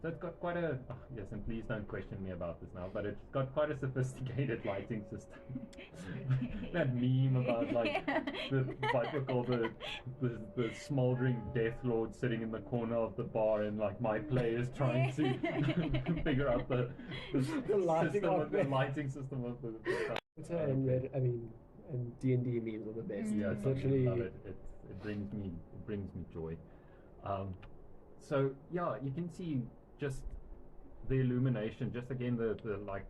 So it's got quite a yes, and please don't question me about this now, but it's got quite a sophisticated lighting system. That meme about like the smoldering Death Lord sitting in the corner of the bar, and like my players trying to figure out the lighting system of the lighting system of the It's and red. I mean, and D&D memes are the best. Yeah, It's I literally. love it. It brings me joy. So yeah, you can see just the illumination, just again the like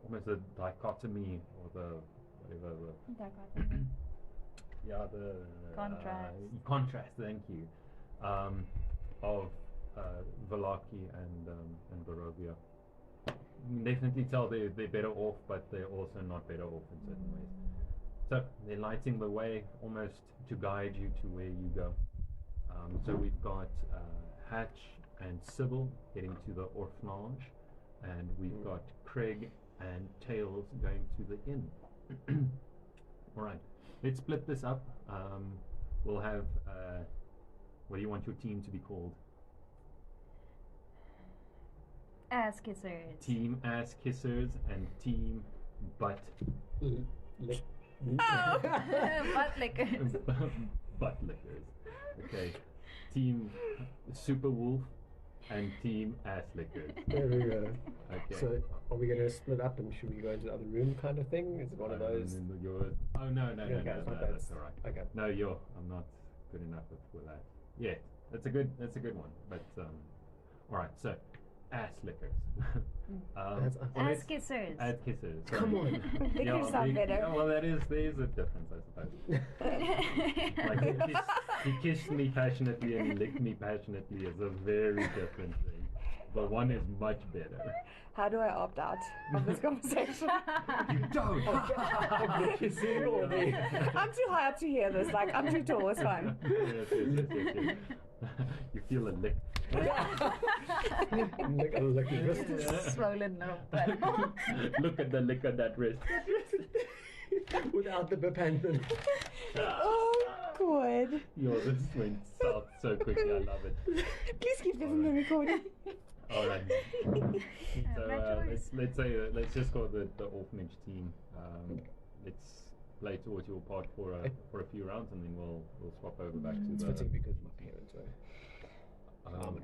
almost the dichotomy or the whatever Dichotomy. yeah the Contrast. contrast. Thank you. Of Velaki and Barovia. You can definitely tell they're better off, but they're also not better off in certain ways. So they're lighting the way almost to guide you to where you go. So we've got Hatch and Sybil getting to the orphanage, and we've got Craig and Tails going to the inn. All right, let's split this up. We'll have what do you want your team to be called? Ass kissers. Team Ass Kissers and Team Butt Lick. Oh, butt lickers. Butt Lickers. Okay. Team Super Wolf and Team Ass Lickers. There we go. Okay. So, are we going to split up and should we go into the other room kind of thing? Is it one of those? Oh no, Okay, it's not bad. that's all right. Okay. No, I'm not good enough for that. Yeah, that's a good one. But all right. So, ass lickers. Ass kissers. Ass kissers. Come on. Lickers sound better. Yeah, well, there's a difference, I suppose. Like he kissed me passionately and he licked me passionately is a very different thing. But one is much better. How do I opt out of this conversation? You don't. The kissing or the... I'm too high up to hear this. Like, I'm too tall. It's fine. Yes. You feel a lick. Lick a lucky wrist. Swollen up. Look at the lick on that wrist. Without the bepanthen. Oh, good. Yo, this went south so quickly. I love it. Please keep this in the recording. All right. So let's just go the orphanage team. Let's play towards your part for a few rounds, and then we'll swap over back to It's the. fitting because my parents are. Oh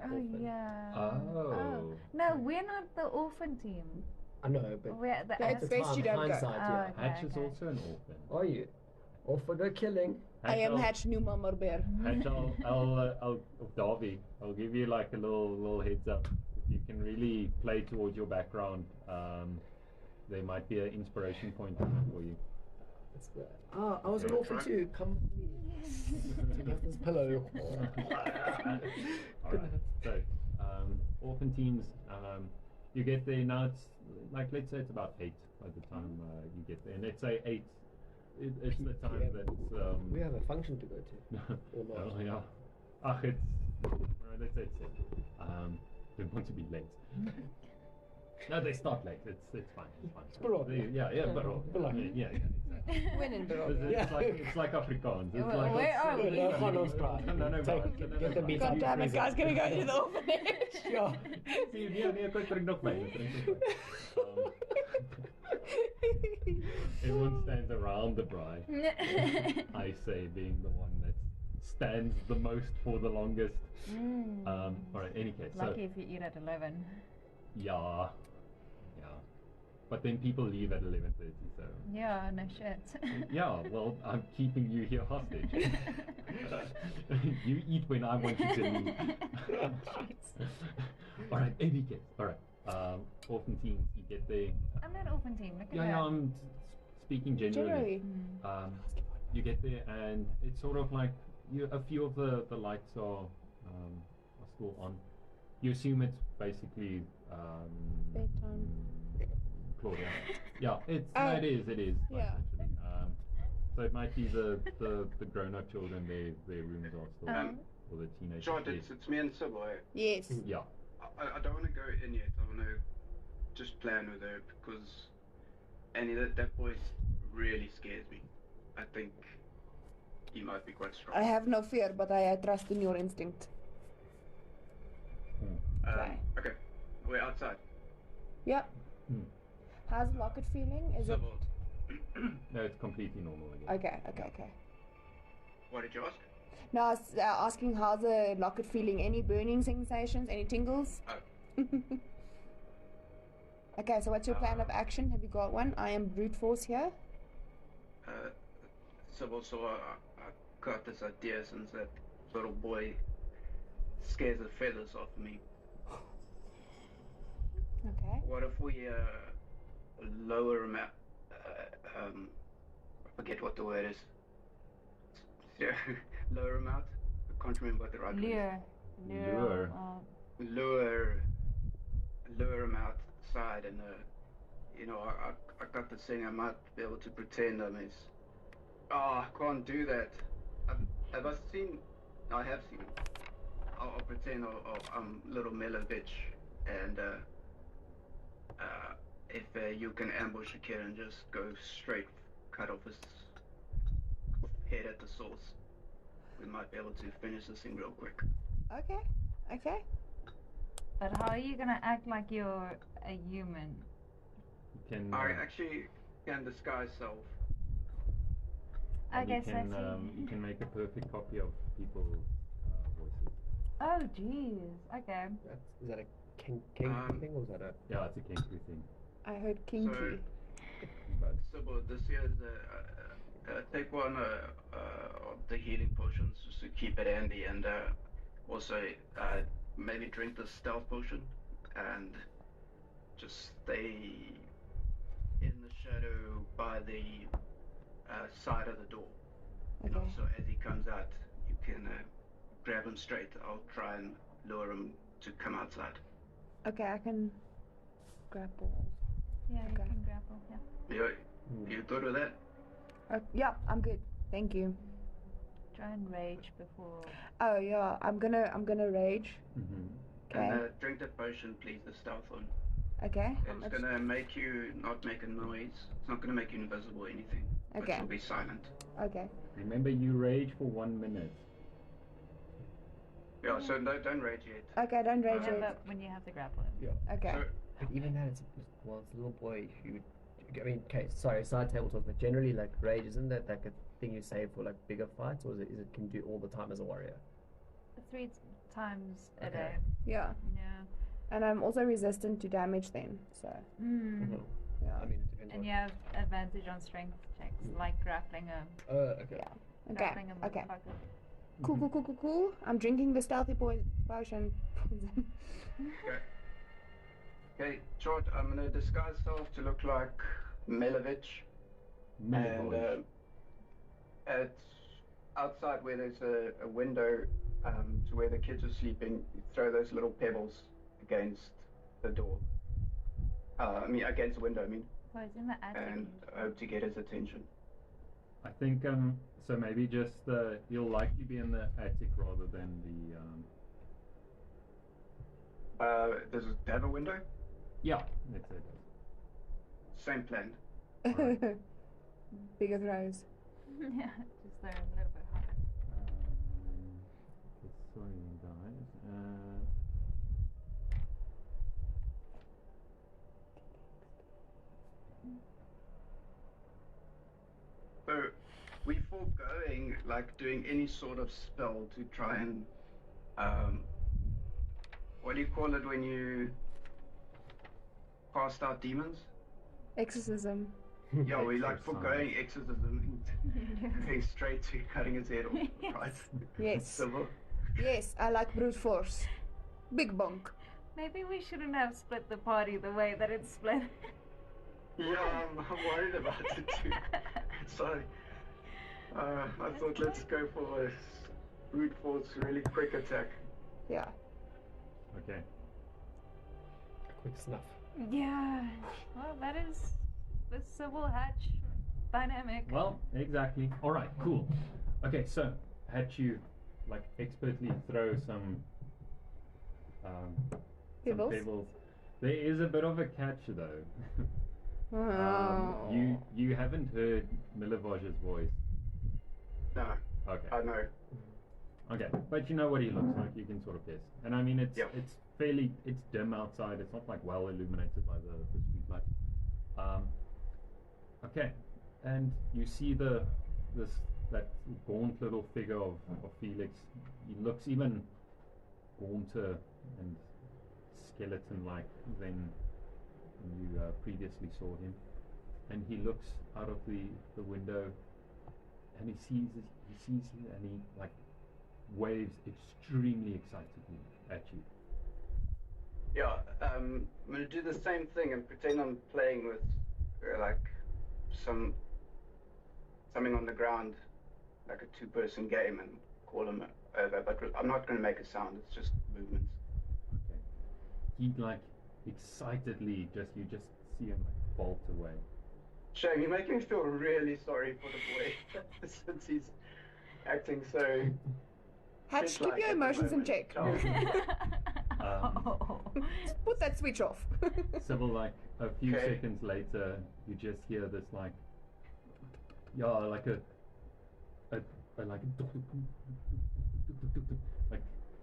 yeah. Oh. No, we're not the orphan team. I know, but We're the Yeah, it's ass. best you don't go. hindsight, yeah. Oh, okay. Hatch is also an orphan. Are you? Or for the killing? I am Hatch New Mama Bear. Hatch, I'll Darby, I'll give you like a little heads up. If you can really play towards your background, there might be an inspiration point for you. That's the... Ah, I was an orphan too. Come with me. Take off this pillow. Alright, so orphan teams, you get there now. It's like, let's say it's about 8 by the time you get there, and let's say 8. It's the time that we have a function to go to. Or not. Oh yeah. It's let's say it's 7. Don't want to be late. No, they start late. It's fine. It's fine. Yeah, Barovia. Yeah, exactly. When in Barovia. It's like Afrikaans. It's Well, like where are we? No, fun on Strahd. No, Get the meat God up. damn it, guys, can we go to the orphanage? Ja. Ek drink nog by. Everyone stands around the bride. I say, being the one that stands the most for the longest. Alright, any case. Lucky if you eat at 11. Yeah. But then people leave at 11:30, so. Yeah, no shit. Yeah, well, I'm keeping you here hostage. You eat when I want you to leave. Alright, any case. Alright. Orphan teams, you get there. I'm not orphan team. Look at Yeah, that. I'm speaking generally. You get there, and it's sort of like a few of the lights are still on. You assume it's basically Bedtime. Claudia. Yeah, it is. Like, Yeah. actually. So it might be the grown-up children. Their rooms are still, or the teenagers. Strahd, it's me and Sybil. Yes. Yeah. I don't want to go in yet. I want to just plan with her because Annie, that voice really scares me. I think he might be quite strong. I have no fear, but I trust in your instinct. Okay, we're outside. Yep. How's Locket feeling? Is it Sybil, No, it's completely normal again. okay? what did you ask? No, I was asking how's the Locket feeling? Any burning sensations? Any tingles? Oh. Okay, so what's your plan of action? Have you got one? I am brute force here. So also I got this idea since that little boy scares the feathers off me. Okay. What if we lower him out? I forget what the word is. Yeah, lower him out. I can't remember what the right word is. Lure him outside, and you know, I got this thing. I might be able to pretend I'm his. Oh, I can't do that. Have I seen? I have seen. I'll pretend I'm little Milovich, and if you can ambush a kid and just go straight, cut off his head at the source, we might be able to finish this thing real quick. Okay. Okay. But how are you gonna act like you're a human? You can. I actually can disguise self. I guess I you can make a perfect copy of people's voices. Oh, jeez. Okay. Is that a king thing, or is that a... Yeah, it's a kinky thing. I heard kinky. So this year is take one of the healing potions just to keep it handy, and also maybe drink the stealth potion and just stay in the shadow by the side of the door. Okay. You know, so as he comes out, you can grab him straight. I'll try and lure him to come outside. Okay, I can grapple. Yeah, you Okay. can grapple. Yeah. You good with that? Yeah, I'm good. Thank you. Try and rage before. Oh yeah, I'm gonna rage. Mm-hmm. Okay. And drink that potion, please, the stealth one. Okay. It's gonna make you not make a noise. It's not gonna make you invisible or anything. But Okay. you'll be silent. Okay. Remember, you rage for 1 minute. Yeah, so don't rage yet. Okay, don't rage Remember it. when you have to grapple him. Yeah. Okay. So, But even that, it's a little boy who... I mean, okay, sorry, side table talk, but generally, like, rage, isn't that like a thing you save for, like, bigger fights, or is it can you do all the time as a warrior? 3 times a Okay. day. Yeah. Yeah. And I'm also resistant to damage then, so Mm. yeah. I mean, it depends And on... you have advantage on strength checks, like grappling him. Okay. Yeah. Okay. Grappling him with Okay. a poker. Cool. I'm drinking the stealthy potion. okay, Strahd, I'm gonna disguise self to look like Milovich. And it's outside where there's a window to where the kids are sleeping. You throw those little pebbles against the door. I mean, against the window, I mean. Oh, it's in the attic. And I hope to get his attention. I think so. Maybe just he'll likely be in the attic rather than the. Does it have a window? Yeah, let's say Same plan. Alright. Bigger throws. Yeah, just there a little bit harder. Sorry, guys. So we foregoing like doing any sort of spell to try and what do you call it when you cast out demons? Exorcism. Yeah, we like Exorcise. foregoing exorcism and going straight to cutting his head off. Yes. Right? Yes. Civil. Yes, I like brute force. Big bunk. Maybe we shouldn't have split the party the way that it's split. Yeah, I'm worried about it too. So I thought let's go for a brute force, really quick attack. Yeah. Okay. Quick snuff. Yeah. Well, that is the civil hatch dynamic. Well, exactly. All right. Cool. Okay. So, had you like expertly throw some pebbles. There is a bit of a catch though. Oh. You haven't heard Milivoj's voice. No, Okay. I know. Okay, but you know what he looks like. You can sort of guess. And I mean, it's dim outside. It's not like well illuminated by the street light. Okay, and you see that gaunt little figure of Felix. He looks even gaunter and skeleton-like than you previously saw him, and he looks out of the window, and he sees you, and he like waves extremely excitedly at you. Yeah, I'm gonna do the same thing and pretend I'm playing with like something on the ground, like a two-person game, and call him over. But I'm not gonna make a sound. It's just movements. Okay. He like excitedly you just see him like bolt away. Shame, you're making me feel really sorry for the boy since he's acting so. Hatch, keep like your at the emotions in moment. check. Oh. Put that switch off. Sybil, like a few Okay. seconds later, you just hear this like, yeah, like a like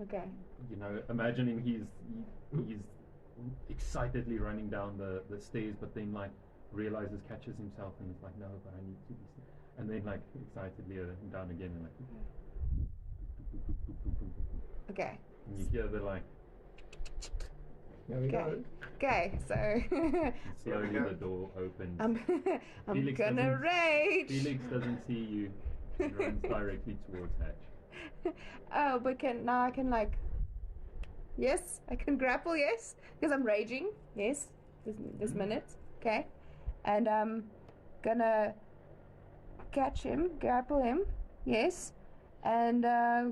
Okay. you know, imagining he's excitedly running down the stairs, but then like realizes, catches himself, and is like, no, but I need to be still. And then like excitedly down again, and like, Okay. and you hear the like, There we Okay. go. Okay. So and slowly the door opens. I'm Felix gonna doesn't- rage. Felix doesn't see you and runs directly towards Hatch. Oh, but I can like. Yes, I can grapple. Yes, because I'm raging. Yes, this minute. Okay, and I'm gonna catch him, grapple him. Yes, and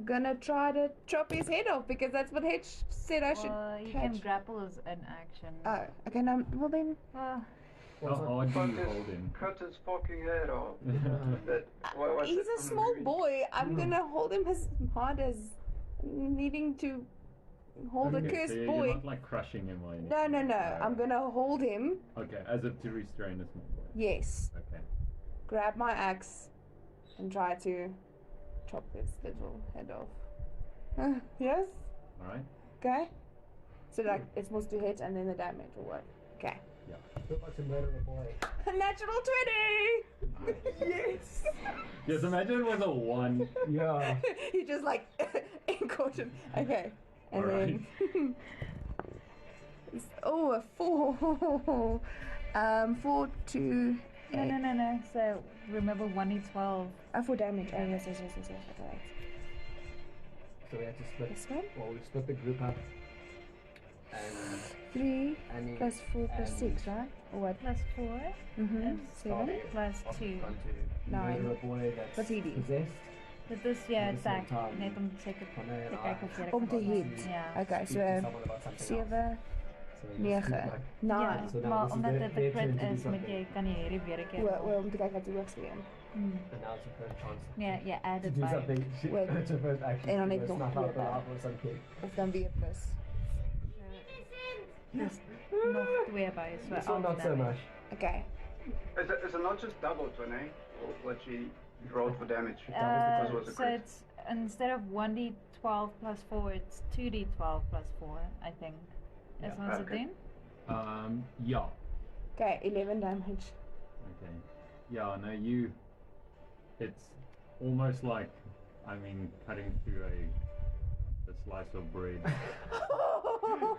gonna try to chop his head off because that's what Hitch said I should Well, you catch. can grapple as an action. Oh, okay. Now, well then. Well, How hard do you hold him? Cut his fucking head off. What's He's it a from the small movie? boy. I'm gonna hold him as hard as needing to hold a Okay, cursed so boy. you're not like crushing him or anything. No. I'm gonna hold him. Okay, as if to restrain a small boy. Yes. Okay. Grab my axe and try to chop this little head off. Yes? Alright? Okay. So like it's supposed to hit and then the damage or what? Okay. Feel like to murder a boy. A natural 20! Yes! Just imagine it was a 1. Yeah. He just like caught him. Okay. And then oh, a 4. 4 to 8. no. So remember 1d12. 4 damage. Oh yes. Okay. So we had to split. This one? Well, we split the group up. And 3 Annie plus 4 plus and 6, right? Or what? Plus 4. Mm-hmm. And 7. Plus 2. gone to 9. murder a boy that's What's he do? possessed. Dit is ja, At the same attack. time, Net om seker Connor and te I kyk of jy Om te kan hit. Ja. Okay, speak to so someone about something 7, else. So we just 9, speak like, 9. Ja, So now maar this is omdat their- dit 'n their crit turn to do is, moet something. jy kan jy hierdie weer 'n keer Well, doen. well, om te kijken wat die works weer. And now it's your first chance Ja, jy add to dit do by. something. Wait. It's your first action. En dan to net go nog snuff out the weer lava or something. Of dan weer plus. Dis nog 2 by, so This one not so damage. much. Okay. Is it not just doubled, Renee? Or what she rolled for damage? That was the So crit. it's instead of 1d12 plus 4, it's 2d12 plus 4, I think. Is Yeah. ons dit Okay. doen? Yeah. Okay, 11 damage. Okay. Yeah, no, it's almost like, I mean, cutting through a slice of bread.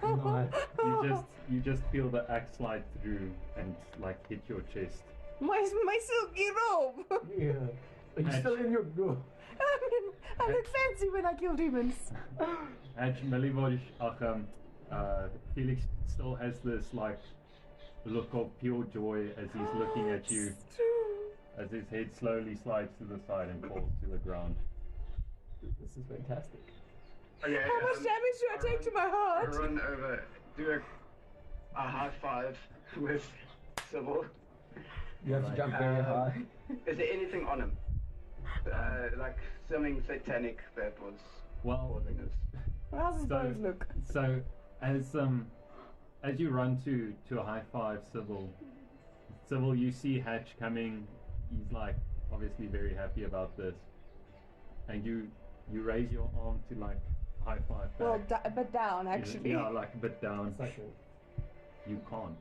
Nice. You just feel the axe slide through and like hit your chest. my silky robe! Yeah. Are you still in your group? I look fancy when I kill demons. And Melivoj, Felix still has this like look of pure joy as he's looking at you, It's true. as his head slowly slides to the side and falls to the ground. This is fantastic. Okay, How much damage do I take to my heart? Run over, do a high five with Sybil. You have to Right. jump very high. Is there anything on him? Like something satanic that was Well, causing this? How's his So- bones look? so as you run to a high five, Sybil, you see Hatch coming. He's like obviously very happy about this, and you raise your arm to like high five back. Well, but down actually. Yeah, like a bit down. It's like You can't.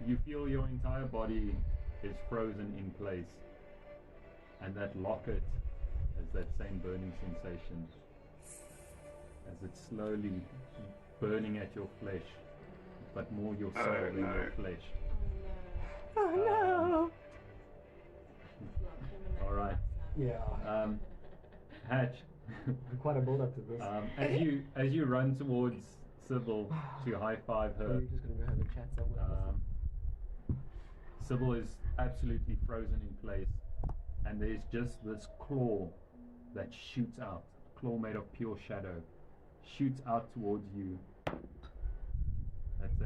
You feel your entire body is frozen in place, and that locket has that same burning sensation as it's slowly burning at your flesh, but more your soul than your flesh. Oh no! All right. Yeah. Hatch. Quite a build up to this. As you run towards Sybil to high five her, We're just gonna go have a chat somewhere. Sybil is absolutely frozen in place, and there's just this claw that shoots out, claw made of pure shadow, shoots out towards you. That's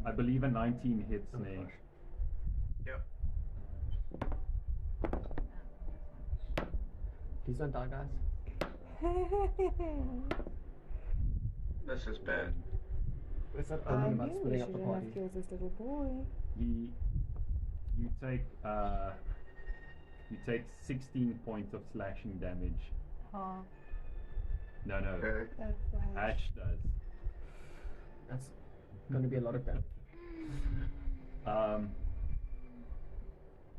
I believe a 19 hits Oh, me. gosh. Yep. Please don't die, guys. This is bad. It's not I only knew about we splitting up the shouldn't party. have killed this little boy. You take 16 points of slashing damage. Oh. No, Okay. Ash does. That's gonna be a lot of damage.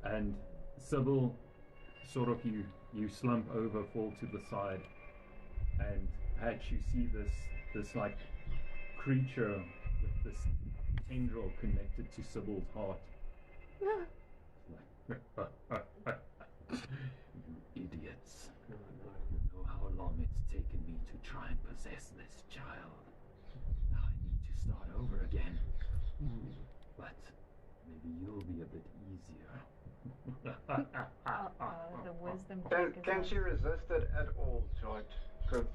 And Sybil, sort of you slump over, fall to the side, and Hatch, you see this like creature with this tendril connected to Sybil's heart. You idiots. You know how long it's taken me to try and possess this child. Now I need to start over again. But maybe you'll be a bit easier. The wisdom Can, check is can on. she resist it at all, Strahd? Because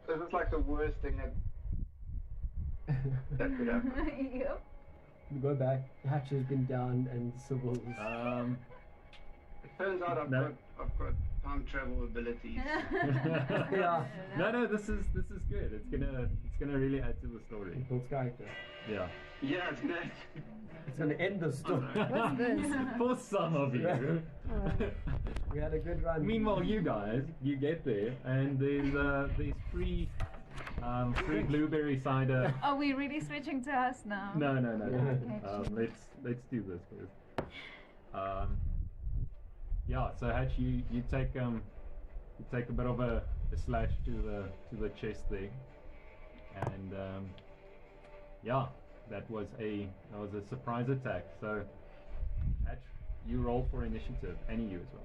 this is like the worst thing that could happen. Yep. We go back. Hatch has been down, and Sybil's. It turns out I've got time travel abilities. Yeah. No, this is good. It's gonna really add to the story. Builds character. Yeah. Yeah, it's nice. It's gonna end the story. What's this? For some of you. We had a good run. Meanwhile, you guys, you get there, and there's free blueberry cider. Are we really switching to us now? No. Okay. Let's do this first. Yeah. So Hatch, you take a bit of a slash to the chest there, and yeah, that was a surprise attack. So Hatch, you roll for initiative, and you as well.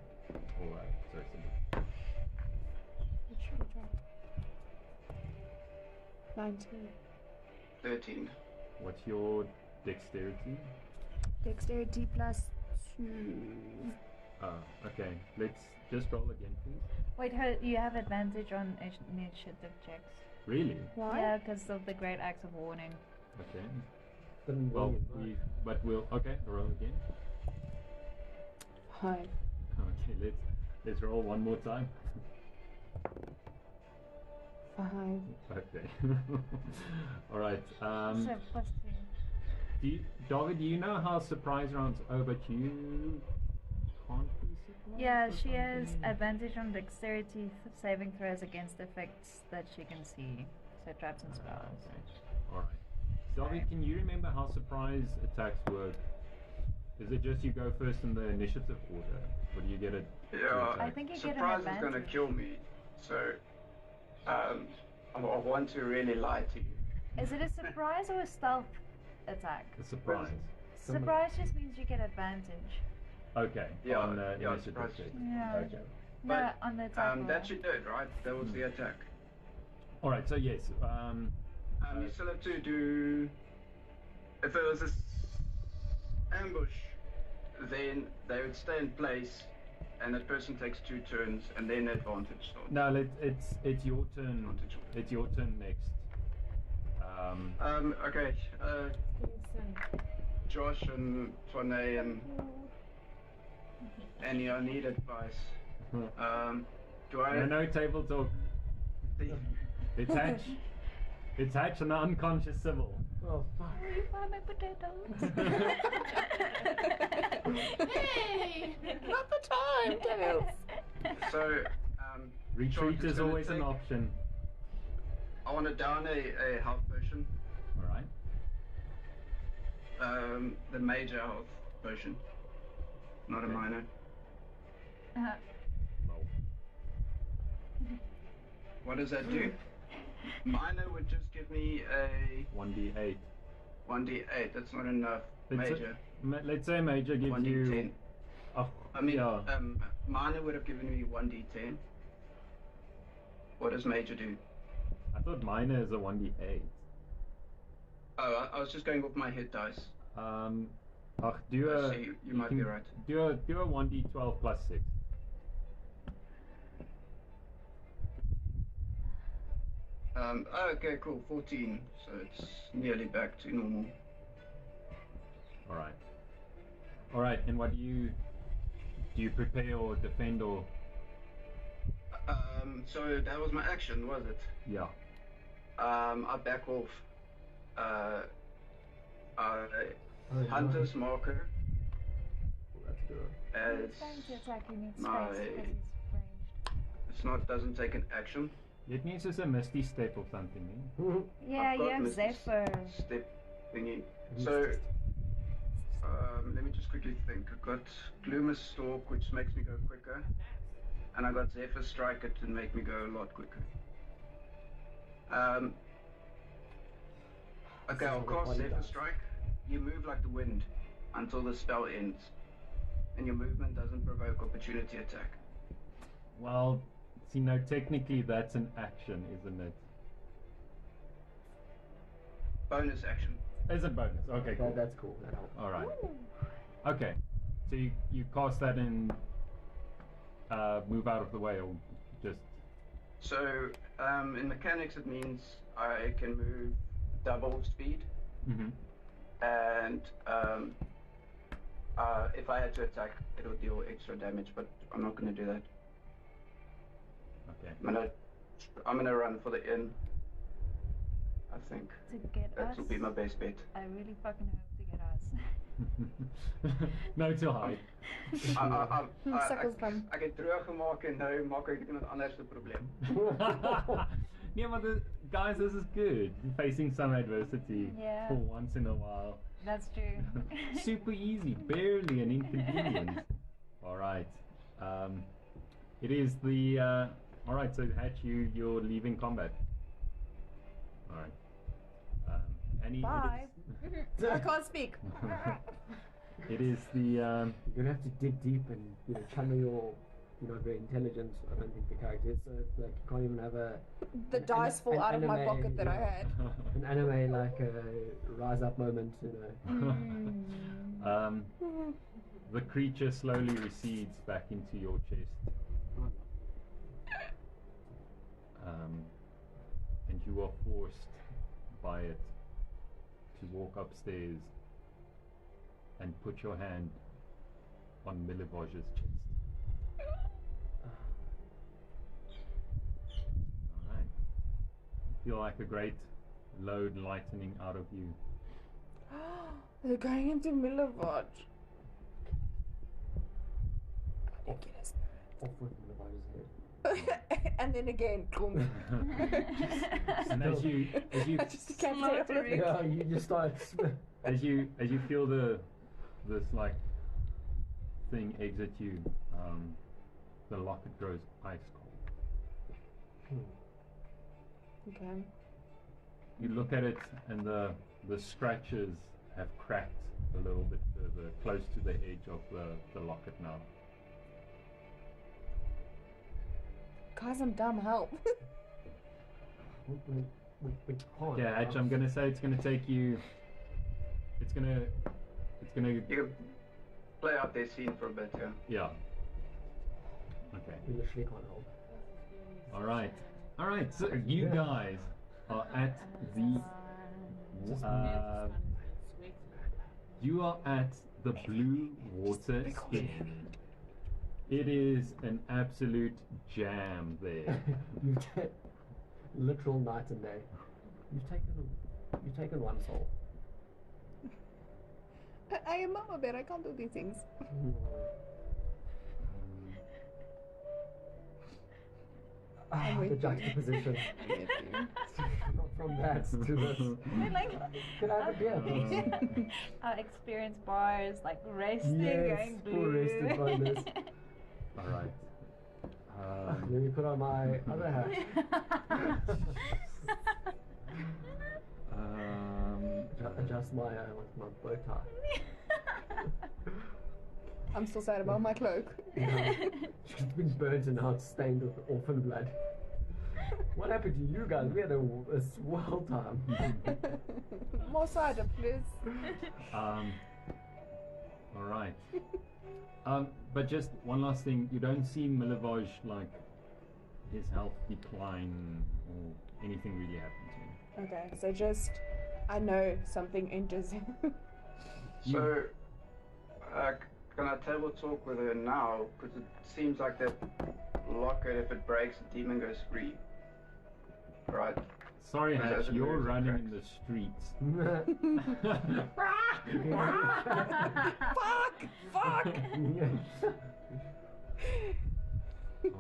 Or sorry, Sybil. What should we try? 19. 13. What's your dexterity? Dexterity plus 2. Okay. Let's just roll again, please. Wait, you have advantage on initiative checks. Really? Why? Yeah, because of the great acts of warning. Okay. Then Well, roll. okay. Roll again. 5. Okay. Let's roll one more time. 5. Okay. All right. So plus 2. Doggy, do you know how surprise rounds over to you? Can't be surprised Yeah, or she has something? advantage on dexterity saving throws against effects that she can see. So traps and spells. Okay. All right. Doggy, can you remember how surprise attacks work? Is it just you go first in the initiative order, or do you get it? Yeah, I think you get an surprise is gonna advantage. kill me. So, I want to really lie to you. Is it a surprise or a stealth attack? A surprise. Surprise just means you get advantage. Okay. Yeah, on yeah, initiative surprise. check. Yeah. Okay. No, But, on the attack roll. That you did, right? That was the attack. All right. So yes. You still have to do. If it was a ambush, then they would stay in place, and that person takes 2 turns, and then advantage starts. No, it's your turn. Advantage. It's your turn next. Okay. Josh and Twane and Annie, I need advice. Do I? No table talk. It's Hatch. It's Hatch and the unconscious Sybil. Oh fuck. Will you buy my potatoes? Hey! Not the time, Tails! So, Retreat Josh is gonna always an take- option. I want to down a health potion. All right. The major health potion, not a Okay. minor. Roll. What does that do? Minor would just give me a 1d8. 1d8. That's not enough. Let's Major. Let's say Major gives 1d10. you. Oh, I mean, yeah. Minor would have given me 1d10. What does Major do? I thought Minor is a 1d8. Oh, I was just going off my hit dice. Do a. So you might be right. Do a 1d12 plus 6. Okay, cool. 14. So it's nearly back to normal. Alright. Alright, and what do you prepare or defend or? So that was my action, was it? Yeah. I back off. Hunter's marker That's good. as Trying to attack, you need space my. because he's ranged. Doesn't take an action. It needs just a misty step or something. Eh? Yeah, I've you got have Misty Zephyr. Step thingy. So, let me just quickly think. I've got Gloomer Stalk, which makes me go quicker, and I got Zephyr Striker to make me go a lot quicker. Okay, I'll cast Zephyr Strike. You move like the wind until the spell ends, and your movement doesn't provoke opportunity attack. Well, see, no, technically that's an action, isn't it? Bonus action. Is it bonus? Okay, cool. That's cool. That helps. Alright. Okay. So you cast that and move out of the way, or just. So, in mechanics, it means I can move double speed. Mm-hmm. And if I had to attack, it'll deal extra damage, but I'm not going to do that. Okay. I'm gonna run for the inn. I think To get that us. will be my best bet. I really fucking hope to get us. No to hide. Sukkels van. Ek het droog gemaak en nou maak ek iemand anders 'n probleem. Yeah, but guys, this is good. Facing some adversity Yeah. for once in a while. That's true. Super easy, barely an inconvenience. All right. It is the. All right, so Hatch, you're leaving combat. All right. Annie. Bye. I can't speak. It is the. You're gonna have to dig deep and channel your. You're not very intelligent. I don't think the character is. So it's like you can't even have The dice fall out of my anime, pocket that I had. an anime like a rise up moment. The creature slowly recedes back into your chest. And you are forced by it to walk upstairs and put your hand on Milivoj's chest. Alright. Feel like a great load lightening out of you. They're going into Milivoj. Ridiculous. Off with Milivoj's head. And then again, And as you I just can't say all of it. Yeah, you just start. as you feel this like thing exit you, the locket grows ice cold. Okay. You look at it, and the scratches have cracked a little bit further, close to the edge of the locket now. Guys, I'm dumb. Help. we can't. Yeah, Hatch, I'm gonna say it's gonna take you. It's gonna. You can play out their scene for a bit, yeah. Yeah. Okay. We literally can't hold. All right. All right. So you guys are at the. You are at the Blue Water Inn. It is an absolute jam there. You've literal night and day. You've taken one soul. I am Mama Bear. I can't do these things. I'm The with you. juxtaposition from that to this. Could I have a beer? Our experience bars, like resting, Yes, going full blue. rested bonus. All right. Let me put on my other hat. Adjust adjust my bow tie. I'm still sad about my cloak. Yeah. She's been burnt and now it's stained with orphan blood. What happened to you guys? We had a swell time. More cider, please. All right. But just one last thing, you don't see Milivoje like his health decline or anything really happen to him. Okay, so just I know something enters him. So, can I table talk with her now? Because it seems like that locket, if it breaks, the demon goes free. Right? Sorry, Because Hatch, as it you're moves, it running in cracks. the streets. Fuck!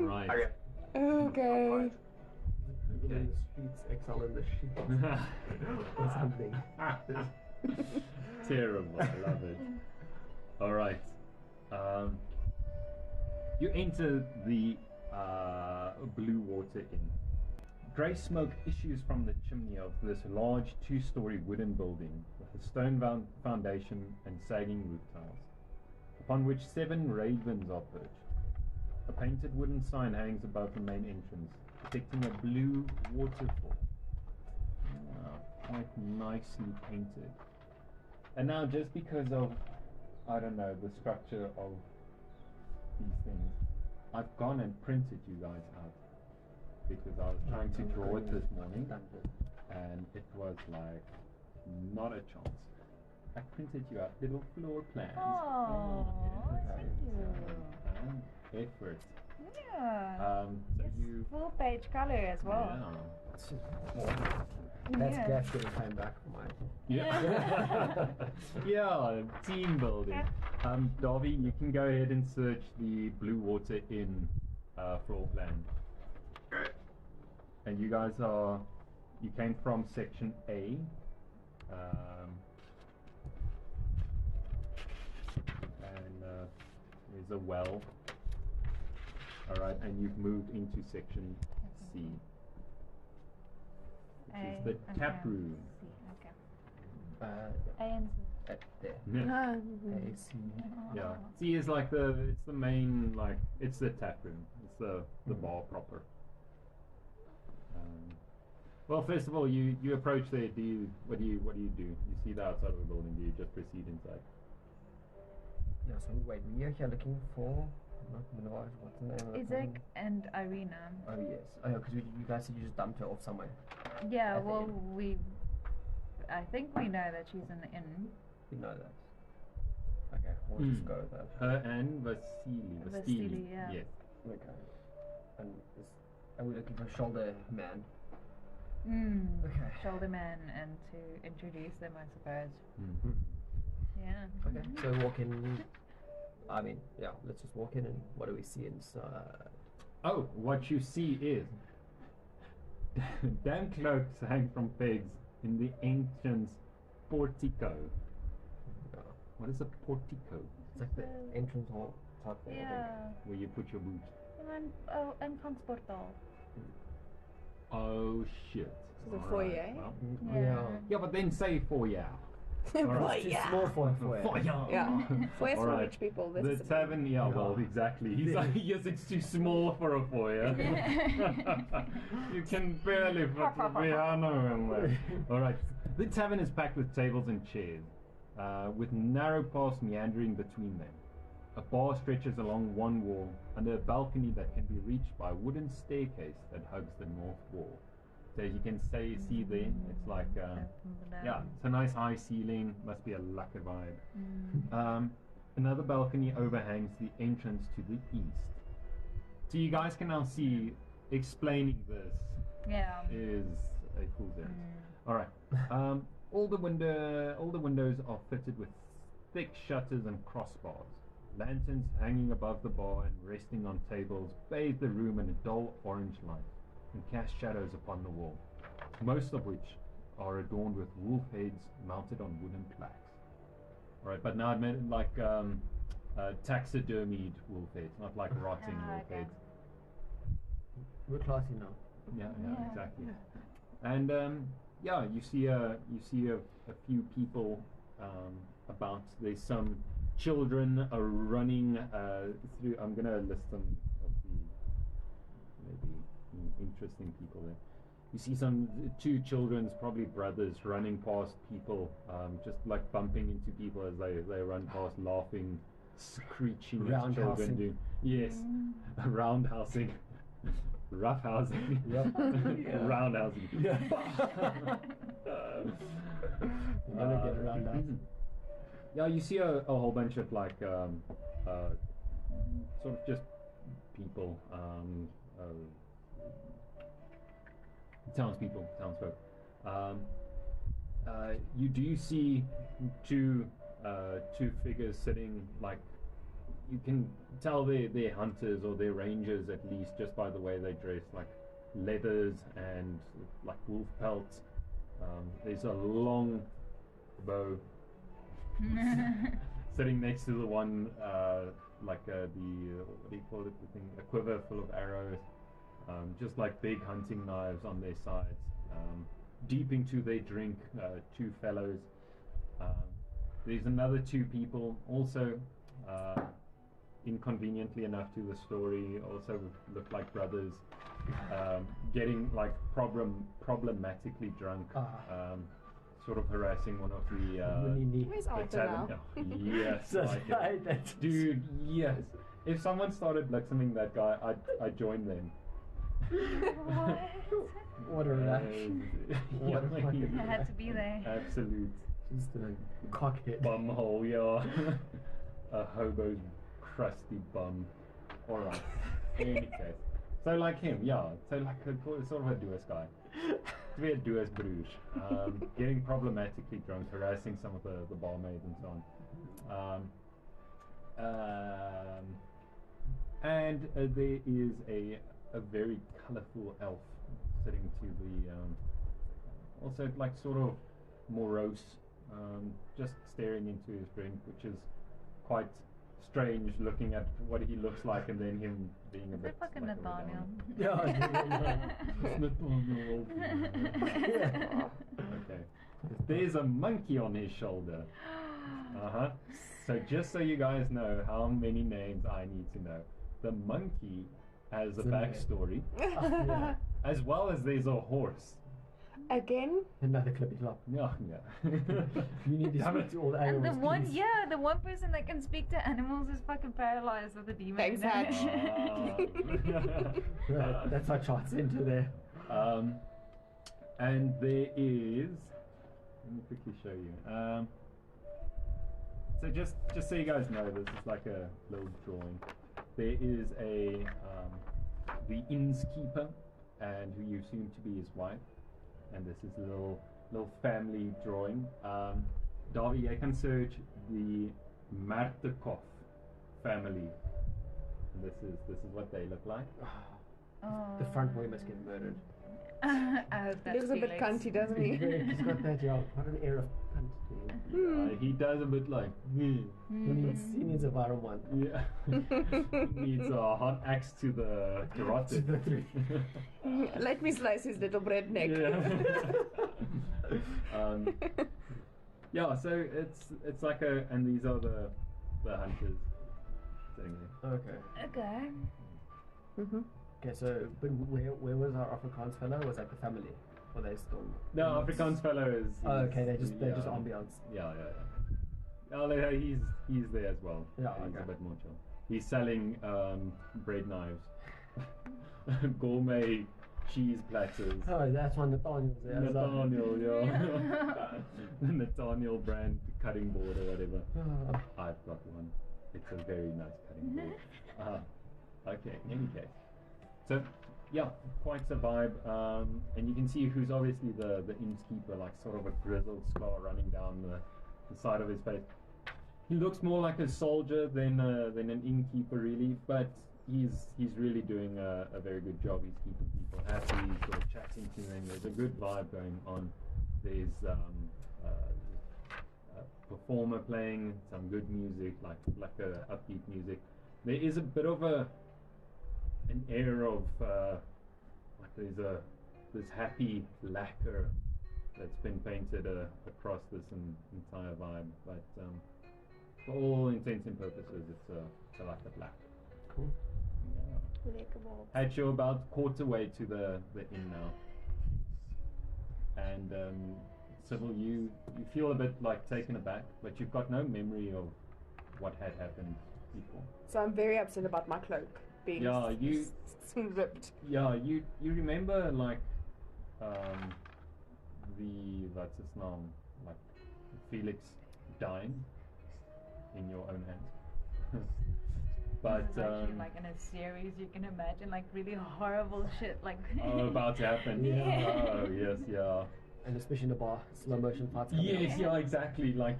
All right. Okay. Okay. Fine. In the streets, exile in the sheets. Or something. Terrible. I love it. All right. You enter the Blue Water Inn. Grey smoke issues from the chimney of this large two-story wooden building with a stone foundation and sagging roof tiles, upon which 7 ravens are perched. A painted wooden sign hangs above the main entrance, depicting a blue waterfall. Quite nicely painted. And now, just because of, I don't know, the structure of these things, I've gone and printed you guys out. Because I was trying to draw it this morning, and it was like, not a chance. I printed you out little floor plans. Oh, thank you. Effort. Yeah. So Yes, you. full page color as well. That's Yeah. Gash getting time back for mine. Yeah. Yeah, team building. Darby, you can go ahead and search the Blue Water Inn floor plan. Okay. And you guys you came from section A. And there's a well. Alright, and you've moved into section C. Which is the tap room. C, okay. Uh, A and C. there. Yeah. A, C. Yeah. C is like it's the main, like, it's the tap room. It's the bar proper. Well, first of all, you approach there. What do you do? You see the outside of the building. Do you just proceed inside? Yeah, so wait, we are here looking for, not Milivoje, what's the name of the Isaac person? and Irina. Oh yes. Oh yeah, because you guys said you just dumped her off somewhere. Yeah, At the well, inn. I think we know that she's in the inn. We know that. Okay, we'll just go with that. Her and Vasily. Vasily, yeah. Yes. Okay. And are we looking for shoulder man? Okay. Shoulder man, and to introduce them, I suppose. Mm-hmm. Yeah. Okay, so walk in. I mean, yeah, let's just walk in and what do we see inside? Oh, what you see is damn cloaks hang from pegs in the entrance portico. Yeah. What is a portico? It's like the entrance hall type thing, I Yeah. Where you put your boots. En Kansportal. Oh shit. The Alright, foyer? well. think. Yeah. Yeah, but then say foyer. Alright. It's too small for a foyer. Foyer. Yeah. Foyer's for Alright. rich people. This The is a tavern, yeah, well, exactly. He's like, yes, it's too small for a foyer. You can barely put the piano in there. Alright. The tavern is packed with tables and chairs, with narrow paths meandering between them. A bar stretches along one wall under a balcony that can be reached by a wooden staircase that hugs the north wall. So as you can see there, it's like, yeah, it's a nice high ceiling, must be a lucky vibe. Another balcony overhangs the entrance to the east. So you guys can now see, explaining this Yeah. is a fool's errand. Alright. All the windows are fitted with thick shutters and crossbars. Lanterns hanging above the bar and resting on tables bathe the room in a dull orange light and cast shadows upon the wall, most of which are adorned with wolf heads mounted on wooden plaques. Alright, but now I meant like taxidermied wolf heads, not like rotting wolf okay. heads. We're classy now. Yeah, Yeah. exactly. And yeah, you see a few people about. There's some children running through. I'm gonna list some of the maybe interesting people there. You see two children's, probably brothers, running past people, just like bumping into people as they run past, laughing, screeching as children do. Yes, roundhousing, roughhousing, roundhousing. Yeah. You never get around that. Yeah, you see a whole bunch of like sort of just people, townsfolk. You do see two figures sitting, like you can tell they're hunters or they're rangers at least just by the way they dress, like leathers and like wolf pelts. There's a long bow sitting next to the one like the what do you call it, the thing, a quiver full of arrows, just like big hunting knives on their sides. Deep into their drink, two fellows. There's another two people also, inconveniently enough to the story, also look like brothers, getting like problematically drunk, sort of harassing one of the Where's Arthur now? Yes, like dude, yes. If someone started listening that guy, I'd join them. What a rash. I had to be there. Absolute. Just a cockhead. Bumhole, yeah. A hobo's crusty bum. Alright. In any case. So like him, yeah. So like sort of a Duas guy. To be a Duas Bruges. Getting problematically drunk, harassing some of the barmaids and so on. And there is a very colourful elf sitting to the also like sort of morose, just staring into his drink, which is quite strange looking at what he looks like and then him being a bit like a Nathaniel. Nathaniel. Okay. There's a monkey on his shoulder. So just so you guys know how many names I need to know. The monkey has a backstory, as well as there's a horse. Again? Another clippy clop. Yeah. You need to speak to all the animals. And the one person that can speak to animals is fucking paralyzed with a demon. Thanks, Hatch. That's our chance into there. And there is. Let me quickly show you. So just so you guys know, this is like a little drawing. There is the innkeeper, and who you assume to be his wife, and this is a little family drawing. Darby, I can search the Martikov family. And this is what they look like. The front boy must get murdered. He looks a bit cunty, doesn't he? He's got that, what an air of cunt to him. He does a bit like. He needs a viral one. Yeah. He needs a hot axe to the carotid. Let me slice his little bread neck. Yeah. So it's like and these are the hunters sitting there. Okay. Okay, so but where was our Afrikaans fellow? Was that the family? Or they still? No, Afrikaans fellow is. Okay, they're just ambiance. Yeah. Oh, he's there as well. Yeah, he's a bit more chill. He's selling bread knives, gourmet cheese platters. Oh, that's one Nathaniel's there. Nathaniel, yeah. The Nathaniel brand cutting board or whatever. I've got one. It's a very nice cutting board. Okay, in any case. So, yeah, quite a vibe. And you can see who's obviously the innkeeper, like sort of a grizzled scar running down the side of his face. He looks more like a soldier than an innkeeper, really, but he's really doing a very good job. He's keeping people happy, sort of chatting to them. There's a good vibe going on. There's a performer playing some good music, like a upbeat music. There is a bit of an air of like there's this happy lacquer that's been painted across this entire vibe, but for all intents and purposes, it's a like a black. Cool. Yeah. Lekker balls. Had you about quarter way to the inn now, and Sybil, you feel a bit like taken aback, but you've got no memory of what had happened before. So I'm very upset about my cloak being ripped. Yeah, you remember like the what's his name, like Felix dying in your own hands. But this is actually like in a series, you can imagine like really horrible shit like about to happen. Yeah. Oh yes, yeah. And especially in the bar, slow motion fights. Yes, yeah, exactly. Like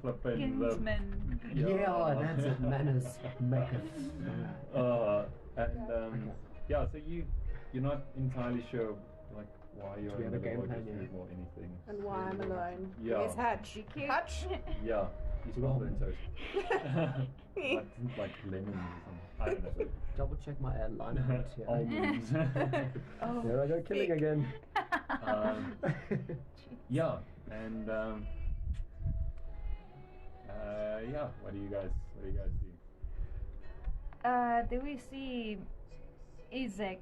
flipping the. Kinsman. Yeah, that's it. Manners maker. Yeah. So you're not entirely sure like why you're Do we in have the a game lodge plan yet? or anything. And why I'm alone. Yeah. Where's Hutch? Hutch? Yeah. He's got burnt toast. like lemons or something. I don't know. Double check my line out here. Almonds. Oh, There I go, killing again. Yeah, and yeah. What do you guys do? Do we see Isaac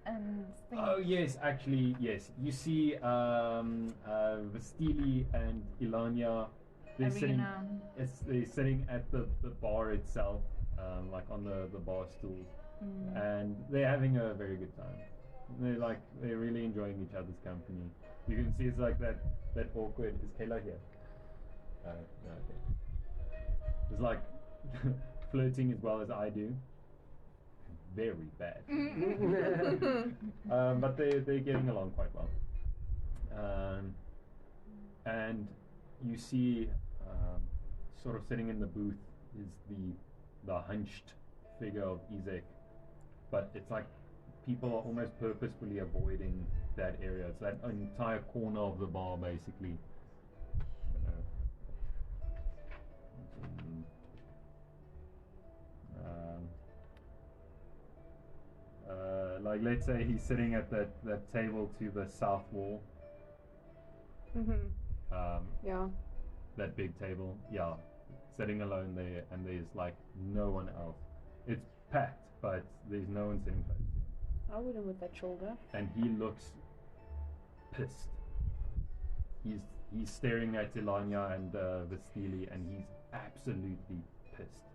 and things? Oh yes, actually yes. You see Vastili and Ilania. They're sitting at the bar itself, like on the bar stools, and they're having a very good time. They're really enjoying each other's company. You can see it's like that awkward. Is Kayla here? No, okay. It's like flirting as well as I do. Very bad. But they're getting along quite well. And you see, sort of sitting in the booth is the hunched figure of Isaac, but it's like people are almost purposefully avoiding that area. It's that entire corner of the bar, basically. Like let's say he's sitting at that table to the south wall. Yeah. That big table, yeah, sitting alone there, and there's like no one else. It's packed, but there's no one sitting close to him. I wouldn't with that shoulder. And he looks pissed. He's staring at Ilanya and Vastili, and he's absolutely pissed.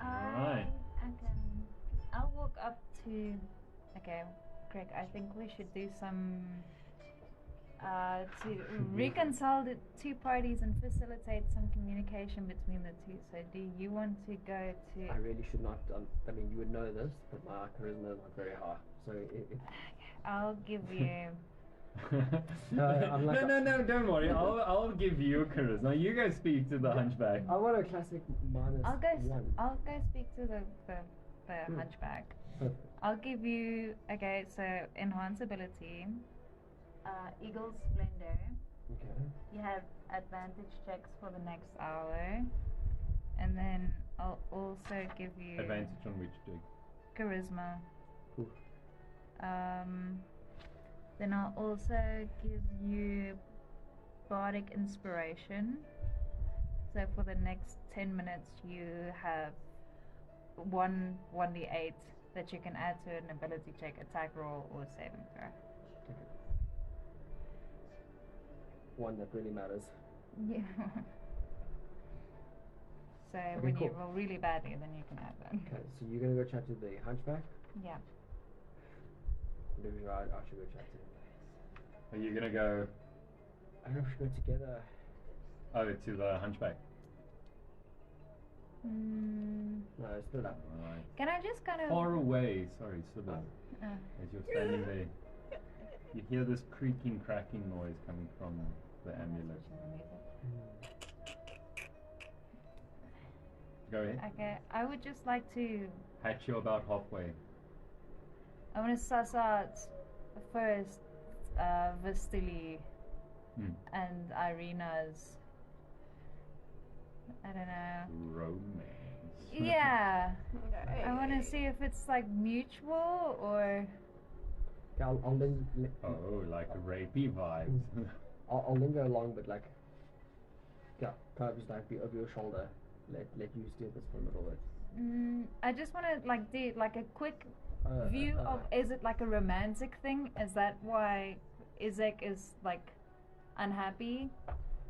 Alright. Okay. I'll walk up to. Okay, Greg. I think we should do some to reconcile the two parties and facilitate some communication between the two. So, do you want to go to? I really should not. I mean, you would know this, but my charisma is not very high. So I'll give you. No, don't worry. I'll give you charisma. You guys speak to the hunchback. I want a classic -1. I'll go speak to the hunchback. Perfect. I'll give you. Okay, so enhance ability. Eagle's Splendor. Okay. You have advantage checks for the next hour, and then I'll also give you Advantage on which dig? charisma. Oof. Then I'll also give you bardic inspiration. So for the next 10 minutes, you have 1d8 that you can add to an ability check, attack roll, or saving throw. Okay. One that really matters. Yeah. So Okay, when cool. you roll really badly, then you can add that. Okay, so you're gonna go chat to the hunchback. Yeah. Maybe I should go chat to him. Are you gonna go? I don't know if we should go together. Oh, to the hunchback. No, split up. Right. Can I just kind of? Far away. Sorry, Sybil. Uh, As you're standing there, you hear this creaking, cracking noise coming from the amulet. Go ahead. Okay, I would just like to. Hatch you about halfway. I want to suss out first Vastili and Irina's. I don't know. Romance. Yeah. Okay. I want gonna see if it's like mutual or. Okay, I'll then. Oh, like rapey vibes. I'll then go along, but like. Yeah, kind of just like be over your shoulder. Let you steer this for a little bit. I just want to like do like a quick view of, is it like a romantic thing? Is that why Izek is like unhappy?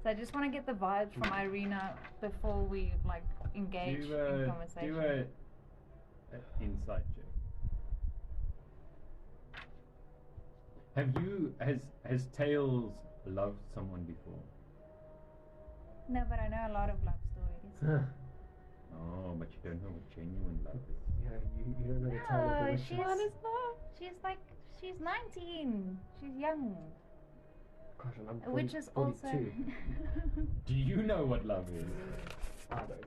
So I just want to get the vibes from Irina before we like engage in conversation. Do a insight check. Has Tails loved someone before? No, but I know a lot of love stories. Oh, but you don't know what genuine love is. Yeah, you don't know the time of the No, witches. she's 19. She's young. Gosh, and I'm 40, Which is 42. also. Do you know what love is? I don't.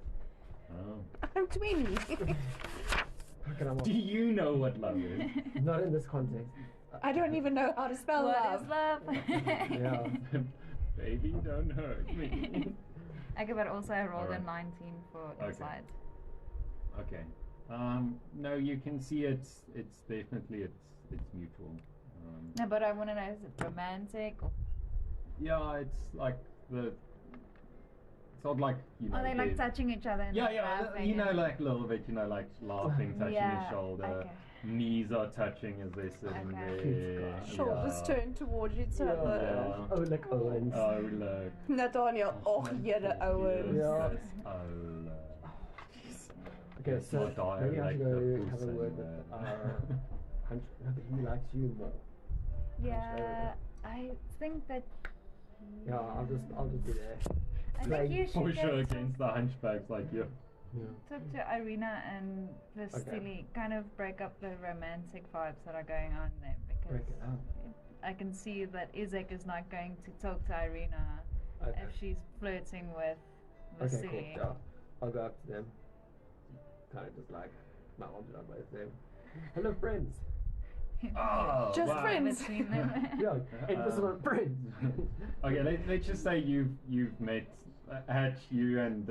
Oh. I'm 20. How can I not? Do you know what love is? Not in this context. I don't even know how to spell What love. is love? Yeah. Baby, don't hurt me. Okay, but also I rolled a Alright. 19 for Okay. insight. Okay. No, you can see it's definitely it's mutual. No, but I want to know, is it romantic or Yeah, it's like it's not like are they like touching each other? And Yeah, like yeah, laughing you know, and- like a little bit, like laughing, touching Yeah, his shoulder, okay. knees are touching as they're sitting Okay. there. Shoulders yeah. turned towards each other. Yeah. Oh, like Owens. Oh look. Nathaniel, oh, jere Owens. Yeah. Yes, oh look. Okay, It's so not maybe I should dialect, go the have a Poos word and with that. Hunch. No, but he likes you more. Yeah, I think that. Yeah, I'll just be there. I like, think you should Push go her against the hunchbacks like you. Yeah. talk to Irina and Vasily, kind of break up the romantic vibes that are going on there, because Break it up. I can see that Izek is not going to talk to Irina Okay. if she's flirting with Okay, Vasily. cool. Yeah. I'll go up to them. Kind of just like my arms around both of them. Hello, friends. Oh, Just wow. friends. Between them. Yeah, emphasis on friends. Okay, let's just say you've met Hatch, you and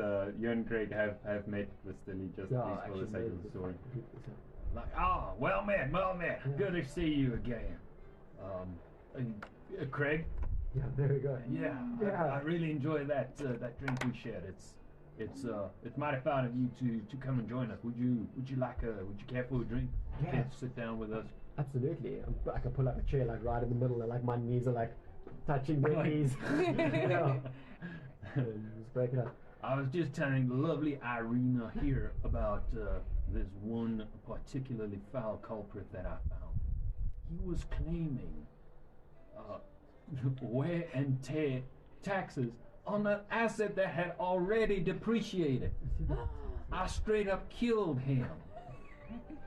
Greg have met Vasily just Yeah, for actually, the sake of the story. yeah. Like, well met, Yeah. good to see you again. Craig, Yeah, there we go. yeah, Yeah. I really enjoy that drink we shared. It's mighty fine of you to come and join us. Would you care for a drink? Yeah. Care to sit down with us? Absolutely. I can pull up a chair like right in the middle, and like my knees are like touching their Like- knees. Yeah. Just break it up. I was just telling the lovely Irina here about this one particularly foul culprit that I found. He was claiming wear and tear taxes on an asset that had already depreciated. I straight up killed him.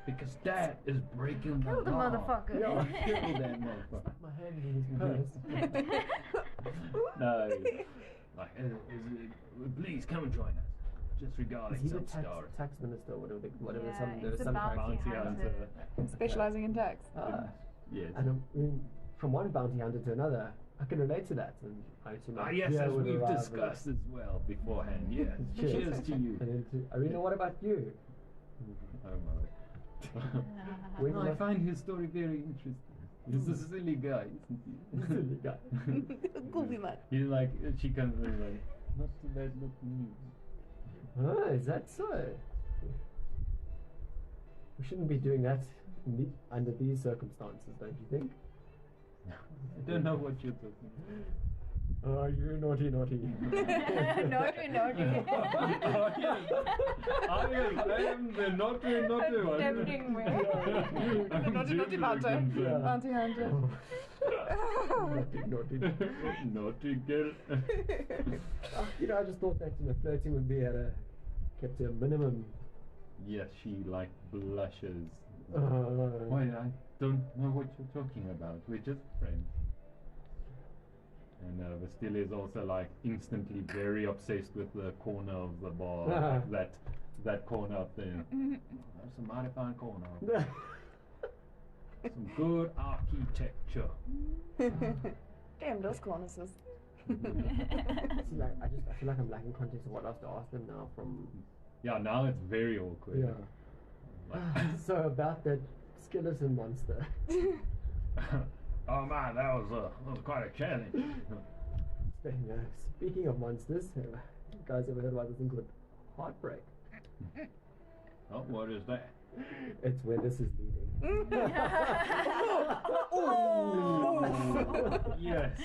Because that is breaking Kill the law. motherfucker. Yeah, kill that motherfucker. My hand in his purse. No. Like, please come and join us. Just regarding Is he the some story. tax minister or whatever? Whatever. Yeah, Some there he's was a some kind of bounty hunter. Specializing in tax. Yes. And I mean, from one bounty hunter to another, I can relate to that. And I assume Ah, like, yes, yeah, as would we've arrive discussed as well beforehand. Yes. Cheers. Cheers to you. And then to Irina, what about you? Oh my. When I was- find his story very interesting. He's a silly guy, isn't he? Silly guy. Goofy man. He's like, she comes in like, not too bad, not too new. Oh, is that so? We shouldn't be doing that under these circumstances, don't you think? I don't know what you're talking about. Oh, you naughty, naughty. Naughty, naughty. Oh, yes. I am the naughty one. Tempting me. I'm Naughty Jim bounty. Wilkinson. Bounty hunter. Naughty, naughty. Naughty girl. You know, I just thought that flirting would be kept to a minimum. Yes, she like blushes. Uh, Why, I don't know what you're talking about. We're just friends. And Vasily is also like instantly very obsessed with the corner of the bar, like that corner up there. That's a mighty fine corner. Some good architecture. Damn, those cornices. See, like, I feel like I'm lacking context of what I have to ask them now from. Yeah, now it's very awkward. Yeah. Like, So about that skeleton monster. Oh man, that was quite a challenge. Speaking of monsters, you guys ever heard about this thing called heartbreak? Oh, what is that? It's where this is leading. Yes.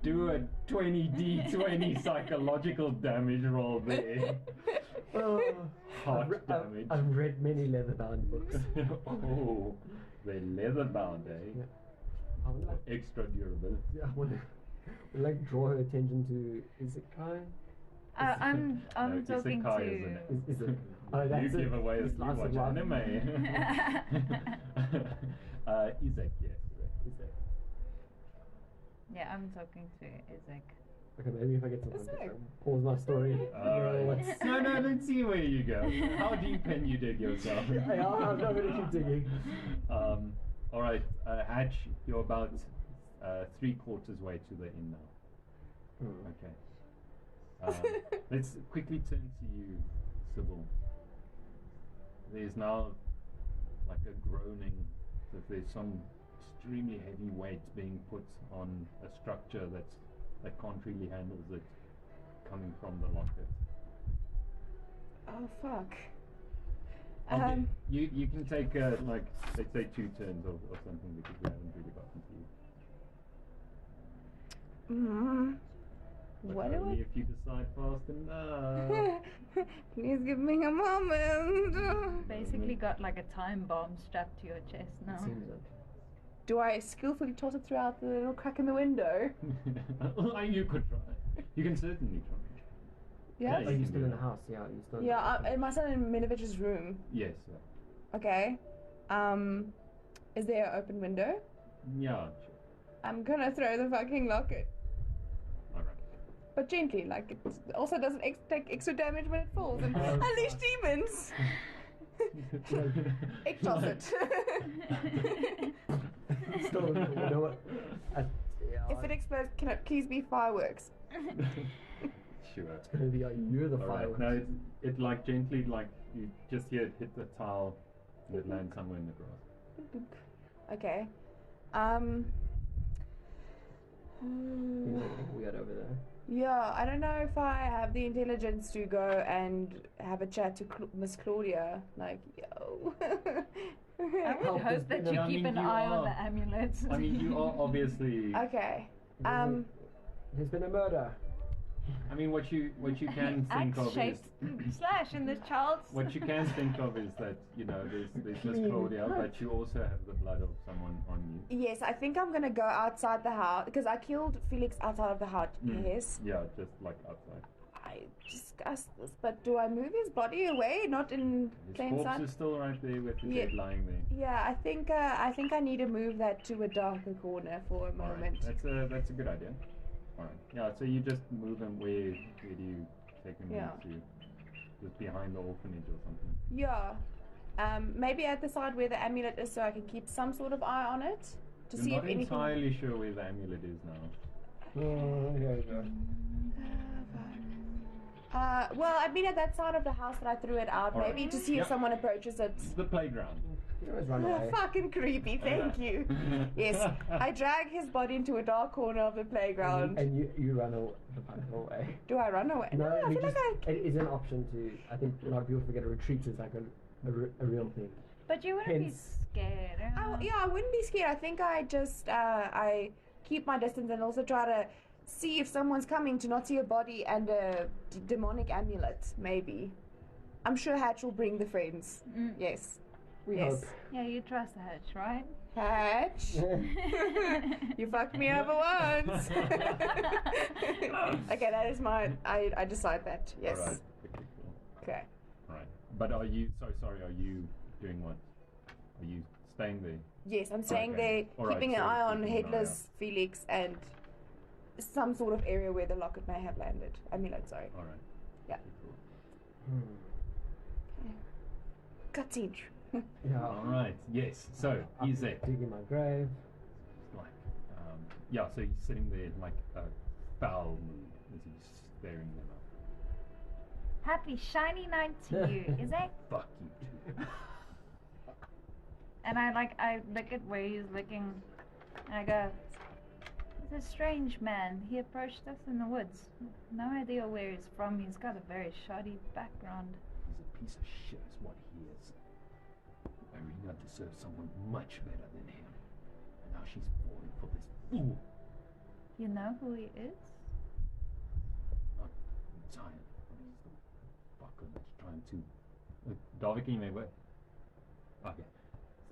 Do a 20d20 psychological damage roll there. Heart damage. I've read many leather-bound books. Oh, they're leather-bound, eh? Yeah. I would like, Extra durability. I would like draw her attention to Isekai. I'm No, talking isekai to. isn't it? Is it? Oh, You that's give away as you slice of watch life. anime. Isaac, yes. Isaac. Yeah, I'm talking to Isaac. Okay, maybe if I get some Is context, it? I'll pause my story. Alright. No, let's see where you go. How deep can you dig yourself? I'm not going to keep digging. Alright, Hatch, you're about 3/4 way to the inn now. Okay. Let's quickly turn to you, Sybil. There's now like a groaning, as if there's some extremely heavy weight being put on a structure that can't really handle it, coming from the locket. Oh fuck. Okay, you can take like let's say 2 turns or something because we haven't really gotten to you. But What do only I? if you decide fast enough. Please give me a moment. Basically got like a time bomb strapped to your chest now. Seems like. Do I skillfully toss it throughout the little crack in the window? You could try. You can certainly try. Yeah. Yeah, Are you you can still do in the that. house? Yeah, you still. Yeah, am I still in Minovich's room? Yes. Yeah. Okay. Is there an open window? Yeah. Sure. I'm gonna throw the fucking locket. All right. But gently, like it also doesn't take extra damage when it falls. And unleash demons! Egg toss it. Still, you know what? If it explodes, can it please be fireworks? Sure. It's gonna be like you're the All right. fireworks. No, it like gently like you just hear it hit the tile and it lands somewhere in the grass. Okay. Weird over there. Yeah, I don't know if I have the intelligence to go and have a chat to Miss Claudia. Like, yo. I would Help hope us, that you you know. keep I mean, an you eye on are- the amulets. I mean, you are obviously. Okay. There's been a murder. I mean, what you can think Axe of is shaped slash in this child's. what you can think of is that there's Miss Clean. Claudia, but you also have the blood of someone on you. Yes, I think I'm gonna go outside the house because I killed Felix outside of the house. Yes. Yeah, just like outside. I discussed this, but do I move his body away? Not in His plain corpse sight. is still right there with his Yeah. head lying there. Yeah, I think I need to move that to a darker corner for a All right, moment. that's a good idea. All right. Yeah. So you just move him. Where do you take him Yeah. to? Just behind the orphanage or something. Yeah. Maybe at the side where the amulet is, so I can keep some sort of eye on it to You're see not if anything. entirely sure where the amulet is now. Oh, here we go. Well, I've been at that side of the house that I threw it out, All right. maybe to see Yep. if someone approaches it. It's the playground. You always run away. Fucking creepy, thank you. Yes, I drag his body into a dark corner of the playground. And you run away. Do I run away? No, I we feel like I. it is an option to. I think a lot of people forget a retreat is like a real thing. But you wouldn't Hence- be scared. Yeah, I wouldn't be scared. I think I just I keep my distance and also try to see if someone's coming to not see a body and a demonic amulet. Maybe. I'm sure Hatch will bring the friends. Mm. Yes. We Yes. Yeah, you trust the Hatch, right? Hatch. hope. You fucked me over once. Okay, that is my. I decide that. Yes. All right. Okay, cool. Okay. All right. But are you? So sorry. Are you doing what? Are you staying there? Yes, I'm staying Okay. there, All right, keeping an so eye on keeping an eye Headless Felix and some sort of area where the locket may have landed. Amulet, sorry. All right. Yeah. Okay, cool. Cutscene. Yeah. All right. Yes. So I'm Isaac. digging my grave. Like, yeah. So he's sitting there like a foul mood as he's staring them up. Happy shiny night to you, is it? Fuck you too. And I look at where he's looking, and I go, he's a strange man. He approached us in the woods. No idea where he's from. He's got a very shoddy background. He's a piece of shit is what he is. Irina deserves someone much better than him. And now she's falling for this fool. You know who he is? Not entirely, but he's the fucker that's trying to... Daviki may work. Okay. He's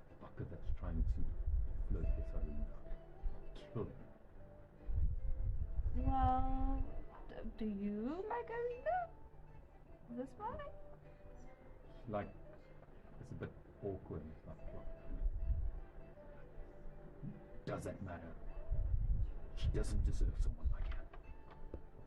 the fucker that's trying to flirt with Irina. Kill him. Well, do you like Arena? Is this why? Like, it's a bit awkward and stuff. Does that matter? She doesn't deserve someone like him.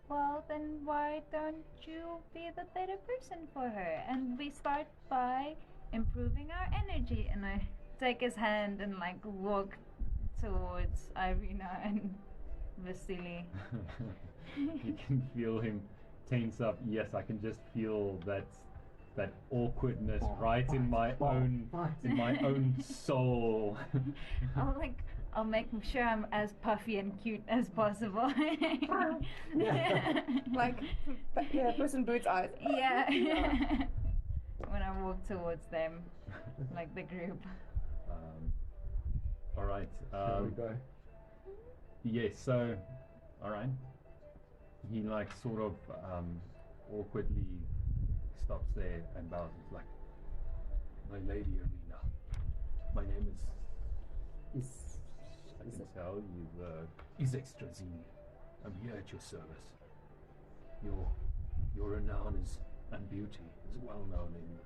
Well, then why don't you be the better person for her? And we start by improving our energy. And I take his hand and like walk towards Irina and Vasily. You can feel him tense up. Yes, I can just feel that awkwardness right in my own soul. I'll make sure I'm as puffy and cute as possible. Like, yeah, Puss in Boots eyes. Yeah. When I walk towards them, like the group. All right. Here we go. Yes. So, all right. He like sort of awkwardly stops there and bows. He's like, My lady Irina, my name is I can tell Izek Strazini. I'm here at your service. Your renown and beauty is well known in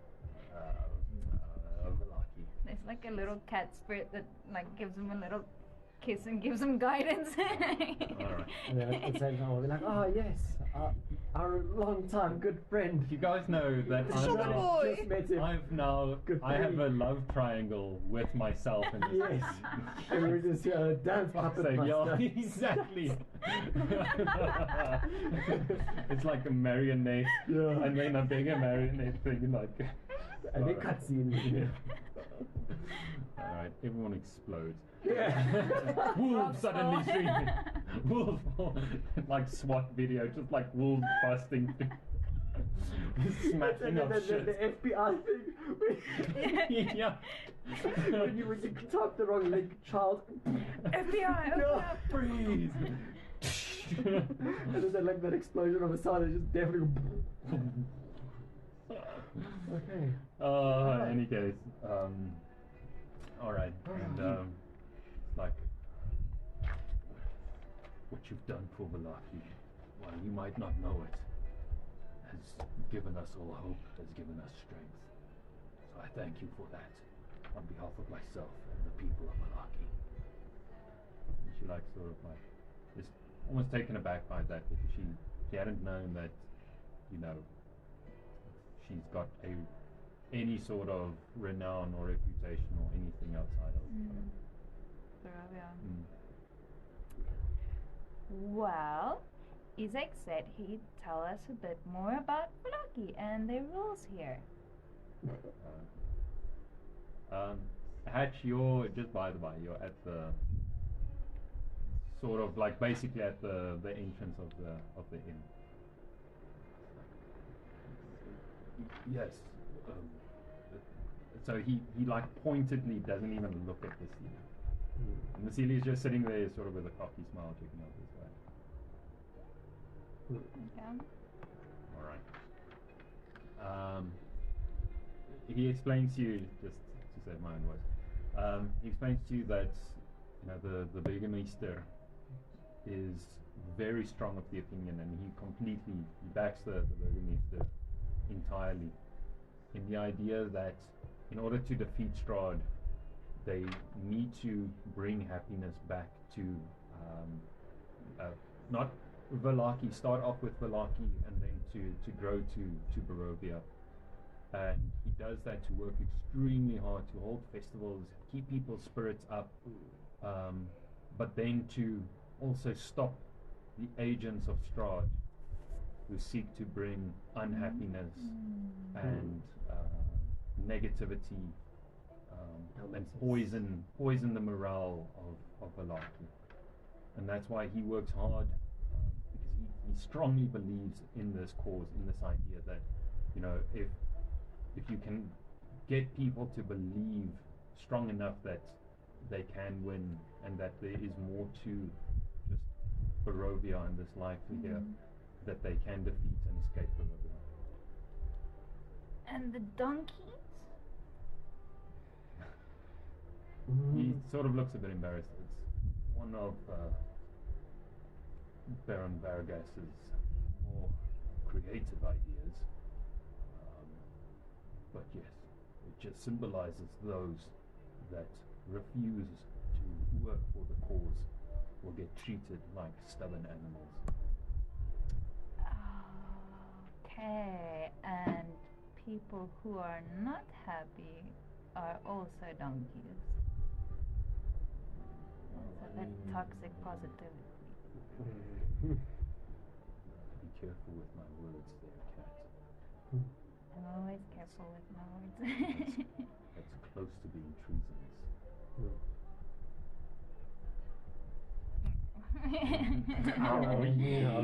Valaki. There's like a little cat spirit that like gives him a little kiss and gives him guidance. all right. And then at the same time, we'll be like, oh yes, our long-time good friend. You guys know that Sugar boy. Just met him. I have a love triangle with myself in this Yes. And we just dance puppet So, yeah, master. exactly. It's like a marionette, Yeah. and then a bigger marionette thing, like. And then cutscene. All right, everyone explodes. Yeah. Wolves suddenly shooting. Wolves, like SWAT video, just like wolves busting through. Smashing And up then shit. the FBI thing. Yeah. when you type the wrong link, child. FBI, open up. Freeze. And then like that explosion on the side, it just definitely. Okay. In any case, all right, and like What you've done for Valaki, while you might not know it, has given us all hope, has given us strength. So I thank you for that, on behalf of myself and the people of Valaki. she like sort of like is almost taken aback by that because she hadn't known that, you know, she's got any sort of renown or reputation or anything outside of Well, Izek said he'd tell us a bit more about Valaki and their rules here. Hatch, you're just by the by, you're at the sort of like basically at the entrance of the inn. Yes. So he like pointedly doesn't even look at the ceiling. And the ceiling is just sitting there sort of with a cocky smile checking out this way. Yeah. Alright. He explains to you, just to say my own words, he explains to you that, you know, the Burgermeister is very strong of the opinion, and he backs the Burgermeister entirely in the idea that in order to defeat Strahd, they need to bring happiness back to not Valaki, start off with Valaki and then to grow to Barovia. And he does that to work extremely hard to hold festivals, keep people's spirits up, but then to also stop the agents of Strahd who seek to bring unhappiness and negativity That and makes sense. poison the morale of Velaki. And that's why he works hard, because he strongly believes in this cause, in this idea that, you know, if you can get people to believe strong enough that they can win and that there is more to just Barovia and this life here, that they can defeat and escape Barovia. And the donkeys? He sort of looks a bit embarrassed. It's one of Baron Vargas's more creative ideas. But yes, it just symbolizes those that refuse to work for the cause will get treated like stubborn animals. Okay, and people who are not happy are also donkeys. It's a bit toxic positivity. Be careful with my words there, cat. I'm always careful with my words. That's close to being treasonous.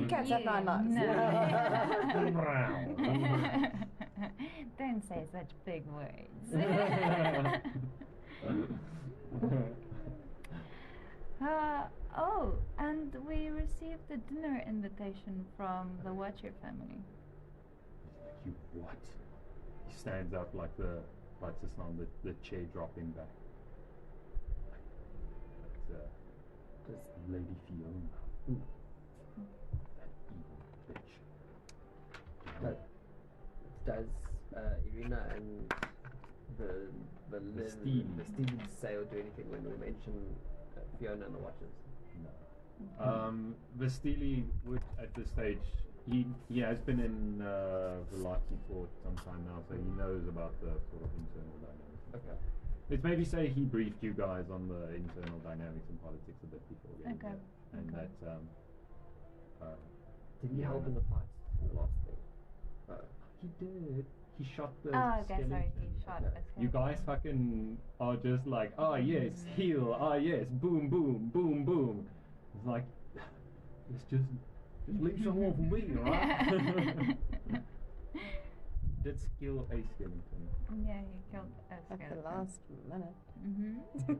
Cats have 9 lives. Don't say such big words. Oh, and we received a dinner invitation from the Watcher family. You what? He stands up like the chair dropping back. Like Lady Fiona. That evil bitch. Does Irina and the Steely say or do anything when we mention Fiona and the Watchers? No. Vestili would at this stage. He has been in Velaki for some time now, so he knows about the sort of internal dynamics. Okay. Let's maybe say he briefed you guys on the internal dynamics and politics a bit before getting there, and that. Did he help in the fight in the last thing? He did. He shot the. Oh, okay, skeleton. sorry, he shot a skeleton. You guys fucking are just like, oh yes, heal, oh yes, boom, boom, boom, boom. It's like, let's just leave some more for me, alright? Did kill a skeleton. Yeah, he killed a At skeleton. the last minute. Mm-hmm.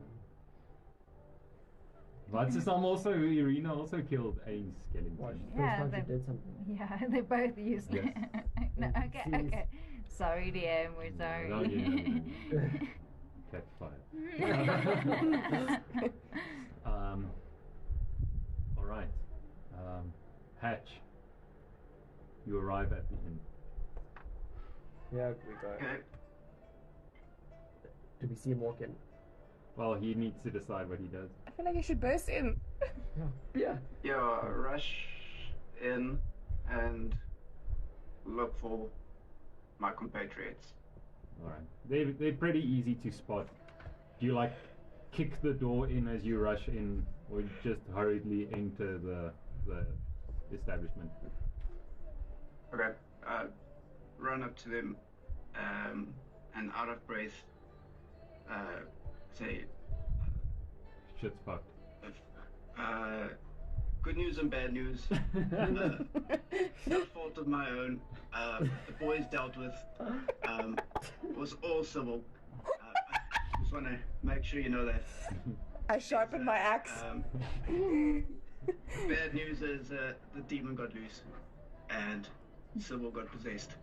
Irina also killed a skeleton. Watch, Yeah, first time they- she did something. Yeah, they both used Yes. No, okay, Sees- okay. Sorry, DM, we're sorry. No, yeah. Catch fire. Alright. Hatch. You arrive at the inn. Yeah, we go. Okay. Do we see him walk in? Well, he needs to decide what he does. I feel like you should burst in. Yeah. Yeah, rush in and look for my compatriots. Alright. They're pretty easy to spot. Do you like kick the door in as you rush in, or just hurriedly enter the establishment? Okay. Run up to them and out of breath say, Shit's fucked. good news and bad news. No fault of my own. The boys dealt with was all civil. Just want to make sure you know that. I sharpened my axe. Bad news is the demon got loose and Sybil got possessed.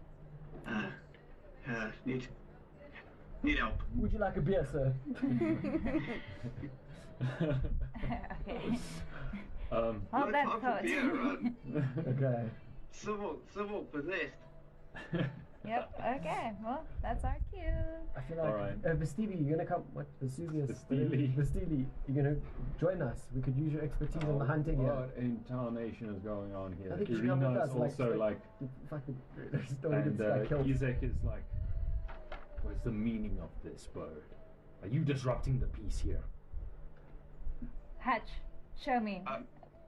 Need help. Would you like a beer, sir? Okay. Um, Hold No that time for thought. beer, right? Okay. Sybil possessed. Yep, okay. Well, that's our cue. I feel like Alright. Vestili, you're gonna come. What? Vesuvius. Vestili. Vestili, you're gonna join us. We could use your expertise on the hunting here. What in tarnation is going on here? I think you should come with Irina us. is also like, fucking. Don't get and this guy killed. Izek is like, what is the meaning of this, bird? Are you disrupting the peace here? Hatch, show me.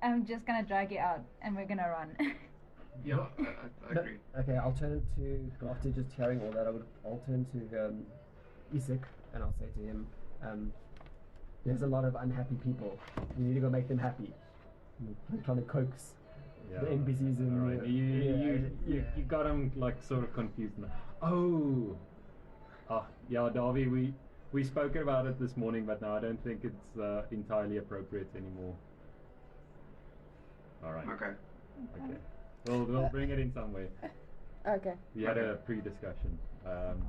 I'm just gonna drag you out and we're gonna run. Yeah, I No, agree. okay, I'll turn to after just hearing all that. I'll turn to Isaac and I'll say to him, there's a lot of unhappy people. You need to go make them happy. I'm trying to coax the NPCs in. All right. You got him like sort of confused now. Yeah, Darby. We spoke about it this morning, but now I don't think it's entirely appropriate anymore. All right. Okay. We'll bring it in some way. Okay. We had a pre-discussion.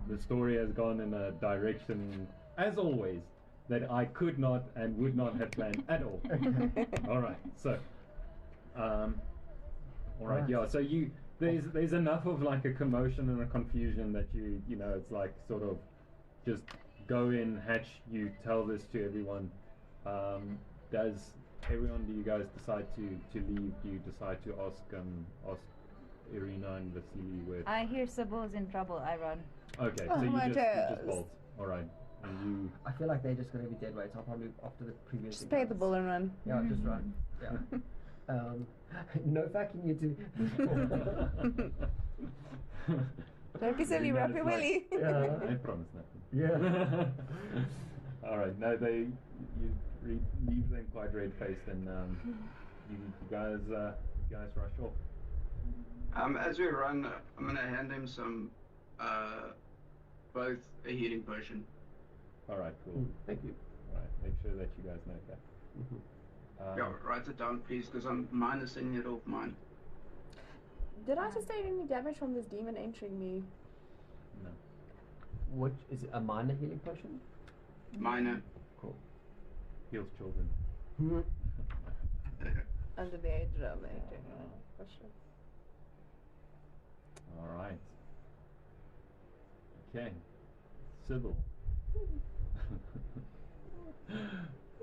The story has gone in a direction, as always, that I could not and would not have planned at all. All right. So, all right. Yeah. So there's enough of like a commotion and a confusion that you know it's like sort of just go in, Hatch. You tell this to everyone. Do you guys decide to leave? Do you decide to ask Irina and Vasily where? I hear Sybil's in trouble. I run. Okay, Oh, so you my just toes. bolt. All right, and you. I feel like they're just going to be dead weights. I'll probably after the previous. Just pay the bull and run. Yeah, just run. Yeah. No fucking you two. Don't be silly, Irina wrap is your like, willy. I promise nothing. Yeah. All right. No, you leave them quite red-faced, and you guys rush off. As we run, I'm gonna hand him some, both a healing potion. All right. Cool. Thank you. All right. Make sure that you guys know that. Yeah, write it down, please, because I'm minusing it off mine. Did I sustain any damage from this demon entering me? No. What is it? A minor healing potion? Minor. Cool. Heals children. Under the age of for sure. All right. Okay. Sybil.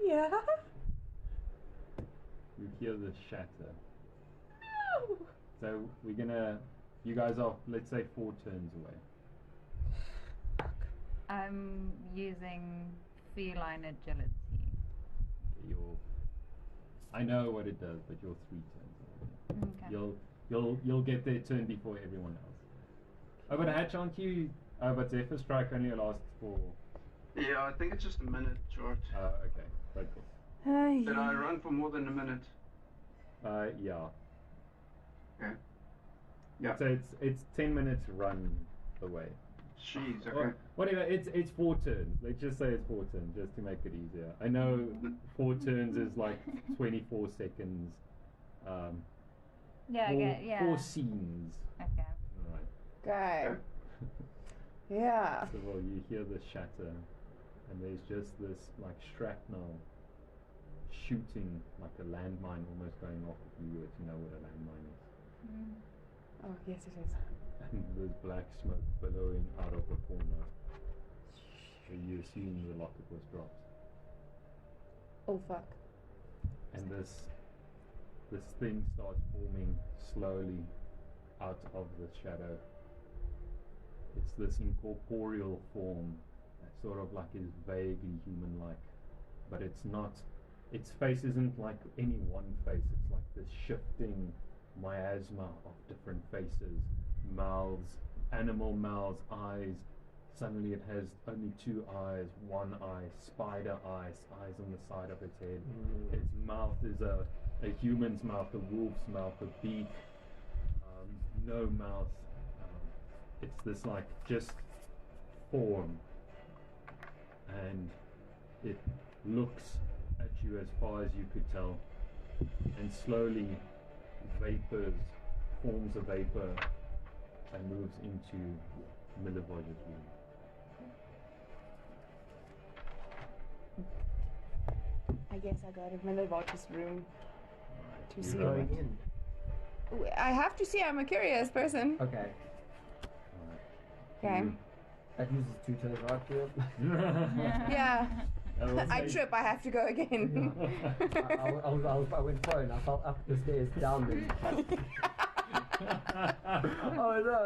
Yeah. You hear the shatter. No. So you guys are, let's say, 4 turns away. I'm using feline agility. I know what it does, but you're 3 turns away. Okay. You'll get their turn before everyone else. Oh, but Hatch, aren't you? Oh, but Zephyr Strike only lasts for. Yeah, I think it's just a minute short. Okay, very cool. Did I run for more than a minute? Yeah. Okay. Yeah. So it's 10 minutes run away. Jeez, okay. Well, whatever, it's 4 turns. Let's just say it's 4 turns, just to make it easier. I know 4 turns is like 24 seconds. Yeah, I get, yeah. 4 scenes. Okay. Alright. Okay. Yeah. So well, you hear the shatter, and there's just this like shrapnel shooting, like a landmine almost going off if you were to know what a landmine is. Oh, yes, it is. And there's black smoke billowing out of the corner. So you assume the locket was dropped. Oh, fuck. And this thing starts forming slowly out of the shadow. It's this incorporeal form that sort of like is vaguely human-like, but it's not. Its face isn't like any one face. It's like this shifting miasma of different faces, mouths, animal mouths, eyes. Suddenly it has only 2 eyes, 1 eye, spider eyes on the side of its head. Its mouth is a human's mouth, a wolf's mouth, a beak, no mouth. It's this like just form, and it looks at you as far as you could tell, and slowly forms a vapor and moves into Milivoje's room. I guess I go to Milivoje's room to see. Going in. I have to see. I'm a curious person. Okay. Okay. That uses 2 turns, right? Yeah. will I say- trip. I have to go again. I went prone. I fell up the stairs, down them. Oh no!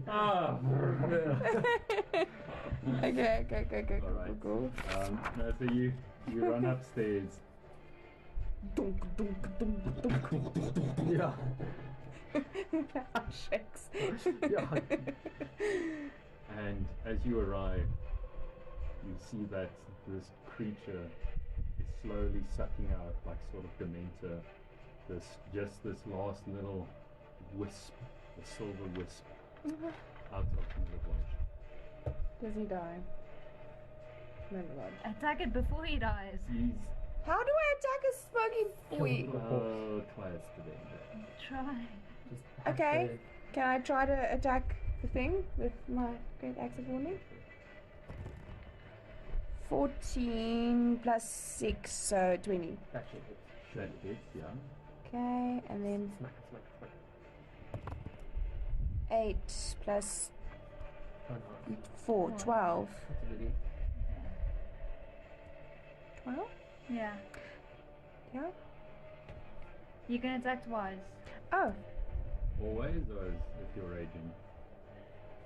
Ah. Okay. All right. Go. No, so you run upstairs. Dunk, dunk, dunk, dunk. Yeah. Shakes. Yeah. And as you arrive, you see that this creature is slowly sucking out, like sort of dementor, this last little wisp, a silver wisp, out of Milivoj. Does he die? No, God. Attack it before he dies. He's How do I attack a smoky boy? class today. Try. Just Okay. Can I try to attack the thing with my great axe of warning? 14 plus 6, so 20. That should hit. That hits, yeah. Okay, and then Smack, smack, smack. 8 plus Don't hide. 4, 12. That's a goodie. 12? Yeah. Yeah? You can attack twice. Oh, Always, or if you're raging?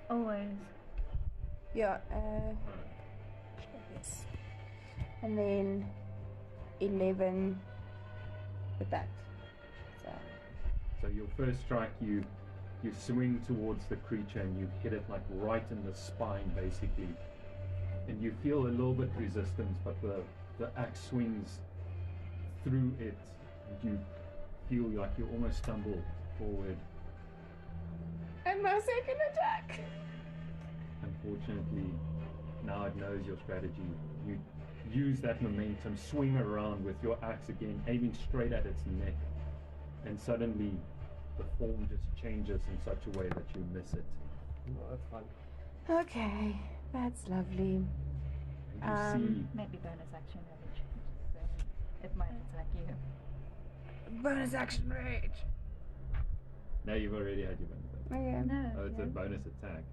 Always. yeah, Alright. yes. And then 11 with that. So, So your first strike, you swing towards the creature and you hit it like right in the spine, basically. And you feel a little bit resistance, but the axe swings through it. And you feel like you almost stumble forward. and my second attack. Unfortunately, now it knows your strategy. You use that momentum, swing around with your axe again, aiming straight at its neck, and suddenly the form just changes in such a way that you miss it. No, that's fine. Okay, that's lovely. And you see Maybe bonus action rage. So it might attack you. Bonus action rage. now you've already had your bonus action. Okay. No. Oh, it's a no. bonus attack.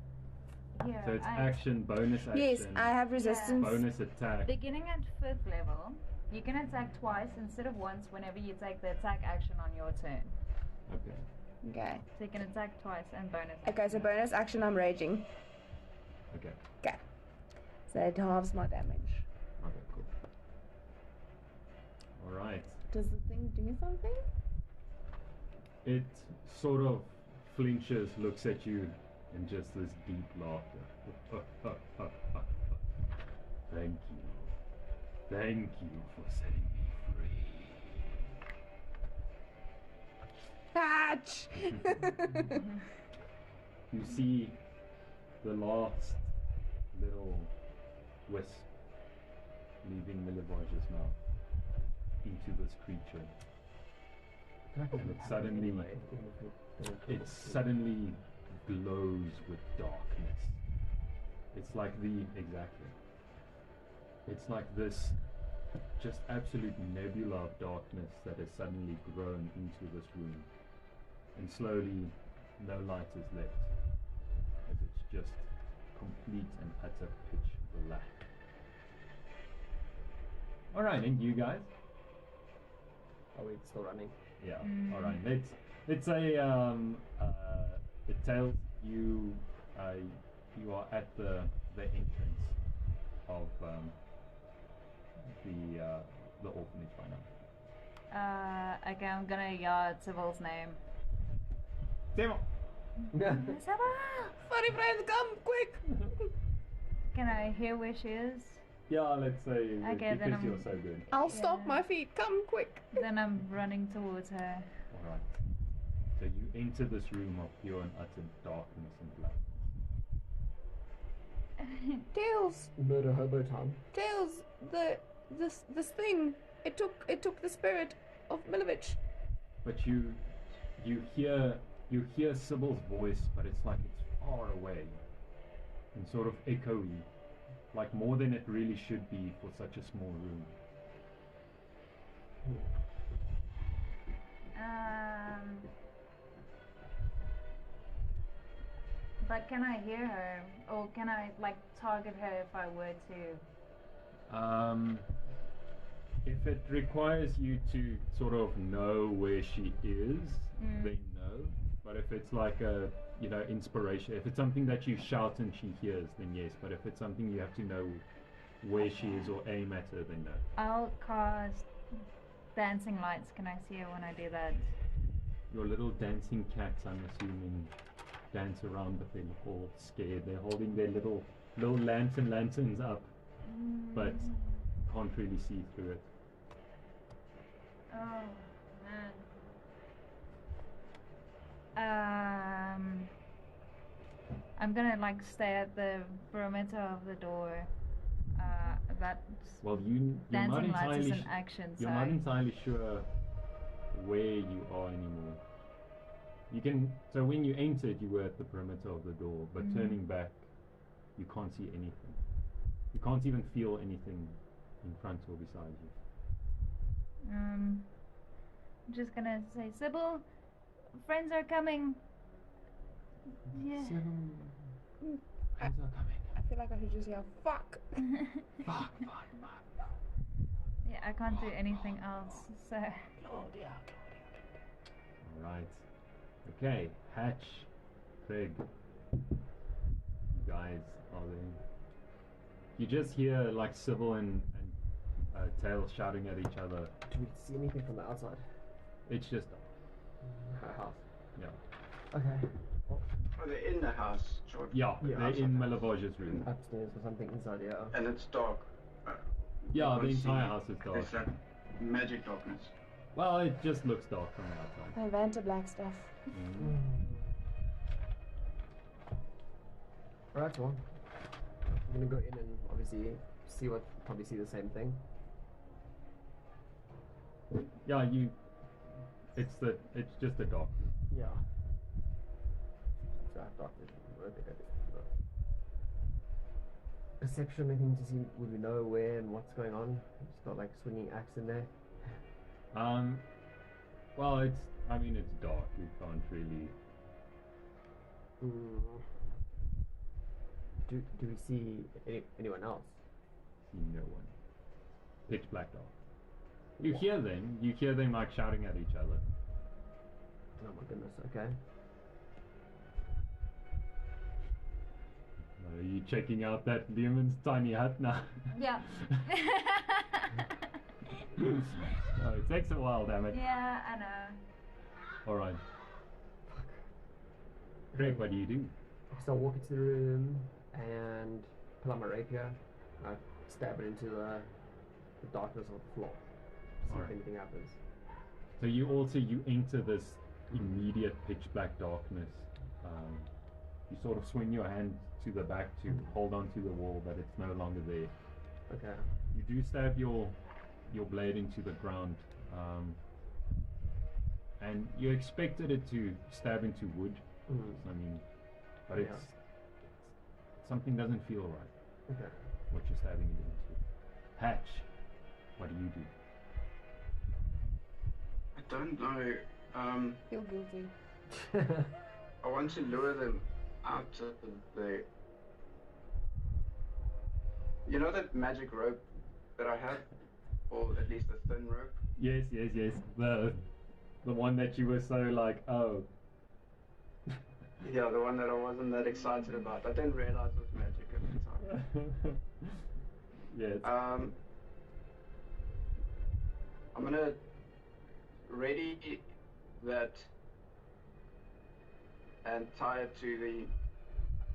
Here, So it's I- action, bonus action, Yes, I have resistance. bonus attack. Beginning at 5th level, you can attack twice instead of once whenever you take the attack action on your turn. Okay. Okay. So you can attack twice and bonus. Okay, so bonus action, I'm raging. Okay. Okay. So it halves my damage. Okay, cool. Alright. Does the thing do something? It sort of flinches, looks at you, and just this deep laughter. Thank you. Thank you for setting me free. Catch! You see the last little wisp leaving Milivoj's mouth into this creature. And it suddenly glows with darkness. It's like it's like this just absolute nebula of darkness that has suddenly grown into this room. And slowly no light is left, as it's just complete and utter pitch black. Alright, and you guys? Are we still running? Yeah. All right. It's a it tells you you are at the entrance of the orphanage by now. Okay, I'm gonna yell Sybil's name. Demo. Sybil! Funny friend, come quick! Can I hear where she is? Yeah, let's say Okay, then because you're I'm- so good. I'll stop Yeah. my feet, come quick! Then I'm running towards her. All right. So you enter this room of pure and utter darkness and blackness. Tails! Murder hobo time. Tails! This thing, it took the spirit of Milovich. But you hear Sybil's voice, but it's like it's far away and sort of echoey, like more than it really should be for such a small room. But can I hear her? Or can I, like, target her if I were to? If it requires you to sort of know where she is, then no. But if it's like a, inspiration, if it's something that you shout and she hears, then yes. But if it's something you have to know where she is or aim at her, then no. I'll cast dancing lights. Can I see her when I do that? Your little dancing cats, I'm assuming, dance around, but they're all scared. They're holding their little lanterns up. but can't really see through it. Oh man. I'm gonna like stay at the perimeter of the door. That's Well, you're not dancing lights is entirely an action, so you're not entirely sure where you are anymore. You can so when you entered, you were at the perimeter of the door, but turning back, you can't see anything. You can't even feel anything in front or beside you. I'm just gonna say, Sybil, friends are coming. Yeah. Friends are coming. I feel like I should just yell, fuck! Fuck. Yeah, I can't do anything else, so. Alright. Okay, Hatch, Craig. You guys are there. You just hear like Sybil and Tails shouting at each other. Do we see anything from the outside? It's just Her house. yeah. Okay. Well, Are they in the house, George? Yeah, Yeah, they're outside in the house. Malavoja's room. upstairs or something inside, yeah. And it's dark. Yeah, You the can't see entire house is dark. It's like magic darkness. Well, it just looks dark from the outside. I Vanta black stuff. Mhm. Alright, well. I'm gonna go in and obviously probably see the same thing. Yeah, it's just a dark room. Yeah. So I have dark vision. I don't think I do. No. Perception, I think, to see would we know where and what's going on. Just got like swinging axe in there. Well, it's dark. You can't really. Do we see anyone else? See no one. Pitch black dark. You hear them. You hear them like shouting at each other. Oh my goodness. Okay. Are you checking out that demon's tiny hut now? Yeah. Oh, it takes a while, damn it. Yeah, I know. Alright. Greg, what do you do? So I walk into the room and pull out my rapier. I stab it into the darkness of the floor. See Alright. if anything happens. So you enter this immediate pitch black darkness. You sort of swing your hand to the back to hold onto the wall, but it's no longer there. Okay. You do stab your blade into the ground, and you expected it to stab into wood. I mean, but Yeah. it's something doesn't feel right. Okay. What you're stabbing it into. Hatch, what do you do? I don't know. Feel guilty. I want to lure them out of the. You know that magic rope that I have, or at least a thin rope. Yes. The one that you were so like, oh. Yeah, the one that I wasn't that excited about. I didn't realize it was magic at the time. Yes. I'm gonna ready that and tie it to the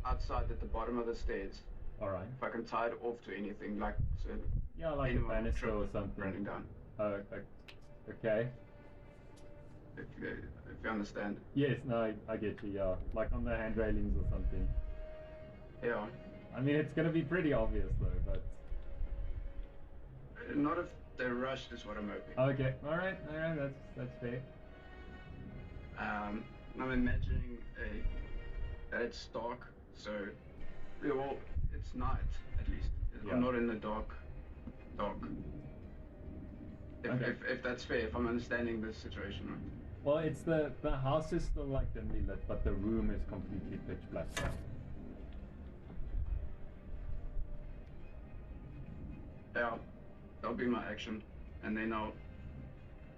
outside at the bottom of the stairs. All right. If I can tie it off to anything, like so Yeah, like a anyone will banister trip or something. running down. Okay. If you understand. Yes, no, I get you. Yeah, like on the hand railings or something. Yeah. I mean, it's gonna be pretty obvious though, but. Not if they're rushed is what I'm hoping. Okay. All right. That's fair. I'm imagining that it's dark, so well, it's night at least. Yeah. I'm not in the dark. Okay. If that's fair, if I'm understanding this situation right. Well, it's the house is still like dimly lit, but the room is completely pitch black. Yeah, that'll be my action, and then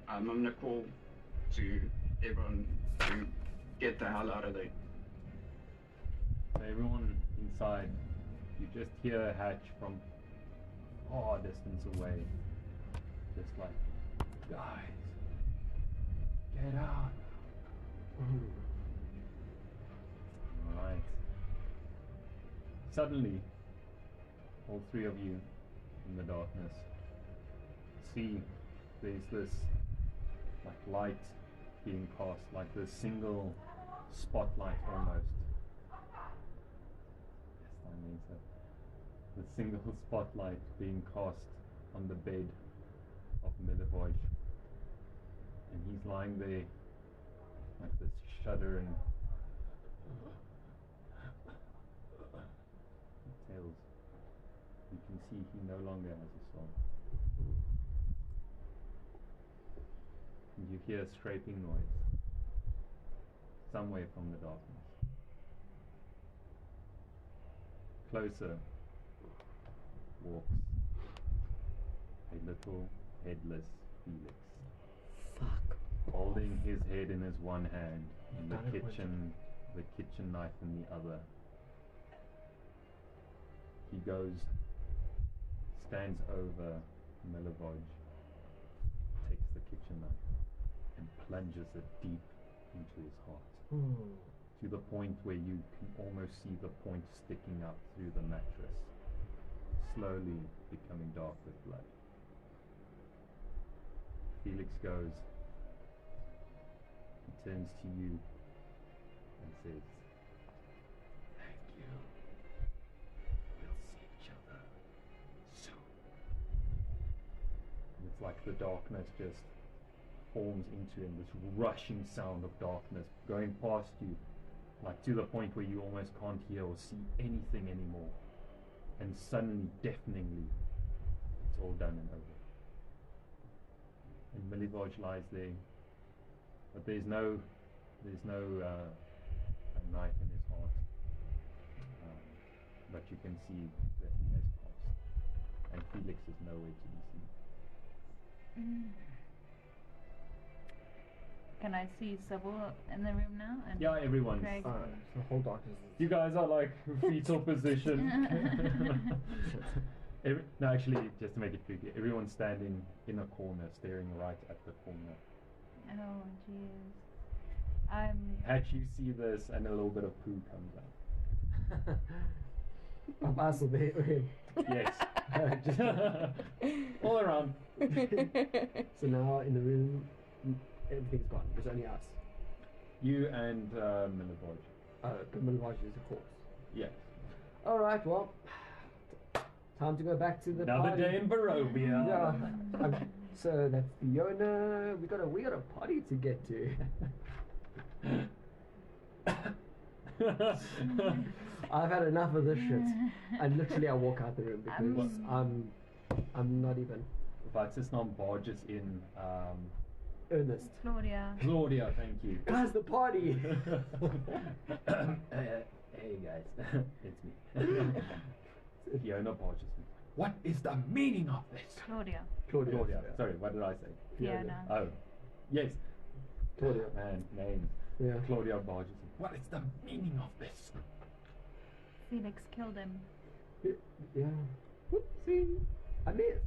I'm gonna call to everyone to get the hell out of there. So everyone inside, you just hear Hatch from far distance away, just like, guys, get out. Alright. Suddenly, all three of you in the darkness. See, there's this like light being cast, like this single spotlight almost. Yes, I mean so. The single spotlight being cast on the bed of Milivoj. And he's lying there like this, shuddering. Tails. You can see he no longer has a soul. And you hear a scraping noise somewhere from the darkness. Closer walks a little headless Felix. Fuck. Holding his head in his one hand and Done it, the kitchen knife in the other. He stands over Milivoj, takes the kitchen knife and plunges it deep into his heart. To the point where you can almost see the point sticking up through the mattress, slowly becoming dark with blood. Felix goes, he turns to you and says, "Thank you. We'll see each other soon." And it's like the darkness just forms into him, this rushing sound of darkness going past you, like to the point where you almost can't hear or see anything anymore. And suddenly, deafeningly, it's all done and over. And Milivoj lies there, but there's no knife in his heart. But you can see that he has passed, and Felix is nowhere to be seen. Can I see Sybil in the room now? And Yeah, everyone's. Craig? The whole darkness is... You guys are like fetal position. No, actually, just to make it creepy, everyone's standing in a corner, staring right at the corner. Oh, jeez. Hatch, you see this, and a little bit of poo comes out. I'm also there. Yes. Just All around. So now in the room, everything's gone. There's only us. You and Milivoj. Milivoj is a corpse. Yes. All right. Well, time to go back to the Another party. day in Barovia. Yeah. So that's Fiona. We got a party to get to. I've had enough of this shit. And literally I walk out the room because I'm not even Vatsisnom barges in. earnest. Claudia, thank you. Guys, the party! Hey guys, it's me. Fiona barges in. What is the meaning of this? Claudia. Claudia. Sorry, what did I say? Fiona. Oh, yes. Claudia. Man, names. Yeah. Claudia barges in. What is the meaning of this? Felix killed him. Yeah. Whoopsie. I missed.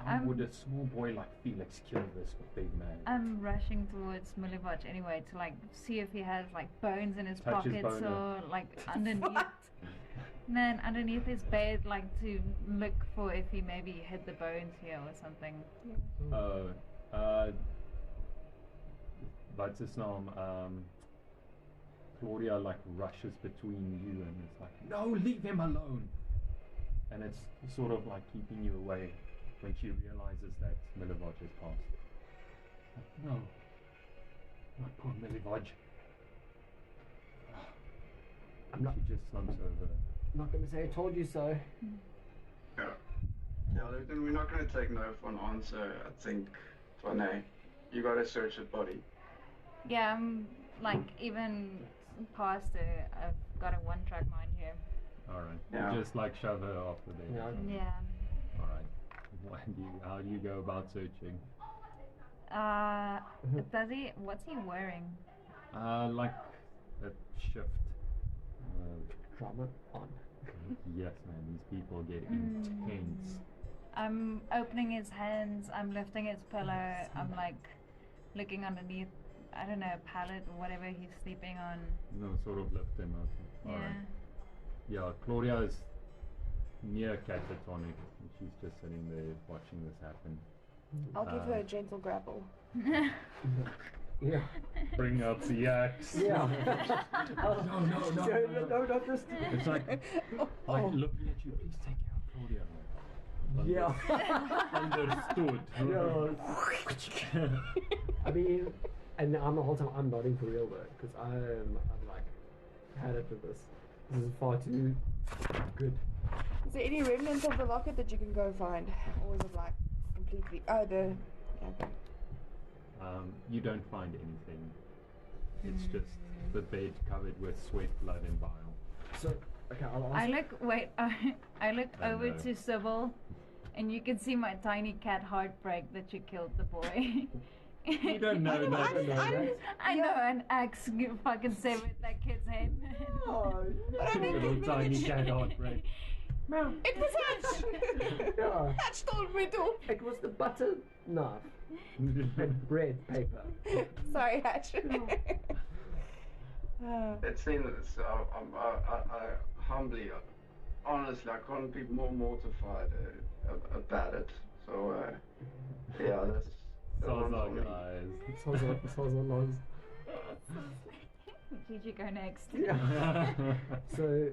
How would a small boy like Felix kill this big man? I'm rushing towards Milivoj anyway to like see if he has like bones in his Touch his pockets boner. or like underneath. Man, underneath his bed, like to look for if he maybe hid the bones here or something. Vatsisnom, Claudia like rushes between you and it's like, no, leave him alone. And it's sort of like keeping you away when she realizes that Milivoj has passed. Like, no, my poor Milivoj. She just slumps over. Not gonna say I told you so. Yeah, then we're not going to take no for an answer, I think. Twane, you got to search the body. Yeah, I'm like even past it. I've got a one-track mind here. Alright. Yeah. Just like shove her off the bed. Yeah. Yeah. Alright. How do you go about searching? What's he wearing? Like a shift. Drama on. Yes, man, these people get intense. I'm opening his hands, I'm lifting his pillow, I'm like looking underneath, I don't know, a pallet or whatever he's sleeping on. No, sort of lift him up. Yeah. Alright. Yeah, Claudia is near catatonic, And she's just sitting there watching this happen. I'll give her a gentle grapple. Yeah. Bring out the axe. Yeah. No, No, not this. It's like looking at you. Please take out Claudia. Yeah. Understood. Yeah. I mean, and I'm the whole time I'm nodding for real though, because I'm like had it with this. This is far too good. Is there any remnants of the locket that you can go find? Or is it like completely... Oh, the... Yeah, okay. You don't find anything. It's just the bed covered with sweat, blood, and bile. So, okay, I'll ask. I look Oh, over no. to Sybil, and you can see my tiny cat heartbreak that you killed the boy. You don't know that. I know an axe fucking severed that kid's head. Oh, Little tiny cat heartbreak. It was Hatch! yeah. Hatch told me to! It was the butter knife and bread paper. Sorry, Hatch. That scene is, I humbly, honestly, I can't be more mortified about it. So, yeah, that's the one for me. Guys. Sounds Did you go next? Yeah. So,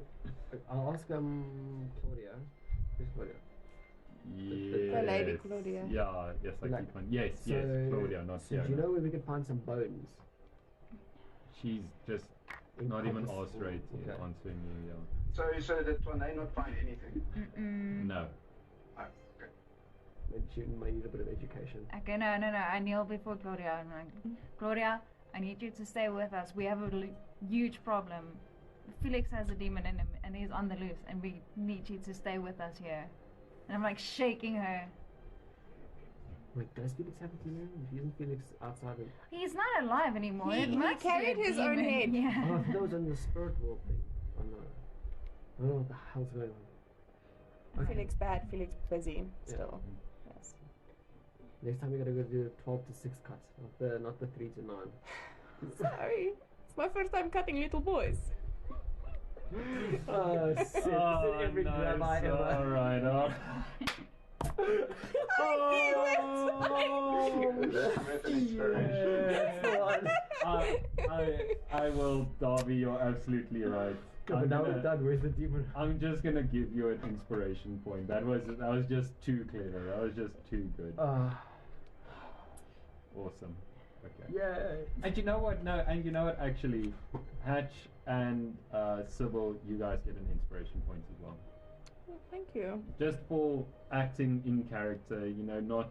I'll ask Claudia. Who's Claudia? Yes. The lady Claudia. Yeah, yes, I Like, keep on. Yes, So, Claudia, not so do you know where we can find some bones? She's just In not even compass? answering Okay. you, So that when they not find anything. Mm-mm. No. Okay. Maybe she might need a bit of education. Okay, no. I kneel before Claudia. I'm like, Claudia, I need you to stay with us. We have a huge problem. Felix has a demon in him, and he's on the loose, and we need you to stay with us here. And I'm like shaking her. Wait, does Felix have a demon? Isn't Felix outside of... He's not alive anymore. He It must carried be a his own demon. head. Yeah. Oh, I thought that was on the spirit world thing. Oh no. I don't know what the hell's going on. Okay. Felix bad, Felix busy. Still. Yes. Next time we gotta go do the 12 to 6 cut, not the 3 to 9. Sorry. It's my first time cutting little boys. Oh, shit. Every rabbi ever. Alright, alright. With an inspiration. I will, Darby, you're absolutely right. But now we're done. Where's the demon? I'm just gonna give you an inspiration point. That was just too clever. That was just too good. Awesome. Okay. Yay. And you know what? No, and you know what? Actually, Hatch and Sybil, you guys get an inspiration point as well. Well, thank you. Just for acting in character, you know, not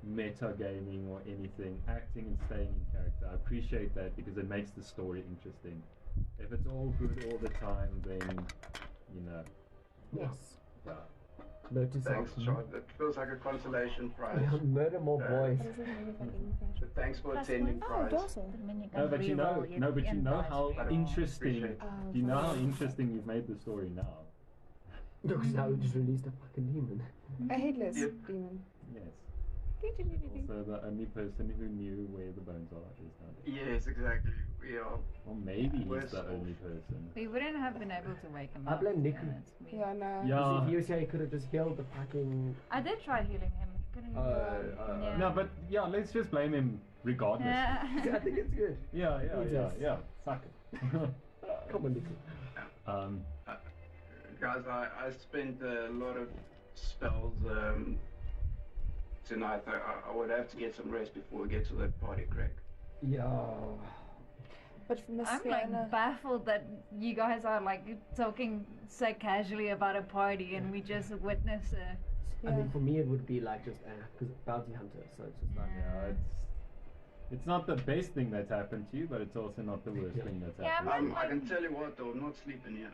meta gaming or anything. Acting and staying in character. I appreciate that because it makes the story interesting. If it's all good all the time, then you know. Yes. Yeah. Note to self. Thanks, John. It feels like a consolation prize. Murder more boys. So thanks for attending prize. No, but you know how I don't interesting. appreciate Do you know how interesting you've made the story now? Because now we just released a fucking demon. A headless Yep. demon. Yes. Also, the only person who knew where the bones are is not. Yes, exactly. We are. Or maybe he's Worse the off. only person. We wouldn't have been able to wake him I up. blame to be Nick. honest. Yeah, no. Yeah. If he was here, he could have just healed the fucking. I did try healing him. He couldn't Yeah. No, but yeah, let's just blame him regardless. I think it's good. Yeah. Jesus. Fuck it. Come on, Nicky. Guys, I spent a lot of spells tonight. I would have to get some rest before we get to the party, Craig. Yeah. But Miss I'm Fiona, like baffled that you guys are like talking so casually about a party and we just witness a. I mean, for me, it would be like just because bounty hunter, so it's just like. Yeah, it's not the best thing that's happened to you, but it's also not the worst thing that's Yeah, happened. I can tell you what, though, I'm not sleeping here.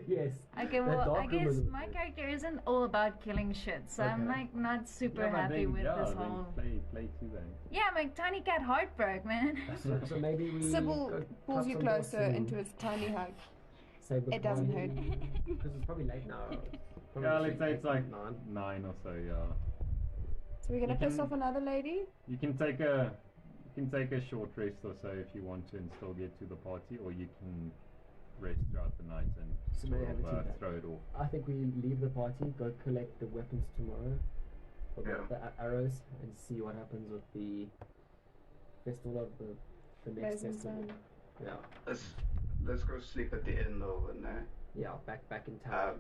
Yes. Okay, That well, dark I room guess is- my character isn't all about killing shit, so I'm Okay. like not super Yeah, but happy then, with yeah, this then whole. play to that. Yeah, my tiny cat heartbroke, man. So maybe we. Sybil go pulls cut you some closer boss and into its tiny hug. Save the It doesn't party. hurt. Because it's probably late now. Probably Yeah, let's say it's like 9. 9 or so. Yeah. So we're gonna You piss can- off another lady? You can take a short rest or so if you want to and still get to the party, or you can rest throughout the night and So may I have a tea bag? throw it off. I think we leave the party, go collect the weapons tomorrow, or the arrows, and see what happens with the festival of the next Rising festival. sun. Yeah, Let's go sleep at the inn though, and yeah, back in town.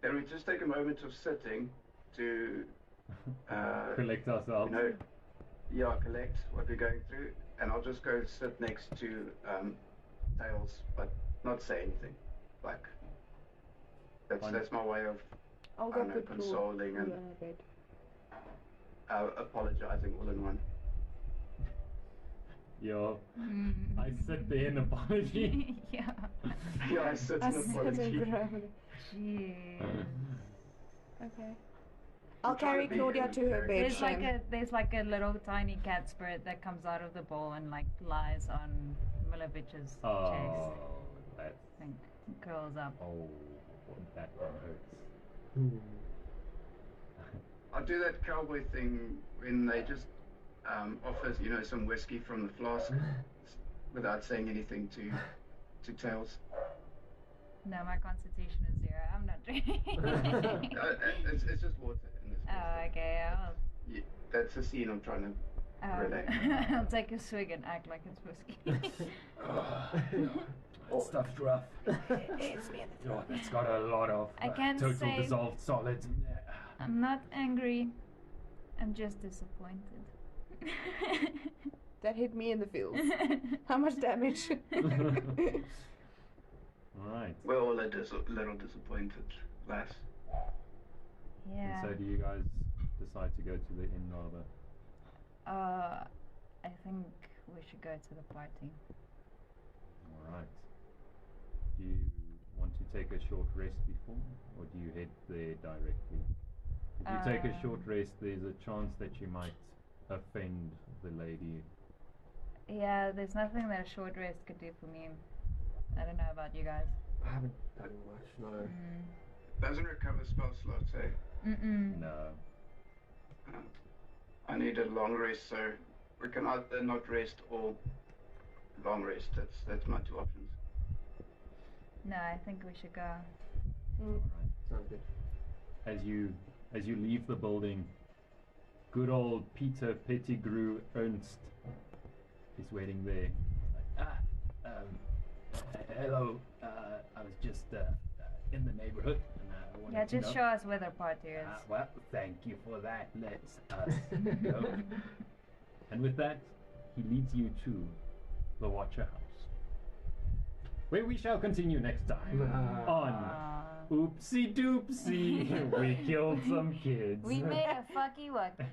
Then we just take a moment of sitting to Collect ourselves. collect what we're going through, and I'll just go sit next to Tails, but not say anything. Like that's my way of I'll go put consoling and on the bed. apologizing all in one. Yo, I sit there in apology. Yeah. Yeah, I sit in apology. Jeez. Okay. I'll carry Claudia to her bed. There's like a little tiny cat spirit that comes out of the bowl and like lies on Milovich's chest. That's... And curls up. Oh, that one hurts. Ooh. I'll do that cowboy thing when they just offers, some whiskey from the flask without saying anything to Tails. No, my constitution is 0. I'm not drinking. It's just water in this case. Oh, okay. That's the scene I'm trying to relate. I'll take a swig and act like it's whiskey. That stuff's rough. Oh, that's got a lot of I can't total say- dissolved solids in there. I'm not angry. I'm just disappointed. That hit me in the feels. How much damage? Alright. We're all a little disappointed, lass. Yeah. And so do you guys decide to go to the inn rather? I think we should go to the party. Alright. Do you want to take a short rest before, or do you head there directly? If you take a short rest, there's a chance that you might offend the lady. Yeah, there's nothing that a short rest could do for me. I don't know about you guys. I haven't done much, no. Doesn't recover spell slots, eh? No. I need a long rest, so we can either not rest or long rest. That's my two options. No, I think we should go. Alright. Sounds good. As you leave the building, good old Peter Pettigrew Ernst is waiting there. Hello, I was just in the neighborhood, and I wanted Yeah, to just know. show us where the party is. Well, thank you for that. Let's go. And with that, he leads you to the Watcher House, where we shall continue next time on Oopsie Doopsie. We killed some kids. We made a fucky wucky.